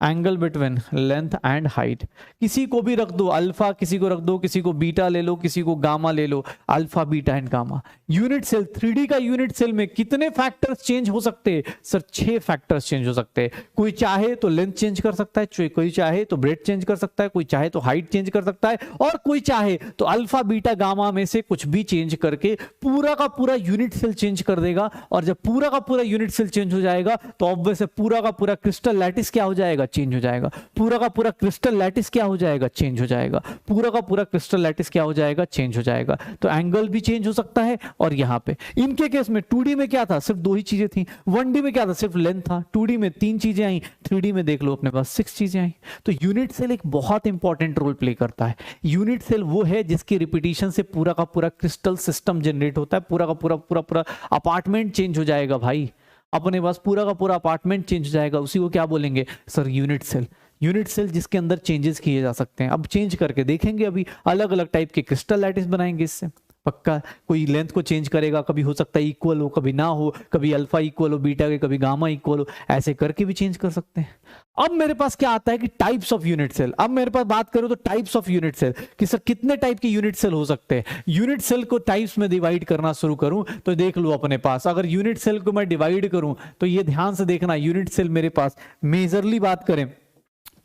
Speaker 1: angle between length and height. किसी को भी रख दो अल्फा, किसी को रख दो, किसी को बीटा ले लो, किसी को गामा ले लो, alpha beta and gamma. Unit cell, 3D का यूनिट सेल में कितने फैक्टर्स चेंज हो सकते हैं? सर 6 फैक्टर्स चेंज हो सकते हैं। कोई चाहे तो लेंथ चेंज कर सकता है, कोई चाहे तो ब्रेड्थ चेंज कर सकता है, कोई चाहे तो हाइट चेंज कर सकता है, और कोई चाहे तो अल्फा बीटा गामा में से कुछ भी चेंज करके पूरा का पूरा यूनिट सेल चेंज कर देगा। और जब पूरा का पूरा यूनिट सेल चेंज हो जाएगा, तो ऑब्वियस है पूरा का पूरा क्रिस्टल लैटिस क्या हो जाएगा? चेंज हो जाएगा। पूरा का पूरा क्रिस्टल लैटिस क्या हो जाएगा? चेंज हो जाएगा। पूरा का पूरा क्रिस्टल लैटिस क्या हो जाएगा? चेंज हो जाएगा। तो एंगल भी चेंज हो सकता है। और यहां पे इनके केस में 2D में क्या था? सिर्फ 2 ही चीजें थी। 1D में क्या था? सिर्फ लेंथ था। 2D में 3 चीजें आई, 3D में देख लो अपने पास 6 चीजें आई। तो यूनिट सेल एक बहुत इंपॉर्टेंट रोल प्ले करता है। यूनिट सेल वो है जिसकी रिपीटिशन से पूरा का पूरा क्रिस्टल सिस्टम जनरेट होता है। पूरा का पूरा पूरा पूरा अपार्टमेंट चेंज हो जाएगा भाई, अपने पास पूरा का पूरा अपार्टमेंट चेंज हो जाएगा। उसी को क्या बोलेंगे? Sir unit cell. Unit cell जिसके अंदर चेंजेस किए जा सकते हैं। अब चेंज करके देखेंगे, अभी अलग अलग टाइप के क्रिस्टल लैटिस बनाएंगे इससे। पक्का कोई लेंथ को चेंज करेगा, कभी हो सकता है इक्वल हो, कभी ना हो, कभी अल्फा इक्वल हो बीटा के, कभी गामा इक्वल हो, ऐसे करके भी चेंज कर सकते हैं। अब मेरे पास क्या आता है कि टाइप्स ऑफ यूनिट सेल। अब मेरे पास बात करूं तो टाइप्स ऑफ यूनिट सेल, कि सर कितने टाइप के यूनिट सेल हो सकते हैं। यूनिट सेल को टाइप्स में डिवाइड करना शुरू करूं तो देख लो अपने पास, अगर यूनिट सेल को मैं डिवाइड करूं तो ये ध्यान से देखना, यूनिट सेल मेरे पास मेजरली बात करें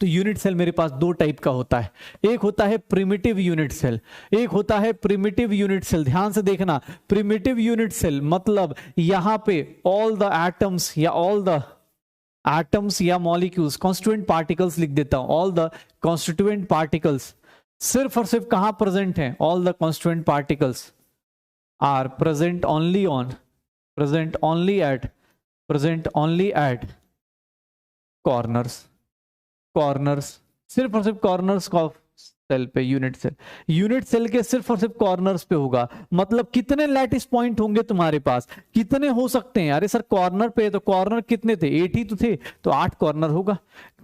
Speaker 1: तो यूनिट सेल मेरे पास 2 टाइप का होता है। एक होता है प्रिमिटिव यूनिट सेल, एक होता है प्रिमिटिव यूनिट सेल। ध्यान से देखना, प्रिमिटिव यूनिट सेल मतलब यहां पे ऑल द एटम्स या ऑल द एटम्स या मॉलिक्यूल्स, कॉन्स्टिट्यूएंट पार्टिकल्स लिख देता हूं, ऑल द कॉन्स्टिट्यूएंट पार्टिकल्स सिर्फ और सिर्फ कहां प्रेजेंट हैं? All the constituent particles are present only on, present only at corners, corners, सिर्फ और सिर्फ कॉर्नर्स का सेल पे यूनिट सेल। यूनिट सेल के सिर्फ और सिर्फ कॉर्नर्स पे होगा। मतलब कितने लैटिस पॉइंट होंगे तुम्हारे पास? कितने हो सकते हैं? अरे सर कॉर्नर पे, तो कॉर्नर कितने थे? 8 ही तो थे, तो 8 कॉर्नर होगा।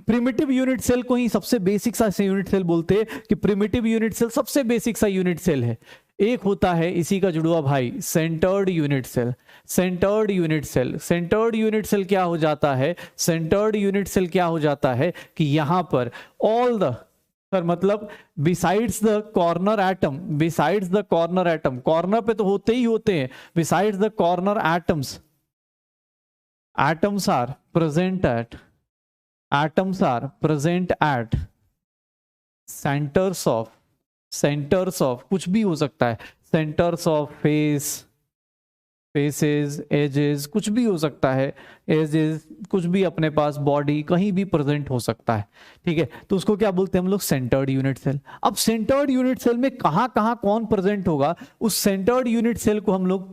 Speaker 1: प्रिमिटिव यूनिट सेल को ही सबसे बेसिक सा यूनिट सेल बोलते हैं, कि प्रिमिटिव यूनिट सेल सबसे बेसिक सा यूनिट सेल है। एक होता है इसी का जुड़वा भाई centred unit cell. Centred unit cell, centred unit cell क्या हो जाता है? सेंटर्ड यूनिट सेल क्या हो जाता है कि यहां पर ऑल द, सर मतलब besides the corner atom, besides the corner atom, corner पे तो होते ही होते हैं, besides the corner atoms, atoms are present at, atoms are present at centres of, centres of कुछ भी हो सकता है, centres of face, faces, edges, कुछ भी हो सकता है, एजेस कुछ भी अपने पास, बॉडी कहीं भी प्रेजेंट हो सकता है। ठीक है, तो उसको क्या बोलते हैं हम लोग? Centred unit cell. अब सेंटर्ड यूनिट सेल में कहां कहां कौन प्रेजेंट होगा, उस सेंटर्ड यूनिट सेल को हम लोग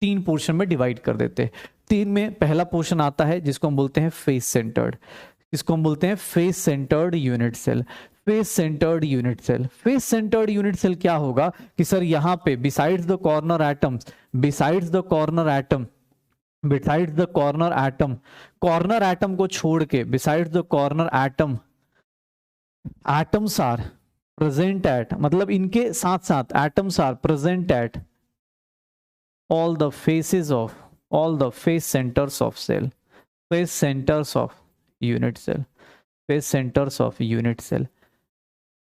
Speaker 1: 3 पोर्शन में डिवाइड कर देते हैं। 3 में पहला पोर्शन आता है जिसको हम बोलते हैं फेस सेंटर्ड, इसको हम बोलते हैं face centred unit cell. Face centred unit cell, face centred unit cell क्या होगा कि सर यहां पे besides the corner atoms, besides the corner atom, besides the corner atom, corner atom को छोड़ के besides the corner atom, atoms are present at, मतलब इनके साथ साथ atoms are present at all the faces of, all the face centres of cell, face centres of unit cell, face centres of unit cell.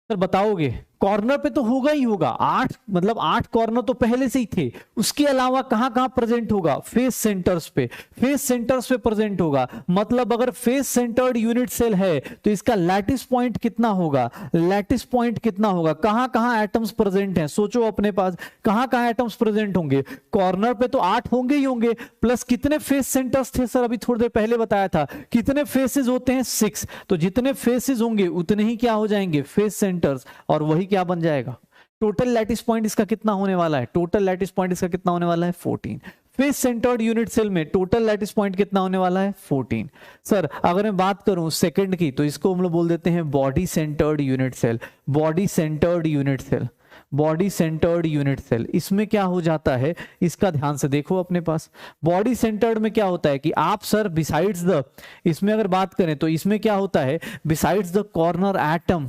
Speaker 1: Sir बताओगे corner पे तो होगा ही होगा, 8 मतलब 8 कॉर्नर तो पहले से ही थे, उसके अलावा कहां कहां प्रेजेंट होगा, फेस सेंटर्स पे, फेस सेंटर्स पे प्रेजेंट होगा। मतलब अगर फेस सेंटर्ड यूनिट सेल है तो इसका लैटिस पॉइंट कितना होगा, लैटिस पॉइंट कितना होगा, कहां कहां एटम्स प्रेजेंट हैं, सोचो अपने पास कहां कहां एटम्स प्रेजेंट होंगे, कॉर्नर पे तो 8 होंगे ही होंगे, प्लस कितने फेस सेंटर्स थे सर, अभी थोड़ी देर पहले बताया था, कितने फेसेस होते हैं 6, तो जितने फेसेस होंगे उतने ही क्या हो जाएंगे, फेस सेंटर्स, और वही क्या बन जाएगा, टोटल लैटिस पॉइंट इसका कितना होने वाला है, टोटल लैटिस पॉइंट इसका कितना होने वाला है 14। फेस सेंटर्ड यूनिट सेल में टोटल लैटिस पॉइंट कितना होने वाला है 14। सर अगर मैं बात करूं सेकंड की तो इसको हम लोग बोल देते हैं body centred unit cell, body centred unit cell, body centred unit cell. इसमें क्या हो जाता है, इसका ध्यान से देखो अपने पास, बॉडी सेंटर्ड में क्या होता है कि आप सर बिसाइड्स द, इसमें अगर बात करें तो इसमें क्या होता है, besides the corner atom,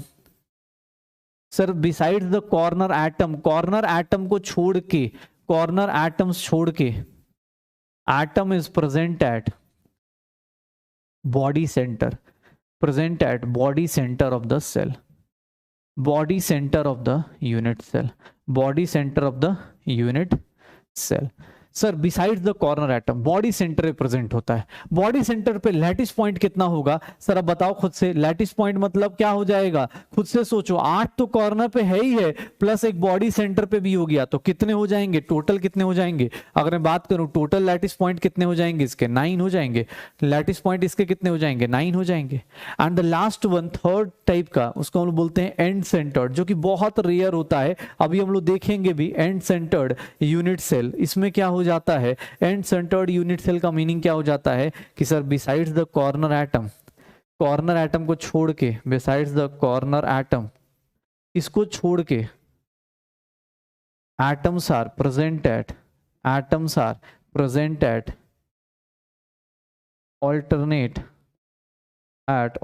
Speaker 1: sir besides the corner atom, corner atom को छोड़ के, कॉर्नर एटम्स छोड़ के, atom is present at body centre, present at body centre of the cell, body centre of the unit cell, body centre of the unit cell. Sir besides the corner atom, body centre पे present होता है, body centre पे lattice point कितना होगा, sir अब बताओ खुद से, लैटिस पॉइंट मतलब क्या हो जाएगा, खुद से सोचो, 8 तो कॉर्नर पे है ही है, प्लस एक बॉडी सेंटर पे भी हो गया, तो कितने हो जाएंगे, टोटल कितने हो जाएंगे, अगर मैं बात करूं टोटल लैटिस पॉइंट कितने हो जाएंगे इसके, 9 हो जाएंगे, लैटिस पॉइंट इसके कितने हो जाएंगे, 9 हो जाएंगे। And the last one third type का, उसको हम लोग बोलते हैं एंड सेंटर्ड, जो कि बहुत रेयर होता है, अभी हम लोग देखेंगे भी एंड सेंटर्ड यूनिट सेल। इसमें क्या हो जाता है, एंड सेंटर्ड यूनिट सेल का मीनिंग क्या हो जाता है कि sir besides the corner atom, corner atom को छोड़ के, बिसाइड्स द कॉर्नर एटम, इसको छोड़ के atoms are present at, atoms are present at alternate at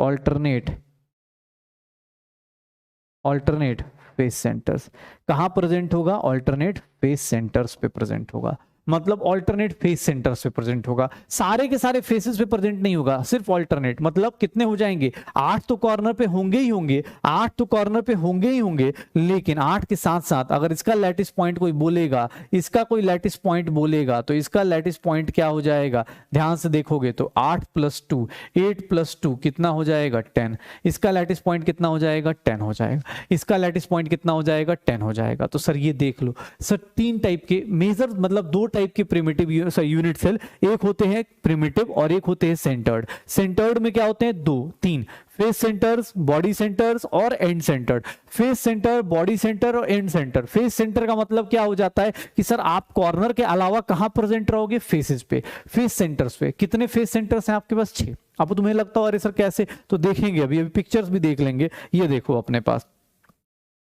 Speaker 1: alternate face centres. कहां प्रेजेंट होगा, ऑल्टरनेट फेस सेंटर्स पे प्रेजेंट होगा, मतलब ऑल्टरनेट फेस सेंटर्स पे प्रेजेंट होगा, सारे के सारे फेसेस पे प्रेजेंट नहीं होगा, सिर्फ ऑल्टरनेट। मतलब कितने हो जाएंगे, 8 तो कॉर्नर पे होंगे ही होंगे, 8 तो कॉर्नर पे होंगे ही होंगे, लेकिन 8 के साथ साथ अगर इसका लैटिस पॉइंट कोई बोलेगा, इसका कोई लैटिस पॉइंट बोलेगा, तो इसका लैटिस पॉइंट क्या हो जाएगा, ध्यान से देखोगे तो 8 + 2, 8 + 2 कितना हो जाएगा 10, इसका लैटिस पॉइंट कितना हो जाएगा 10 हो जाएगा, इसका लैटिस पॉइंट कितना हो जाएगा 10 हो जाएगा। तो सर ये देख लो सर, 3 टाइप के मेजर, मतलब 2 टाइप के प्रिमिटिव यूनिट सेल, एक होते हैं प्रिमिटिव और एक होते हैं सेंटर्ड। सेंटर्ड में क्या होते हैं, 2-3 फेस सेंटर्स, बॉडी सेंटर्स और and centred. Face centre, body centre और एंड सेंटर। फेस सेंटर का मतलब क्या हो जाता है कि सर आप कॉर्नर के अलावा कहां प्रेजेंट रहोगे, फेसेस पे, फेस सेंटर्स पे। कितने फेस सेंटर्स हैं आपके पास, 6। अब तुम्हें लगता हो अरे सर कैसे, तो देखेंगे अभी पिक्चर्स भी देख लेंगे। ये देखो अपने पास,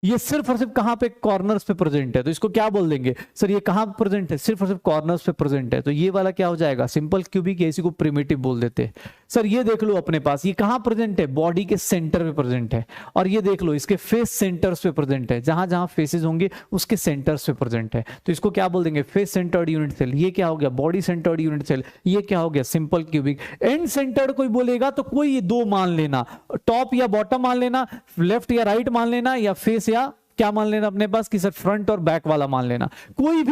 Speaker 1: ये सिर्फ और सिर्फ कहां पे, कॉर्नर्स पे प्रेजेंट है, तो इसको क्या बोल देंगे सर, ये कहां प्रेजेंट है, सिर्फ और सिर्फ कॉर्नर्स पे प्रेजेंट है, तो ये वाला क्या हो जाएगा, सिंपल क्यूबिक, इसी को प्रिमिटिव बोल देते हैं। सर ये देख लो अपने पास, ये कहां प्रेजेंट है, बॉडी के सेंटर पे प्रेजेंट है, और ये देख लो इसके फेस सेंटर्स पे प्रेजेंट है, जहां जहां फेसेस होंगे उसके सेंटर्स पे प्रेजेंट है, तो इसको क्या बोल देंगे, फेस सेंटर्ड यूनिट सेल। ये क्या हो गया, बॉडी सेंटर्ड यूनिट सेल। ये क्या हो गया, सिंपल क्यूबिक। एंड सेंटर्ड कोई बोलेगा तो कोई ये 2 मान लेना, टॉप या बॉटम मान लेना, लेफ्ट या राइट मान लेना, या फेस या क्या मान लेना अपने पास कि सर फ्रंट और बैक वाला मान लेना, कोई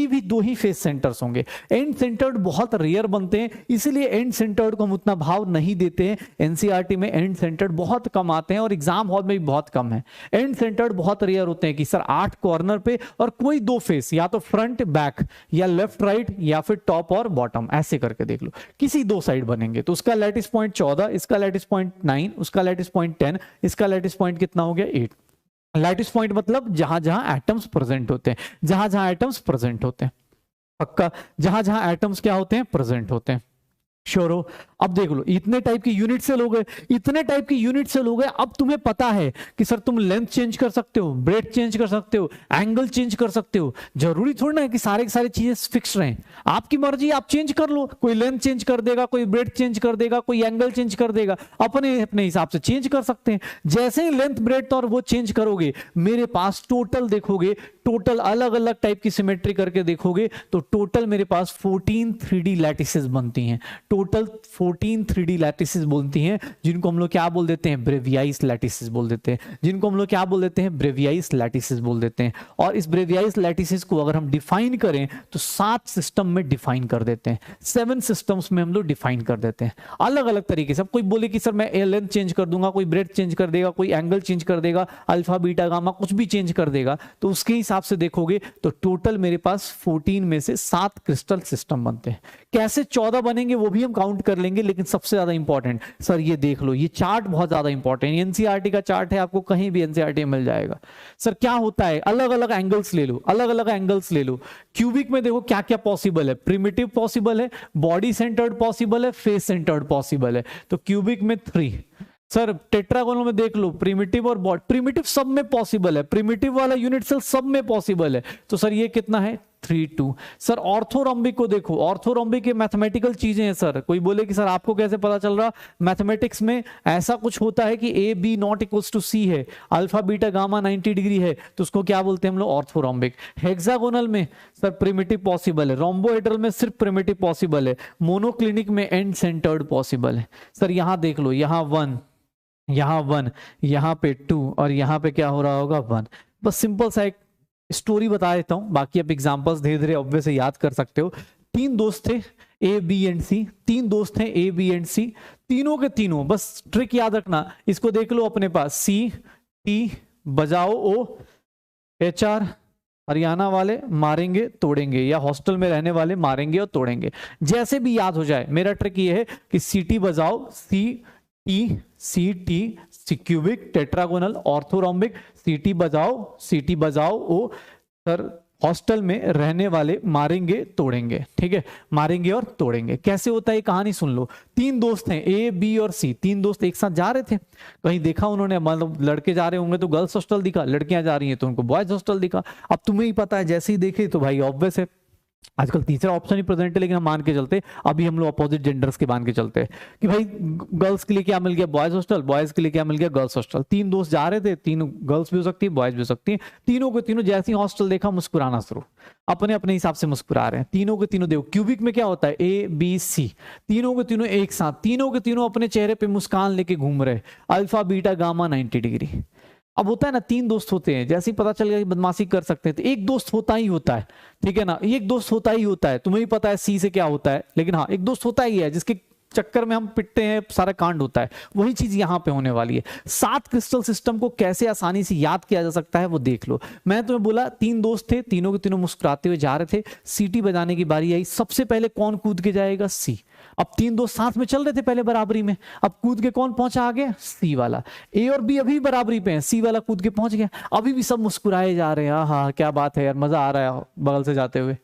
Speaker 1: भी दो ही फेस सेंटर्स होंगे। एंड सेंटर्ड बहुत रेयर बनते हैं, इसलिए एंड सेंटर्ड को हम उतना भाव नहीं देते हैं। एनसीईआरटी में एंड सेंटर्ड बहुत कम आते हैं और एग्जाम हॉल में भी बहुत कम है। एंड सेंटर्ड बहुत रेयर होते हैं कि सर 8 कॉर्नर पे और कोई 2 फेस, या तो फ्रंट बैक या लेफ्ट राइट या फिर टॉप और बॉटम, ऐसे करके देख लो, किसी 2 साइड बनेंगे। तो उसका लैटिस पॉइंट 14, इसका लैटिस पॉइंट 9, उसका लैटिस पॉइंट 10, इसका लैटिस पॉइंट कितना हो गया 8। लैटिस पॉइंट मतलब जहां जहां एटम्स प्रेजेंट होते हैं, जहां जहां एटम्स प्रेजेंट होते हैं, पक्का, जहां जहां एटम्स क्या होते हैं, प्रेजेंट होते हैं। श्योर हो। अब देख लो, इतने टाइप के यूनिट सेल हो गए, इतने टाइप के यूनिट सेल हो गए। अब तुम्हें पता है कि सर तुम लेंथ चेंज कर सकते हो, ब्रेथ चेंज कर सकते हो, एंगल चेंज कर सकते हो। जरूरी थोड़ी ना है कि सारे की सारी चीजें फिक्स रहें, आपकी मर्जी, आप चेंज कर लो। कोई लेंथ चेंज कर देगा, कोई ब्रेथ चेंज कर देगा, कोई एंगल चेंज कर देगा, अपने अपने हिसाब से चेंज कर सकते हैं। जैसे ही लेंथ ब्रेथ और वो चेंज करोगे, मेरे पास टोटल देखोगे, टोटल अलग अलग टाइप की सिमेट्री करके देखोगे तो टोटल मेरे पास 14 3D लैटिसेस बनती हैं। टोटल 14 3D लैटिसेस बोलती हैं, जिनको हम लोग क्या बोल देते हैं, ब्रेवियाइस लैटिसेस बोल देते हैं, जिनको हम लोग क्या बोल देते हैं, ब्रेवियाइस लैटिसेस बोल देते हैं। और इस ब्रेवियाइस लैटिसेस को अगर हम डिफाइन करें तो 7 सिस्टम में डिफाइन कर देते हैं, 7 सिस्टम्स में हम लोग डिफाइन कर देते हैं अलग अलग तरीके से। अब कोई बोले कि सर मैं लेंथ चेंज कर दूंगा, कोई ब्रेथ चेंज कर देगा, कोई एंगल चेंज कर देगा, अल्फा बीटा गामा कुछ भी चेंज कर देगा, तो उसके हिसाब से देखोगे तो टोटल मेरे पास 14 में से 7 क्रिस्टल सिस्टम बनते हैं। कैसे 14 बनेंगे वो भी हम काउंट कर लेंगे, लेकिन सबसे ज्यादा इंपॉर्टेंट सर ये देख लो, ये चार्ट बहुत ज्यादा इंपॉर्टेंट, एनसीईआरटी का चार्ट है, आपको कहीं भी एनसीईआरटी में मिल जाएगा। सर क्या होता है, अलग अलग एंगल्स ले लो, अलग अलग एंगल्स ले लो। क्यूबिक में देखो क्या क्या पॉसिबल है, प्रिमिटिव पॉसिबल है, बॉडी सेंटर्ड पॉसिबल है, फेस सेंटर्ड पॉसिबल है, तो क्यूबिक में 3। सर टेट्रागोनल में देख लो, प्रिमिटिव और बॉडी, प्रिमिटिव सब में पॉसिबल है, प्रिमिटिव वाला यूनिट सेल सब में पॉसिबल है, तो सर ये कितना है 3 2। सर ऑर्थोरोम्बिक को देखो, ऑर्थोरोम्बिक के मैथमेटिकल चीजें हैं सर। कोई बोले कि सर आपको कैसे पता चल रहा, मैथमेटिक्स में ऐसा कुछ होता है कि a b not equals to c है, अल्फा बीटा गामा 90 डिग्री है, तो उसको क्या बोलते हैं हम लोग, ऑर्थोरोम्बिक। हेक्सागोनल में सर प्रिमिटिव पॉसिबल है, रोम्बोहेड्रल में सिर्फ प्रिमिटिव पॉसिबल है, मोनोक्लिनिक में एंड सेंटर्ड पॉसिबल है। सर यहां देख लो, यहां 1, यहां 1, यहां पे 2 और यहां पे क्या हो रहा होगा 1। बस सिंपल सा एक स्टोरी बता देता हूं, बाकी आप एग्जांपल्स धीरे धीरे ऑब्वियस याद कर सकते हो। 3 दोस्त थे ए बी एंड सी, 3 दोस्त हैं ए बी एंड सी, तीनों के तीनों, बस ट्रिक याद रखना, इसको देख लो अपने पास, सी टी बजाओ ओ, HR हरियाणा वाले मारेंगे तोड़ेंगे, या हॉस्टल में रहने वाले मारेंगे और तोड़ेंगे, जैसे भी याद हो जाए। मेरा ट्रिक ये है कि सीटी बजाओ, C T cubic, tetragonal, orthorhombic, सीटी बजाओ ओ, सर हॉस्टल में रहने वाले मारेंगे तोड़ेंगे, ठीक है, मारेंगे और तोड़ेंगे। कैसे होता है ये कहानी सुन लो। 3 दोस्त हैं ए बी और सी, 3 दोस्त एक साथ जा रहे थे, कहीं देखा उन्होंने, मतलब लड़के जा रहे होंगे तो गर्ल्स हॉस्टल दिखा, लड़कियां जा रही हैं तो उनको बॉयज हॉस्टल दिखा। अब तुम्हें ही पता है, जैसे ही देखे तो भाई ऑब्वियस है, आजकल तीसरा ऑप्शन ही प्रेजेंट है, लेकिन हम मान के चलते, अभी हम लोग अपोजिट जेंडर्स के मान के चलते हैं कि भाई गर्ल्स के लिए क्या मिल गया, बॉयज हॉस्टल, बॉयज के लिए क्या मिल गया, गर्ल्स हॉस्टल। 3 दोस्त जा रहे थे, 3 गर्ल्स भी हो सकती है, बॉयज भी हो सकती है, तीनों के तीनों जैसे ही हॉस्टल देखा मुस्कुराना शुरू, अपने अपने हिसाब से मुस्कुरा रहे हैं, तीनों के तीनों। देखो क्यूबिक में क्या होता है, ए बी सी, तीनों के तीनों एक साथ, तीनों के तीनों अपने चेहरे पे मुस्कान लेके घूम रहे, अल्फा बीटा गामा 90 डिग्री। अब होता है ना, 3 दोस्त होते हैं, जैसे ही पता चल गया कि बदमाशी कर सकते हैं तो एक दोस्त होता ही होता है, ठीक है ना, एक दोस्त होता ही होता है। तुम्हें भी पता है सी से क्या होता है, लेकिन हाँ एक दोस्त होता ही है जिसके चक्कर में हम पिटते हैं, सारा कांड होता है। वही चीज यहां पे होने वाली है। 7 क्रिस्टल सिस्टम को कैसे आसानी से याद किया जा सकता है वो देख लो। मैंने तुम्हें बोला 3 दोस्त थे, तीनों के तीनों मुस्कुराते हुए जा रहे थे, सीटी बजाने की बारी आई, सबसे पहले कौन कूद के जाएगा, सी। अब 3 दोस्त साथ में चल रहे थे पहले बराबरी में, अब कूद के कौन पहुंचा आगे, सी वाला। ए और बी अभी बराबरी पे हैं, सी वाला कूद के पहुंच गया, अभी भी सब मुस्कुराए जा रहे हैं, हाँ क्या बात है यार, मजा आ रहा है बगल से जाते हुए।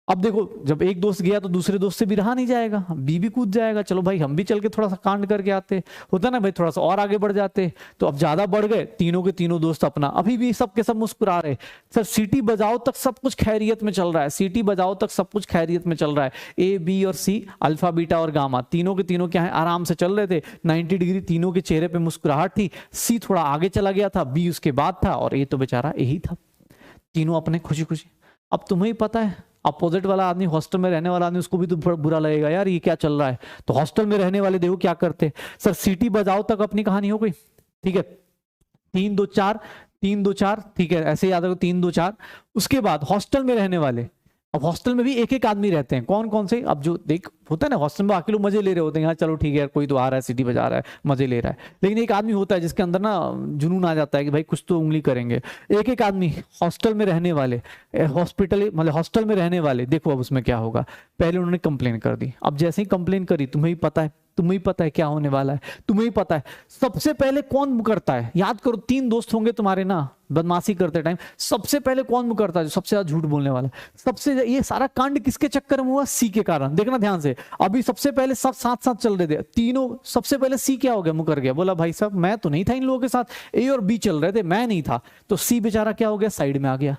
Speaker 1: अब देखो जब एक दोस्त गया तो दूसरे दोस्त से भी रहा नहीं जाएगा, बी भी कूद जाएगा, चलो भाई हम भी चल के थोड़ा सा कांड करके आते, होता ना भाई, थोड़ा सा और आगे बढ़ जाते। तो अब ज्यादा बढ़ गए, तीनों के तीनों दोस्त अपना, अभी भी सब के सब मुस्कुरा रहे। सर सीटी बजाओ तक सब कुछ खैरियत में चल रहा है, सीटी बजाओ तक सब कुछ खैरियत में चल रहा है। ए बी और सी, अल्फा बीटा और गामा, तीनों के तीनों क्या है, आराम से चल रहे थे, 90 डिग्री, तीनों के चेहरे पे मुस्कुराहट थी। सी थोड़ा आगे चला गया था, बी उसके बाद था, और ए तो बेचारा यही था, तीनों अपने खुशी खुशी। अब तुम्हें ही पता है अपोजिट वाला आदमी, हॉस्टल में रहने वाला आदमी, उसको भी तो बुरा लगेगा यार ये क्या चल रहा है। तो हॉस्टल में रहने वाले देखो क्या करते, सर सीटी बजाओ तक अपनी कहानी हो गई, ठीक है, 3 2 4, 3 2 4, ठीक है, ऐसे याद रखो 3 2 4। उसके बाद हॉस्टल में रहने वाले, अब हॉस्टल में भी एक एक आदमी रहते हैं, कौन कौन से, अब जो देख होता है ना हॉस्टल में बाकी लोग मजे ले रहे होते हैं, हाँ चलो ठीक है यार कोई तो आ रहा है सीटी बजा रहा है मजे ले रहा है, लेकिन एक आदमी होता है जिसके अंदर ना जुनून आ जाता है कि भाई कुछ तो उंगली करेंगे। एक एक आदमी हॉस्टल में रहने वाले, हॉस्पिटल मतलब हॉस्टल में रहने वाले, देखो अब उसमें क्या होगा। पहले उन्होंने कंप्लेन कर दी, अब जैसे ही कंप्लेन करी, तुम्हें ही पता है क्या होने वाला है, तुम्हें ही पता है सबसे पहले कौन करता है। याद करो 3 दोस्त होंगे तुम्हारे ना बदमाशी करते टाइम, सबसे पहले कौन करता है, जो सबसे ज्यादा झूठ बोलने वाला, सबसे ये सारा कांड किसके चक्कर में हुआ, सी के कारण। देखना ध्यान से, अभी सबसे पहले सब साथ साथ चल रहे थे तीनों, सबसे पहले सी क्या हो गया, मुकर गया, बोला भाई साहब मैं तो नहीं था इन लोगों के साथ, ए और बी चल रहे थे मैं नहीं था, तो सी बेचारा क्या हो गया, साइड में आ गया।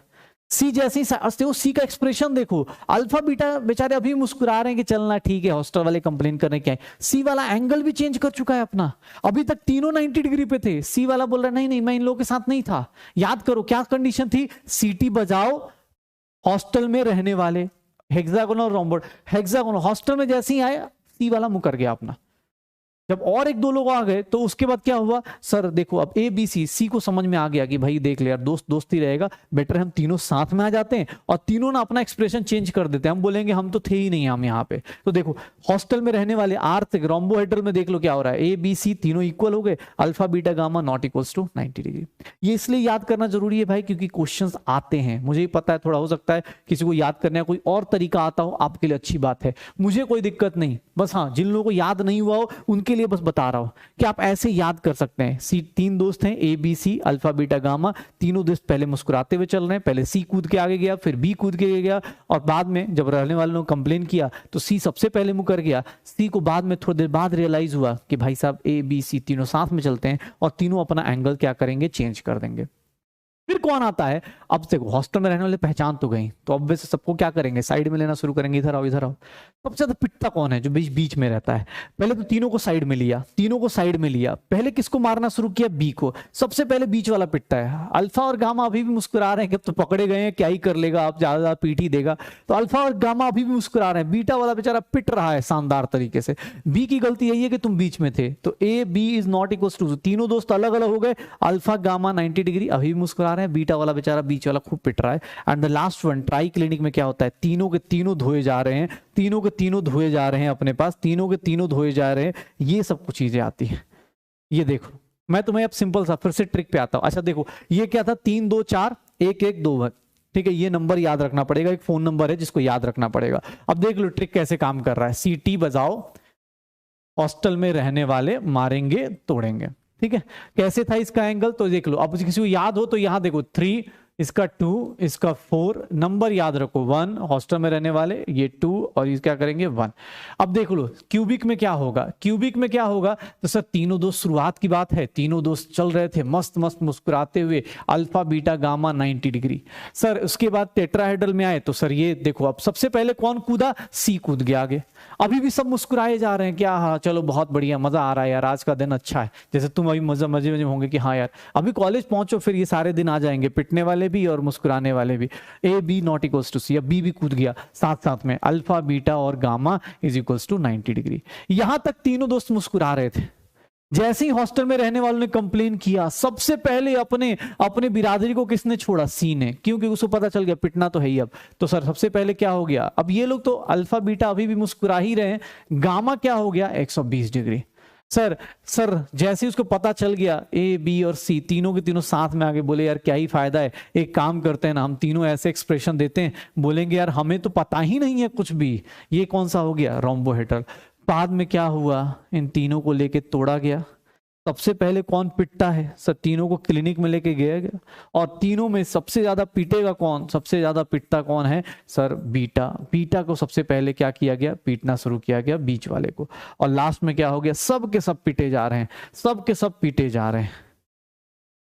Speaker 1: सी जैसे ही सी का एक्सप्रेशन देखो, अल्फा बीटा बेचारे अभी मुस्कुरा रहे हैं कि चलना ठीक है, हॉस्टल वाले कंप्लेन करने के आए, सी वाला एंगल भी चेंज कर चुका है अपना, अभी तक तीनों 90 डिग्री पे थे, सी वाला बोल रहा है नहीं मैं इन लोगों के साथ नहीं था। याद करो क्या कंडीशन थी, सीटी बजाओ हॉस्टल में रहने वाले, हेक्सागोनल रोम्बोड, हेक्सागोनल हॉस्टल में जैसे ही आए सी वाला मुकर गया अपना। जब और एक दो लोग आ गए तो उसके बाद क्या हुआ, सर देखो अब ए बी सी, सी को समझ में आ गया कि भाई देख ले यार दोस्त दोस्ती रहेगा, बेटर हम तीनों साथ में आ जाते हैं और तीनों ना अपना एक्सप्रेशन चेंज कर देते हैं, हम बोलेंगे हम तो थे ही नहीं हम यहाँ पे। तो देखो हॉस्टल में रहने वाले आर्थिक रोम्बोहेड्रल में देख लो क्या हो रहा है, ए बी सी तीनों इक्वल हो गए, alpha beta gamma not equals to 90 degree. ये इसलिए याद करना जरूरी है भाई क्योंकि क्वेश्चंस आते हैं, मुझे पता है थोड़ा हो सकता है किसी को याद करने का कोई और तरीका आता हो, आपके लिए अच्छी बात है, मुझे कोई दिक्कत नहीं, बस हाँ जिन लोगों को याद नहीं हुआ हो उनके लिए बस बता रहा हूं कि आप ऐसे याद कर सकते हैं। सी तीन दोस्त हैं A B C alpha beta gamma, तीनों दोस्त पहले मुस्कुराते हुए चल रहे हैं, पहले सी कूद के आगे गया, फिर बी कूद के गया और बाद में जब रहने वालों ने कंप्लेन किया तो सी सबसे पहले मुकर गया। सी को बाद में थोड़ी देर बाद रियलाइज हुआ कि भाई साहब ए बी सी तीनों साथ में चलते हैं और तीनों अपना एंगल क्या करेंगे, चेंज कर देंगे। फिर कौन आता है, अब देखो हॉस्टल में रहने वाले पहचान तो गई, तो अब वैसे सबको क्या करेंगे, साइड में लेना शुरू करेंगे, इधर आओ इधर आओ। सबसे ज्यादा पिटता कौन है, जो बीच बीच में रहता है। पहले तो तीनों को साइड में लिया, तीनों को साइड में लिया, पहले किसको मारना शुरू किया, बी को। सबसे पहले बीच वाला पिटता है। अल्फा और गामा अभी भी मुस्कुरा रहे हैं कि अब तो पकड़े गए हैं, क्या ही कर लेगा, आप ज्यादा पीट ही देगा। तो अल्फा और गामा अभी भी मुस्कुरा रहे हैं, बीटा वाला बेचारा पिट रहा है शानदार तरीके से। बी की गलती यही है कि तुम बीच में थे, तो A B is not equal to, तीनों दोस्त अलग अलग हो गए, अल्फा गामा 90 डिग्री अभी भी मुस्कुरा रहे हैं, बीटा वाला बेचारा बीच वाला खूब पिट रहा है। And the last one try clinic में क्या होता है, तीनों के तीनों धोए जा रहे हैं, तीनों के तीनों धोए जा रहे हैं, अपने पास तीनों के तीनों धोए जा रहे हैं, ये सब कुछ चीजें आती हैं। ये देखो मैं तुम्हें अब सिंपल सा फिर से ट्रिक पे आता हूं। अच्छा देखो ये क्या था, 3 2 4 1 1 2 1, ठीक है, ये नंबर याद रखना पड़ेगा, एक फोन नंबर है जिसको याद रखना पड़ेगा। अब देख लो ट्रिक कैसे काम कर रहा है, सीटी बजाओ, हॉस्टल में रहने वाले मारेंगे तोड़ेंगे, ठीक है। कैसे था इसका एंगल, तो देख लो, अब किसी को याद हो तो यहां देखो 3, इसका 2, इसका 4, नंबर याद रखो 1, हॉस्टल में रहने वाले ये 2 और ये क्या करेंगे 1। अब देख लो क्यूबिक में क्या होगा, क्यूबिक में क्या होगा, तो सर तीनों दोस्त शुरुआत की बात है, तीनों दोस्त चल रहे थे मस्त मस्त मुस्कुराते हुए, alpha beta gamma 90 degree. Sir उसके बाद टेट्राहेड्रल में आए तो सर ये देखो अब सबसे पहले कौन कूदा, सी कूद गया आगे, अभी भी सब मुस्कुराए जा रहे हैं, क्या हाँ चलो बहुत बढ़िया, मजा आ रहा है यार, आज का दिन अच्छा है। जैसे तुम अभी मजे में होंगे कि हाँ यार अभी कॉलेज पहुंचो, फिर ये सारे दिन आ जाएंगे, पिटने वाले भी और मुस्कुराने वाले भी। A b not equals to c, अब बी भी कूद गया साथ साथ में, अल्फा बीटा और gamma is equals to 90 degree. यहां तक तीनों दोस्त मुस्कुरा रहे थे। जैसे ही हॉस्टल में रहने वालों ने कंप्लेन किया, सबसे पहले अपने बिरादरी को किसने छोड़ा, सी ने, क्योंकि उसको पता चल गया पिटना तो है ही अब। तो सर सबसे पहले क्या हो गया, अब ये लोग तो अल्फा बीटा अभी भी मुस्कुरा ही रहे हैं, गामा क्या हो गया 120 डिग्री। सर जैसे ही उसको पता चल गया, ए बी और सी तीनों के तीनों साथ में आगे बोले यार क्या ही फायदा है, एक काम करते हैं ना, हम तीनों ऐसे एक्सप्रेशन देते हैं, बोलेंगे यार हमें तो पता ही नहीं है कुछ भी। ये कौन सा हो गया, रोम्बोहेड्रल। बाद में क्या हुआ, इन तीनों को लेके तोड़ा गया। सबसे पहले कौन पिटता है, सर तीनों को क्लिनिक में लेके गया और तीनों में सबसे ज्यादा पीटेगा कौन, सबसे ज्यादा पिटता कौन है, सर बीटा। बीटा को सबसे पहले क्या किया गया, पीटना शुरू किया गया बीच वाले को, और लास्ट में क्या हो गया, सब के सब पीटे जा रहे हैं, सब के सब पीटे जा रहे हैं।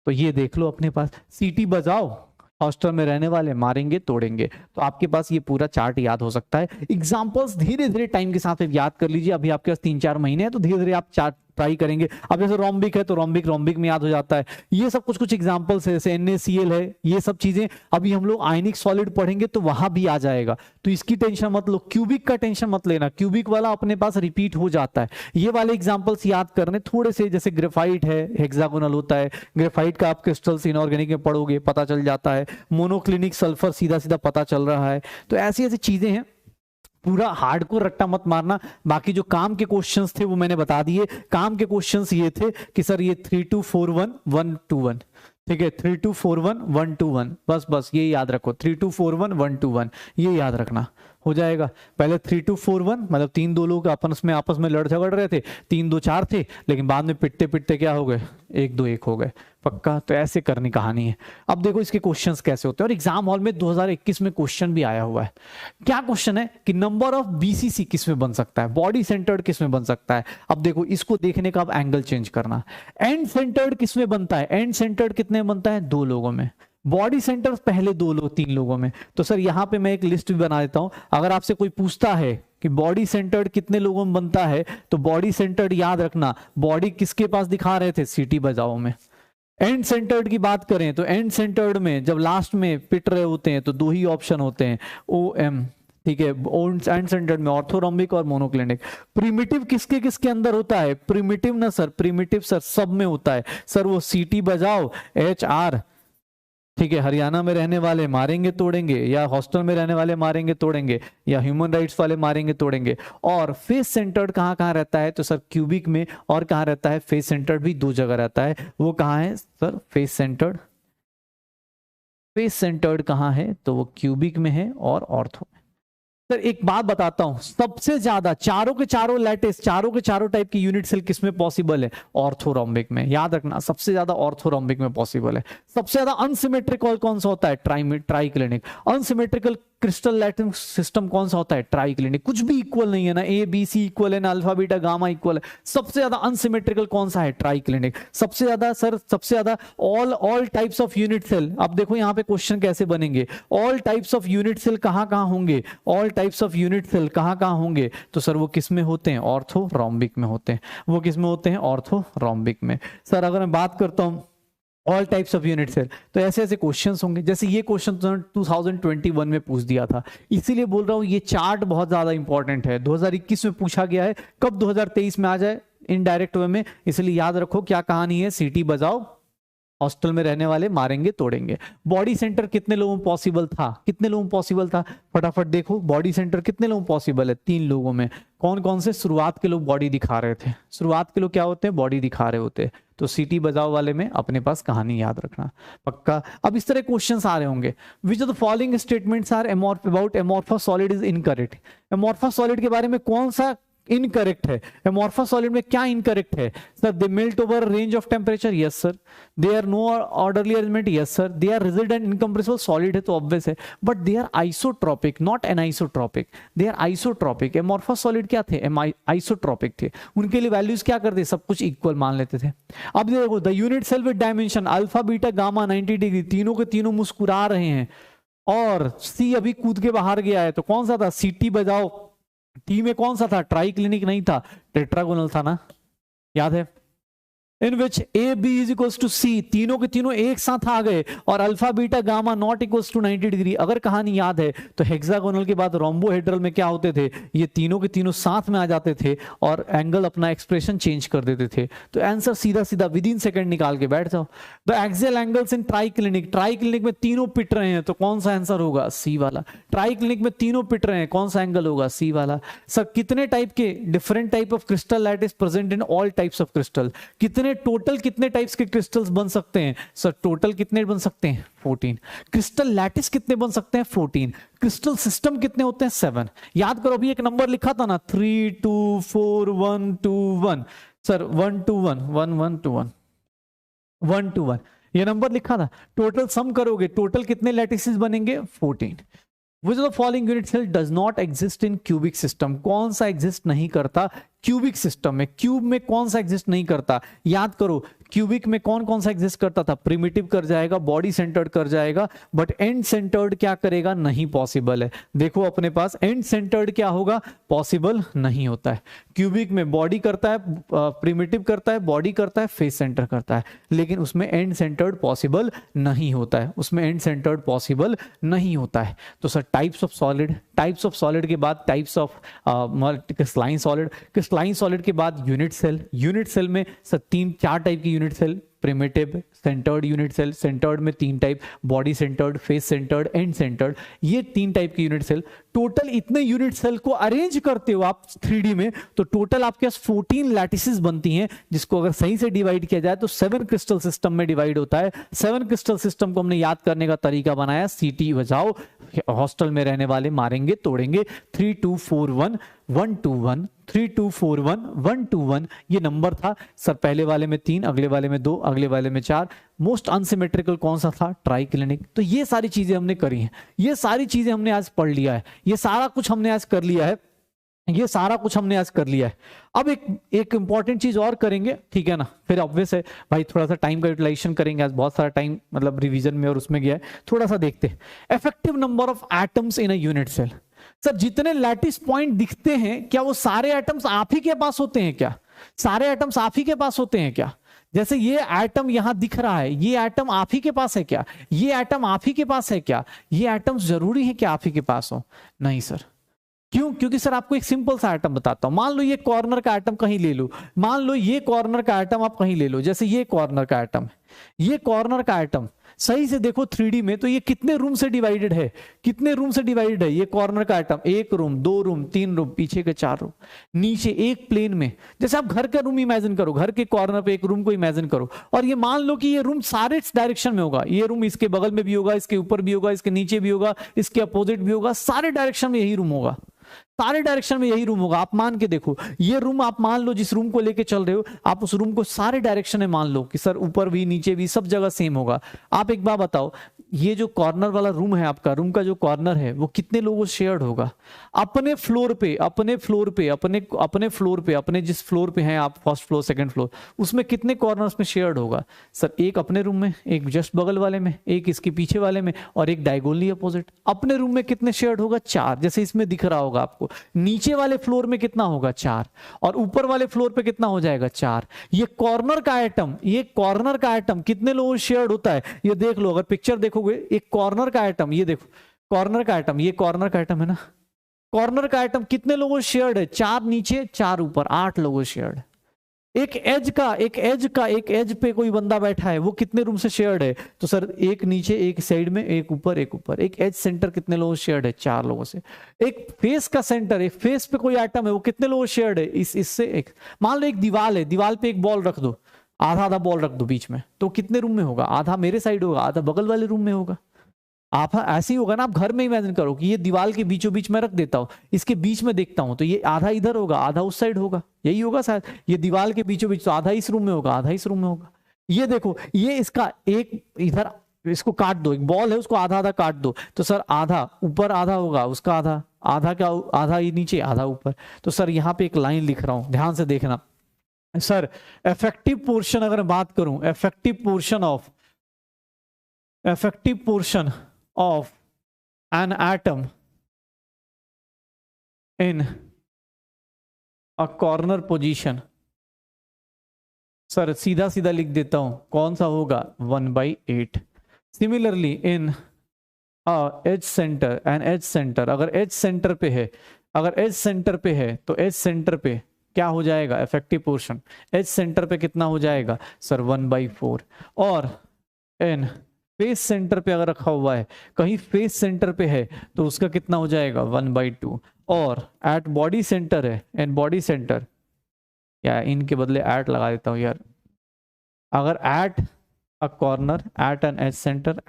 Speaker 1: तो ये देख लो अपने पास, सीटी बजाओ, हॉस्टल में रहने वाले मारेंगे तोड़ेंगे, तो आपके पास ये पूरा चार्ट याद हो सकता है। एग्जांपल्स धीरे धीरे टाइम के साथ याद कर लीजिए, अभी आपके पास 3-4 महीने हैं तो धीरे धीरे आप चार्ट ट्राई करेंगे। अब जैसे रोम्बिक है तो रोम्बिक में याद हो जाता है। ये सब कुछ एग्जांपल्स है, जैसे NaCl है, ये सब चीजें अभी हम लोग आयनिक सॉलिड पढ़ेंगे तो वहां भी आ जाएगा, तो इसकी टेंशन मत लो। क्यूबिक का टेंशन मत लेना, क्यूबिक वाला अपने पास रिपीट हो जाता है। ये वाले एग्जांपल्स याद करने थोड़े से, जैसे ग्रेफाइट है हेक्सागोनल होता है, ग्रेफाइट का आप क्रिस्टल्स इनऑर्गेनिक में पढ़ोगे पता चल जाता है, मोनोक्लिनिक सल्फर सीधा सीधा पता चल रहा है। तो ऐसी ऐसी चीजें हैं, पूरा हार्डकोर रट्टा मत मारना। बाकी जो काम के क्वेश्चंस थे वो मैंने बता दिए। काम के क्वेश्चंस ये थे कि सर ये 3 2 4 1 1 2 1, ठीक है, 3 2 4 1 1 2 1, बस ये याद रखो, 3 2 4 1 1 2 1, ये याद रखना हो जाएगा। पहले 3 2 4 1 मतलब 3 2 लोग आपस में लड़ झगड़ रहे थे, 3 2 4 थे, लेकिन बाद में पिटते पिटते क्या हो गए, 1 2 1 हो गए, पक्का। तो ऐसे करनी कहानी है। अब देखो इसके क्वेश्चंस कैसे होते हैं, और एग्जाम हॉल में 2021 में क्वेश्चन भी आया हुआ है। क्या क्वेश्चन है कि नंबर ऑफ BCC किस में बन सकता है, बॉडी सेंटर्ड किस में बन सकता है। अब देखो इसको देखने का अब एंगल चेंज करना। एंड सेंटर्ड किस में बनता है, एंड सेंटर्ड कितने बनता है, 2 लोगों में। बॉडी सेंटर पहले 2 लोग 3 लोगों में। तो सर यहां पे मैं एक लिस्ट भी बना देता हूं, अगर आपसे कोई पूछता है कि बॉडी सेंटर्ड कितने लोगों में बनता है, तो बॉडी सेंटर्ड याद रखना, बॉडी किसके पास दिखा रहे थे, सीटी बजाओ में। एंड सेंटर्ड की बात करें तो एंड सेंटर्ड में जब लास्ट में पिट रहे होते हैं तो 2 ही ऑप्शन होते हैं, OM, ठीक है, एंड सेंटर्ड में ऑर्थोरोम्बिक और मोनोक्लिनिक। प्रिमिटिव किसके किसके अंदर होता है? प्रिमिटिव ना सर, प्रिमिटिव सर सब में होता है सर। वो सीटी बजाओ, HR, ठीक है, हरियाणा में रहने वाले मारेंगे तोड़ेंगे, या हॉस्टल में रहने वाले मारेंगे तोड़ेंगे, या ह्यूमन राइट्स वाले मारेंगे तोड़ेंगे। और फेस सेंटर्ड कहाँ कहाँ रहता है? तो सर क्यूबिक में, और कहाँ रहता है? फेस सेंटर्ड भी 2 जगह रहता है। वो कहाँ है sir? Face centred, face centred कहाँ है? तो वो क्यूबिक में है और ऑर्थो में। सर एक बात बताता हूं, सबसे ज्यादा चारों के चारों लैटिस, चारों के चारों टाइप की यूनिट सेल किसमें पॉसिबल है? ऑर्थोरोम्बिक में। याद रखना, सबसे ज्यादा ऑर्थोरोम्बिक में पॉसिबल है। सबसे ज्यादा अनसिमेट्रिकल कौन सा होता है? Triclinic. Unsymmetrical crystal lattice system कौन सा होता है? ट्राइक्लिनिक। कुछ भी इक्वल नहीं है ना, ABC इक्वल है ना, अल्फा बीटा गामा इक्वल है। सबसे ज्यादा अनसिमेट्रिकल कौन सा है? ट्राइक्लिनिक। सबसे ज्यादा सर, सबसे ज्यादा all types of unit cell. अब देखो यहाँ पे क्वेश्चन कैसे बनेंगे, all types of unit cell कहाँ कहाँ होंगे? All types of unit cell कहाँ कहाँ होंगे? तो सर वो किस में होते हैं? ऑर्थोरोम्बिक में होते हैं। वो किस में होते हैं? ऑर्थोरोम्बिक में। सर अगर मैं बात करता हूँ all types of unit cell, तो ऐसे ऐसे क्वेश्चंस होंगे। जैसे ये क्वेश्चन 2021 में पूछ दिया था, इसीलिए बोल रहा हूँ ये चार्ट बहुत ज्यादा इंपॉर्टेंट है। 2021 में पूछा गया है, कब 2023 में आ जाए इनडायरेक्ट वे में। इसलिए याद रखो क्या कहानी है, सीटी बजाओ, हॉस्टल में रहने वाले मारेंगे तोड़ेंगे। बॉडी सेंटर कितने लोगों में पॉसिबल था? कितने लोगों में पॉसिबल था? फटाफट देखो, बॉडी सेंटर कितने लोगों में पॉसिबल है? 3 लोगों में। कौन कौन से? शुरुआत के लोग बॉडी दिखा रहे थे, शुरुआत के लोग क्या होते हैं? बॉडी दिखा रहे होते हैं। तो सीटी बजाओ वाले में अपने पास कहानी याद रखना पक्का। अब इस तरह क्वेश्चंस आ रहे होंगे, which of the following statements are about amorphous solid is incorrect. Amorphous solid के बारे में कौन सा इनकरेक्ट है? एमोर्फस सॉलिड में क्या इनकरेक्ट है? Sir they melt over range of temperature, yes sir. They are no orderly arrangement, yes sir. They are rigid and incompressible, solid है तो ऑब्वियस है। But they are isotropic, not anisotropic. They are isotropic. Amorphous solid क्या थे? Isotropic थे। उनके लिए values क्या करते? सब कुछ इक्वल मान लेते थे। अब देखो, the unit cell with dimension alpha beta gamma 90 degree, तीनों के तीनों मुस्कुरा रहे हैं। और सी अभी कूद के बाहर गया है, तो कौन सा था? सीटी बजाओ, टी में कौन सा था? ट्राइक्लिनिक नहीं था, टेट्रागोनल था ना, याद है? In which a B is equals to c, तीनों के तीनों एक साथ आ गए, और alpha beta gamma not equals to 90 degree. अगर कहानी याद है तो हेक्सागोनल के बाद रोम्बोहेड्रल में क्या होते थे? ये तीनों के तीनों साथ में आ जाते थे और एंगल अपना एक्सप्रेशन चेंज कर देते थे। तो आंसर सीधा सीधा विद इन सेकंड निकाल के बैठ जाओ। The axial angles in triclinic, triclinic में तीनों पिट रहे हैं तो कौन सा आंसर होगा? सी वाला। ट्राइक्लिनिक में तीनों पिट रहे हैं, कौन सा एंगल होगा? सी वाला। सर कितने टाइप के different type of crystal lattice present in all types of crystal? कितने टोटल कितने टाइप्स के क्रिस्टल्स बन सकते हैं? सर टोटल कितने बन सकते हैं? 14। क्रिस्टल लैटिस कितने बन सकते हैं? 14। क्रिस्टल सिस्टम कितने होते हैं? 7। याद करो, अभी एक नंबर लिखा था ना, 3 2 4 1 2 1। सर 1 2 1 1 1 2 1 1 2 1 ये नंबर लिखा था। टोटल सम करोगे, टोटल कितने लैटिसेस बनेंगे? 14। Which of the following unit cell does not exist in cubic system? कौन सा एग्जिस्ट नहीं करता क्यूबिक सिस्टम में? क्यूब में कौन सा एग्जिस्ट नहीं करता? याद करो, क्यूबिक में कौन कौन सा एग्जिस्ट करता था? प्रिमिटिव कर जाएगा, बॉडी सेंटर्ड कर जाएगा, बट एंड सेंटर्ड क्या करेगा? नहीं पॉसिबल है। देखो अपने पास एंड सेंटर्ड क्या होगा? पॉसिबल नहीं होता है। क्यूबिक में बॉडी करता है, प्रिमिटिव करता है, बॉडी करता है, फेस सेंटर करता है, लेकिन उसमें एंड सेंटर्ड पॉसिबल नहीं होता है, उसमें एंड सेंटर्ड पॉसिबल नहीं होता है। तो sir types of solid, types of solid के बाद types of crystalline solid, crystalline solid के बाद यूनिट सेल, यूनिट सेल में सर 3-4 टाइप की unit cell, primitive, centred unit cell, centred में 3 type, body centred, face centred, end centred, ये 3 type की unit cell. Total इतने यूनिट सेल को arrange करते हो आप 3D में, तो टोटल आपके पास 14 लैटिसेस बनती हैं, जिसको अगर सही से डिवाइड किया जाए तो 7 क्रिस्टल सिस्टम में डिवाइड होता है। 7 क्रिस्टल सिस्टम को हमने याद करने का तरीका बनाया, सीटी बजाओ, हॉस्टल में रहने वाले मारेंगे तोड़ेंगे, 3 2 4 1 1 2 1 3 2 4 1 1 2 1 ये नंबर था सर। पहले वाले में 3, अगले वाले में 2, अगले वाले में 4। मोस्ट अनसिमेट्रिकल कौन सा था? ट्राइक्लिनिक। तो ये सारी चीजें हमने करी हैं, ये सारी चीजें हमने आज पढ़ लिया है, ये सारा कुछ हमने आज कर लिया है, ये सारा कुछ हमने आज कर लिया है। अब एक इंपॉर्टेंट चीज और करेंगे, ठीक है ना, फिर ऑब्वियस है भाई थोड़ा सा टाइम का यूटिलाइजेशन करेंगे, आज बहुत सारा टाइम मतलब रिवीजन में और उसमें गया है, थोड़ा सा देखते हैं। Effective number of atoms in a unit cell. Sir जितने लैटिस पॉइंट दिखते हैं, क्या वो सारे एटम्स आप ही के पास होते हैं क्या? सारे एटम्स आप ही के पास होते हैं क्या? जैसे ये एटम यहां दिख रहा है, ये एटम आप ही के पास है क्या? ये एटम आप ही के पास है क्या? ये एटम्स जरूरी है कि आप ही के पास हो? नहीं सर, क्यों? क्योंकि सर आपको एक सिंपल सा आइटम बताता हूं। मान लो ये कॉर्नर का आइटम कहीं ले लो, मान लो ये कॉर्नर का आइटम आप कहीं ले लो, जैसे ये कॉर्नर का आइटम, ये कॉर्नर का आइटम सही से देखो 3D में तो ये कितने रूम से डिवाइडेड है, कितने रूम से डिवाइडेड है ये कॉर्नर का आइटम? 1 रूम, 2 रूम, 3 रूम, पीछे के 4 रूम, नीचे एक प्लेन में। जैसे आप घर का रूम इमेजिन करो, घर के कॉर्नर पे एक रूम को इमेजिन करो, और ये मान लो कि ये रूम सारे डायरेक्शन में होगा, ये रूम इसके बगल में भी होगा, इसके ऊपर भी होगा, इसके नीचे भी होगा, इसके अपोजिट भी होगा, सारे डायरेक्शन में यही रूम होगा, सारे डायरेक्शन में यही रूम होगा। आप मान के देखो, ये रूम आप मान लो जिस रूम को लेके चल रहे हो, आप उस रूम को सारे डायरेक्शन में मान लो कि सर ऊपर भी नीचे भी सब जगह सेम होगा। आप एक बात बताओ, ये जो कॉर्नर वाला रूम है आपका, रूम का जो कॉर्नर है वो कितने लोगों से शेयर्ड होगा? अपने फ्लोर पे, अपने फ्लोर पे, अपने फ्लोर पे, अपने जिस फ्लोर पे हैं आप, फर्स्ट फ्लोर, सेकंड फ्लोर, उसमें कितने कॉर्नर्स में शेयर्ड होगा? सर एक अपने रूम में, एक जस्ट बगल वाले में, एक इसके पीछे वाले में, और एक डायगोनली अपोजिट। अपने रूम में कितने शेयर्ड होगा? 4, जैसे इसमें दिख रहा होगा आपको। नीचे वाले फ्लोर में कितना होगा? 4, और ऊपर वाले फ्लोर पे कितना हो जाएगा? 4। ये कॉर्नर का आइटम, ये कॉर्नर का आइटम कितने लोगों से शेयर्ड होता है? ये देख लो, अगर पिक्चर देखोगे, एक कॉर्नर का आइटम, ये देखो कॉर्नर का आइटम, ये कॉर्नर का आइटम है ना, कॉर्नर का आइटम कितने लोगों से शेयर्ड है? 4 नीचे 4 ऊपर, 8 लोगों से शेयर्ड है। एक एज पे कोई बंदा बैठा है, वो कितने रूम से शेयर्ड है? तो सर एक नीचे, एक साइड में, एक ऊपर, एक ऊपर। एक एज सेंटर कितने लोगों से शेयर्ड है? 4 लोगों से। एक फेस का सेंटर, एक फेस पे कोई आइटम है, वो कितने लोगों से शेयर्ड है? इससे एक। मान लो एक दीवार है, दीवार पे एक बॉल रख दो, आधा आधा बॉल रख दो बीच में, तो कितने रूम में होगा? आधा मेरे साइड होगा, आधा बगल वाले रूम में होगा। आप ऐसे ही होगा ना, आप घर में इमेजिन करो कि ये दीवार के बीचों बीच में रख देता हूं, इसके बीच में देखता हूं तो ये आधा इधर होगा, आधा उस साइड होगा, यही होगा शायद। ये दीवार के बीचों बीच, तो आधा इस रूम में होगा, आधा इस रूम में होगा। ये देखो, ये इसका एक इधर, इसको काट दो, एक बॉल है उसको आधा आधा काट दो, तो सर आधा ऊपर आधा होगा, उसका आधा, आधा क्या, आधा ये नीचे, आधा ऊपर। तो सर यहाँ पे एक लाइन लिख रहा हूं, ध्यान से देखना सर। इफेक्टिव पोर्शन अगर बात करूं, effective portion of an atom in a corner position, sir सीधा सीधा लिख देता हूं, कौन सा होगा? 1/8। Similarly in edge centre, an edge centre, अगर एज सेंटर पे है, अगर एज सेंटर पे है तो एज सेंटर पे क्या हो जाएगा? इफेक्टिव पोर्शन एज सेंटर पे कितना हो जाएगा? सर 1/4। और इन फेस सेंटर पे अगर रखा हुआ है, कहीं फेस सेंटर पे है, तो उसका कितना हो जाएगा? 1/2। और एट बॉडी सेंटर है, एंड बॉडी सेंटर, या इनके बदले एट लगा देता हूं यार, अगर at a corner, at an edge centre,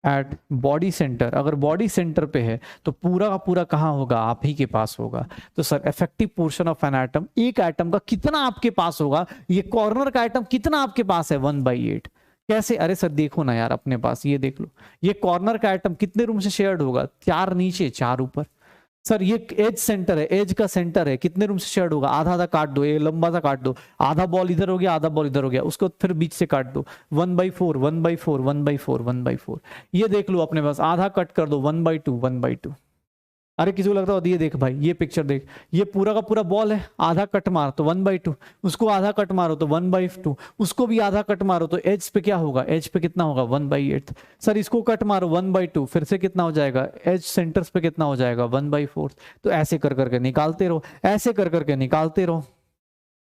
Speaker 1: at body centre, अगर बॉडी सेंटर पे है तो पूरा का पूरा कहाँ होगा? आप ही के पास होगा। तो sir effective portion of an atom, एक एटम का कितना आपके पास होगा? ये कॉर्नर का एटम कितना आपके पास है? 1/8। कैसे? अरे सर देखो ना यार, अपने पास ये देख लो, ये कॉर्नर का आइटम कितने रूम से शेयर्ड होगा? 4 नीचे 4 ऊपर। सर ये एज सेंटर है, एज का सेंटर है, कितने रूम से शेयर्ड होगा? आधा आधा काट दो, ये लंबा सा काट दो, आधा बॉल इधर हो गया, आधा बॉल इधर हो गया, उसको फिर बीच से काट दो, 1/4 1/4 1/4 1/4। ये देख लो अपने पास, आधा कट कर दो, 1/2 1/2। अरे किसी को लगता है, ये देख भाई, ये पिक्चर देख, ये पूरा का पूरा बॉल है, आधा कट मार तो 1/2, उसको आधा कट मारो तो 1/2, उसको भी आधा कट मारो तो एज पे क्या होगा? एज पे कितना होगा? 1/8। सर इसको कट मारो 1/2, फिर से कितना हो जाएगा? एज सेंटर्स पे कितना हो जाएगा? 1/4। तो ऐसे कर करके निकालते रहो, ऐसे कर करके निकालते रहो।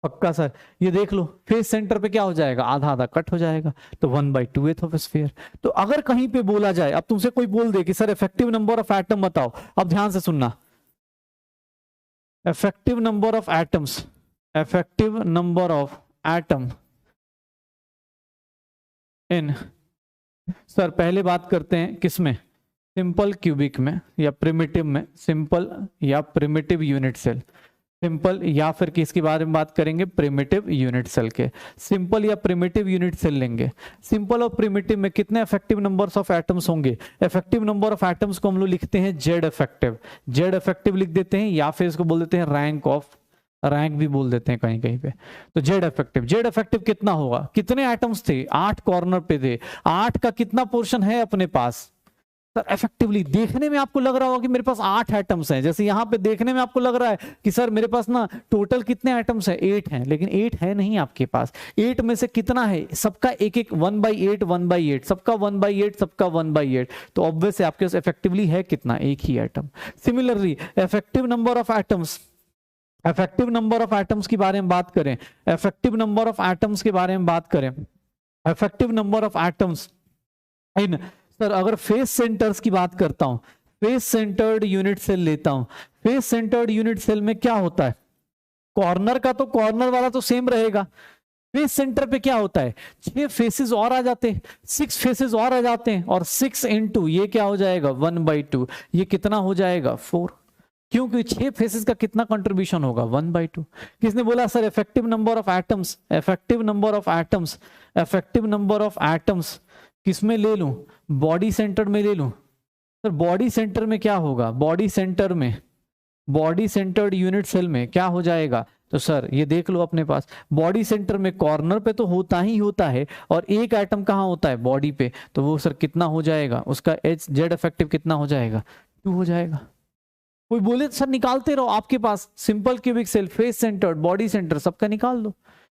Speaker 1: पक्का सर? ये देख लो, फेस सेंटर पे क्या हो जाएगा? आधा आधा कट हो जाएगा, तो 1/2 ऑफ स्फीयर। तो अगर कहीं पे बोला जाए, अब तुमसे कोई बोल दे कि sir effective number of atom बताओ, अब ध्यान से सुनना, effective number of atoms, effective number of atom in, sir पहले बात करते हैं किसमें? सिंपल क्यूबिक में या प्रिमिटिव में, सिंपल या प्रिमिटिव यूनिट सेल, सिंपल या फिर किसके बारे में बात करेंगे? प्रिमिटिव यूनिट सेल के। सिंपल या प्रिमिटिव यूनिट सेल लेंगे। सिंपल और प्रिमिटिव में कितने इफेक्टिव नंबर्स ऑफ एटम्स होंगे? इफेक्टिव नंबर ऑफ एटम्स को हम लोग लिखते हैं जेड इफेक्टिव, जेड इफेक्टिव लिख देते हैं, या फिर इसको बोल देते हैं रैंक ऑफ, रैंक भी बोल देते हैं कहीं कहीं पे। तो जेड इफेक्टिव, जेड इफेक्टिव कितना होगा? कितने एटम्स थे? 8 कॉर्नर पे थे, 8 का कितना पोर्शन है अपने पास? सर इफेक्टिवली देखने में आपको लग रहा होगा कि मेरे पास 8 एटम्स हैं, जैसे यहाँ पे देखने में आपको लग रहा है कि सर मेरे पास ना टोटल कितने एटम्स हैं, 8 हैं, लेकिन 8 है नहीं आपके पास। 8 में से कितना है, सबका एक एक 1/8 1/8, सबका 1/8 सबका 1/8, तो ऑब्वियस है आपके पास इफेक्टिवली है कितना, एक ही atom. Similarly effective number of atoms, effective number of atoms के बारे में बात करें, इफेक्टिव नंबर ऑफ एटम्स के बारे में बात करें, effective number of atoms in, sir अगर फेस सेंटर्स की बात करता हूं, फेस सेंटर्ड यूनिट सेल लेता हूं, फेस सेंटर्ड यूनिट सेल में क्या होता है, कॉर्नर का तो कॉर्नर वाला तो सेम रहेगा, फेस सेंटर पे क्या होता है, 6 फेसेस और आ जाते हैं, 6 फेसेस और आ जाते हैं, और 6 into ये क्या हो जाएगा 1/2, ये कितना हो जाएगा 4, क्योंकि 6 फेसेस का कितना कंट्रीब्यूशन होगा 1/2। किसने बोला sir effective number of atoms, effective number of atoms, effective number of atoms किसमें ले लूं, बॉडी सेंटर में ले लूं। सर बॉडी सेंटर में क्या होगा, बॉडी सेंटर में, बॉडी सेंटर्ड यूनिट सेल में क्या हो जाएगा, तो सर ये देख लो अपने पास बॉडी सेंटर में कॉर्नर पे तो होता ही होता है, और एक एटम कहाँ होता है बॉडी पे, तो वो सर कितना हो जाएगा, उसका एच जेड इफेक्टिव कितना हो जाएगा 2 हो जाएगा। कोई बोले सर निकालते रहो, आपके पास simple cubic cell, face centred, body centre, सबका निकाल दो।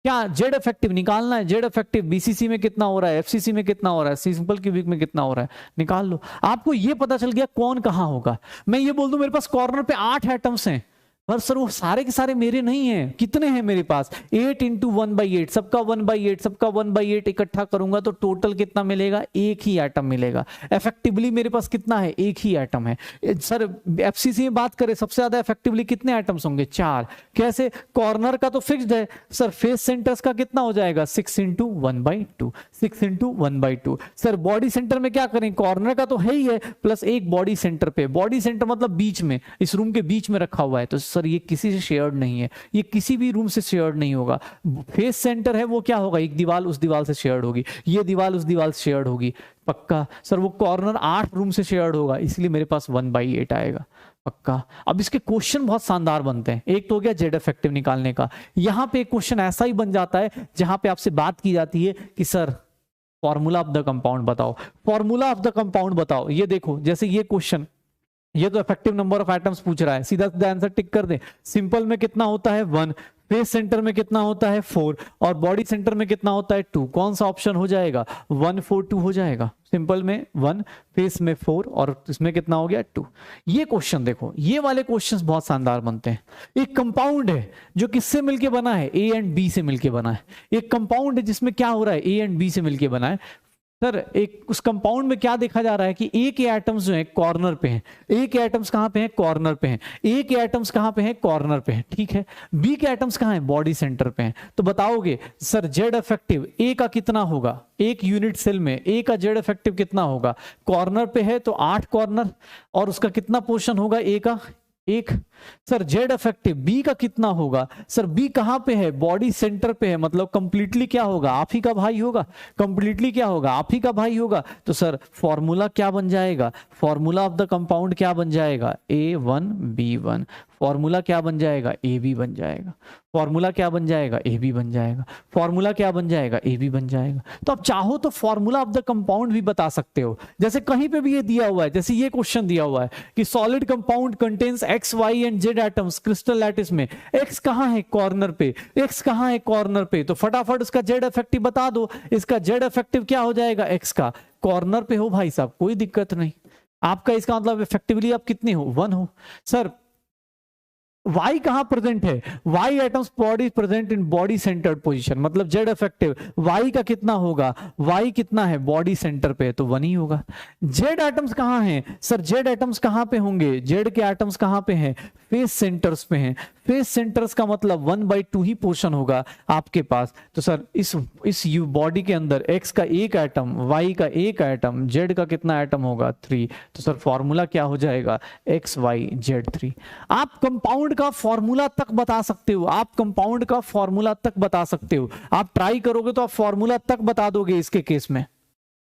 Speaker 1: क्या जेड इफेक्टिव निकालना है, जेड इफेक्टिव बीसीसी में कितना हो रहा है, एफसीसी में कितना हो रहा है, सिंपल क्यूबिक में कितना हो रहा है, निकाल लो। आपको ये पता चल गया कौन कहां होगा। मैं ये बोल दूं मेरे पास कॉर्नर पे 8 एटम्स हैं, पर सर वो सारे के सारे मेरे नहीं हैं, कितने हैं मेरे पास 8 into 1/8, सबका 1/8 सबका 1/8 इकट्ठा करूंगा तो टोटल कितना मिलेगा, एक ही एटम मिलेगा। इफेक्टिवली मेरे पास कितना है, एक ही एटम है। सर एफसीसी में बात करें सबसे ज्यादा इफेक्टिवली कितने एटम्स होंगे 4, कैसे, कॉर्नर का तो फिक्स्ड है, सर फेस सेंटर्स का कितना हो जाएगा 6 into 1/2, 6 into 1/2। Sir body centre में क्या करें, कॉर्नर का तो है ही है, प्लस एक बॉडी सेंटर पे, बॉडी सेंटर मतलब बीच में, इस रूम के बीच में रखा हुआ है, तो सर ये किसी से शेयर्ड नहीं है, ये किसी भी रूम से शेयर्ड नहीं होगा। फेस सेंटर है वो क्या होगा, एक दीवार उस दीवार से शेयर्ड होगी, ये दीवार उस दीवार से शेयर्ड होगी, पक्का। सर वो कॉर्नर 8 रूम से शेयर्ड होगा, इसलिए मेरे पास 1/8 आएगा, पक्का। अब इसके क्वेश्चन बहुत शानदार बनते हैं। एक तो हो गया जेड इफेक्टिव निकालने का, यहां पे एक क्वेश्चन ऐसा ही बन जाता है जहां पे आपसे बात की जाती है कि sir formula of the compound बताओ, फॉर्मूला ऑफ द कंपाउंड बताओ। ये देखो जैसे ये क्वेश्चन, ये तो इफेक्टिव नंबर ऑफ एटम्स पूछ रहा है, सीधा सीधा आंसर टिक कर दे। सिंपल में कितना होता है 1, फेस सेंटर में कितना होता है 4, और बॉडी सेंटर में कितना होता है 2। कौन सा ऑप्शन हो जाएगा 1 4 2 हो जाएगा। सिंपल में 1, फेस में 4, और इसमें कितना हो गया 2। ये क्वेश्चन देखो, ये वाले क्वेश्चंस बहुत शानदार बनते हैं। एक कंपाउंड है जो किससे मिलके बना है, ए एंड बी से मिलके बना है। एक कंपाउंड है जिसमें क्या हो रहा है, ए एंड बी से मिलके बना है। सर एक उस कंपाउंड में क्या देखा जा रहा है कि ए के एटम्स जो है कॉर्नर पे हैं, ए के एटम्स कहां पे हैं कॉर्नर पे हैं, ए के एटम्स कहां पे हैं कॉर्नर पे हैं, ठीक है। बी के एटम्स कहां हैं बॉडी सेंटर पे हैं। तो बताओगे सर जेड इफेक्टिव ए का कितना होगा, एक यूनिट सेल में ए का जेड इफेक्टिव कितना होगा, कॉर्नर पे है तो 8 कॉर्नर, और उसका कितना पोर्शन होगा ए का 1। सर जेड इफेक्टिव बी का कितना होगा, सर बी कहां पे है बॉडी सेंटर पे है, मतलब कंप्लीटली क्या होगा आप ही का भाई होगा, कंप्लीटली क्या होगा आप ही का भाई होगा। तो सर फॉर्मूला क्या बन जाएगा, फॉर्मूला ऑफ द कंपाउंड क्या बन जाएगा A1B1, फॉर्मूला क्या बन जाएगा ए बी बन जाएगा, फॉर्मूला क्या बन जाएगा ए बी बन जाएगा, फॉर्मूला क्या बन जाएगा ए बी बन जाएगा। तो आप चाहो तो फॉर्मूला ऑफ द कंपाउंड भी बता सकते हो, जैसे कहीं पे भी ये दिया हुआ है, जैसे ये क्वेश्चन दिया हुआ है कि solid compound contains X Y and Z atoms crystal lattice में, एक्स कहां है कॉर्नर पे, एक्स कहां है कॉर्नर पे, तो फटाफट उसका जेड इफेक्टिव बता दो। इसका जेड इफेक्टिव क्या हो जाएगा, एक्स का, कॉर्नर पे हो भाई साहब कोई दिक्कत नहीं आपका, इसका मतलब इफेक्टिवली आप कितने हो 1 हो। सर Y कहां प्रेजेंट है, Y atoms body present in body centred position, मतलब जेड इफेक्टिव Y का कितना होगा, Y कितना है बॉडी सेंटर पे, तो 1 ही होगा। जेड एटम्स कहां हैं, सर जेड एटम्स कहां पे होंगे, जेड के एटम्स कहां पे हैं फेस सेंटर्स पे हैं, फेस सेंटर्स का मतलब 1/2 ही पोर्शन होगा आपके पास। तो सर इस यू बॉडी के अंदर X का एक एटम, Y का एक एटम, Z का कितना एटम होगा 3। तो सर फॉर्मूला क्या हो जाएगा XYZ3। आप कंपाउंड का फॉर्मूला तक बता सकते हो, आप कंपाउंड का फॉर्मूला तक बता सकते हो, आप ट्राई करोगे तो आप फॉर्मूला तक बता दोगे इसके केस में,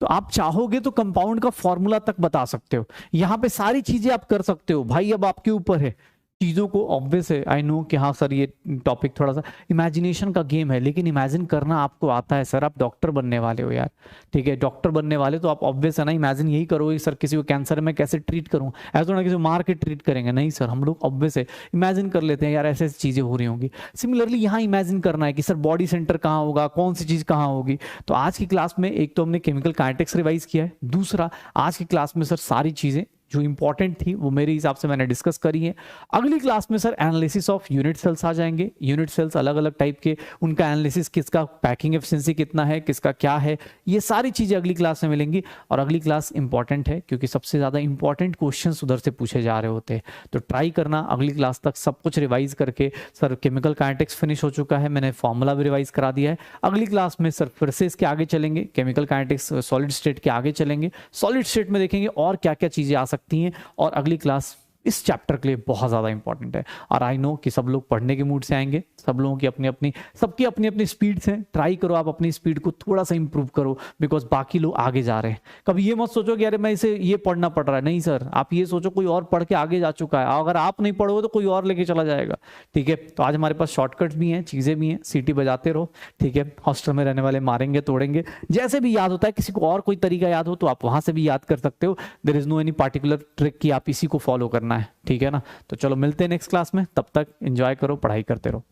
Speaker 1: तो आप चाहोगे तो कंपाउंड का फॉर्मूला तक बता सकते हो। यहां पे सारी चीजें आप कर सकते हो भाई, अब आपके ऊपर है चीज़ों को ऑब्वियस है, आई नो कि हाँ सर ये टॉपिक थोड़ा सा इमेजिनेशन का गेम है, लेकिन इमेजिन करना आपको आता है सर, आप डॉक्टर बनने वाले हो यार, ठीक है, डॉक्टर बनने वाले तो आप ऑब्वियस है ना इमेजिन यही करोगे सर किसी को कैंसर में कैसे ट्रीट करूँ, ऐसा ना किसी को मार के ट्रीट करेंगे, नहीं सर, हम लोग ऑब्वियस है इमेजिन कर लेते हैं यार ऐसे ऐसी चीज़ें हो रही होंगी। सिमिलरली यहाँ इमेजिन करना है कि सर बॉडी सेंटर कहाँ होगा, कौन सी चीज़ कहाँ होगी। तो आज की क्लास में एक तो हमने केमिकल काइनेटिक्स रिवाइज किया है, दूसरा आज की क्लास में सर सारी चीज़ें जो इंपॉर्टेंट थी वो मेरे हिसाब से मैंने डिस्कस करी है। अगली क्लास में sir analysis of unit cells आ जाएंगे, यूनिट सेल्स अलग अलग टाइप के, उनका एनालिसिस, किसका पैकिंग एफिशिएंसी कितना है, किसका क्या है, ये सारी चीजें अगली क्लास में मिलेंगी। और अगली क्लास इंपॉर्टेंट है क्योंकि सबसे ज्यादा इंपॉर्टेंट क्वेश्चन उधर से पूछे जा रहे होते हैं, तो ट्राई करना अगली क्लास तक सब कुछ रिवाइज करके। सर केमिकल काइनेटिक्स फिनिश हो चुका है, मैंने फॉर्मूला भी रिवाइज करा दिया है। अगली क्लास में सर फिर से इसके आगे चलेंगे, केमिकल काइनेटिक्स सॉलिड स्टेट के आगे चलेंगे, सॉलिड स्टेट में देखेंगे और क्या क्या चीजें आ सकती हैं। और अगली क्लास इस चैप्टर के लिए बहुत ज़्यादा इंपॉर्टेंट है, और आई नो कि सब लोग पढ़ने के मूड से आएंगे, सब लोगों की अपनी अपनी, सबकी अपनी अपनी स्पीड्स हैं, ट्राई करो आप अपनी स्पीड को थोड़ा सा इंप्रूव करो, बिकॉज बाकी लोग आगे जा रहे हैं। कभी ये मत सोचो कि अरे मैं इसे ये पढ़ना पड़ रहा है, नहीं सर, आप ये सोचो कोई और पढ़ के आगे जा चुका है, अगर आप नहीं पढ़ोगे तो कोई और लेके चला जाएगा, ठीक है। तो आज हमारे पास शॉर्टकट्स भी हैं, चीज़ें भी हैं, सीटी बजाते रहो, ठीक है। हॉस्टल में रहने वाले मारेंगे तोड़ेंगे, जैसे भी याद होता है, किसी को और कोई तरीका याद हो तो आप वहां से भी याद कर सकते हो, there is no any particular trick कि आप इसी को फॉलो करना है, ठीक है ना। तो चलो मिलते हैं नेक्स्ट क्लास में, तब तक एंजॉय करो, पढ़ाई करते रहो।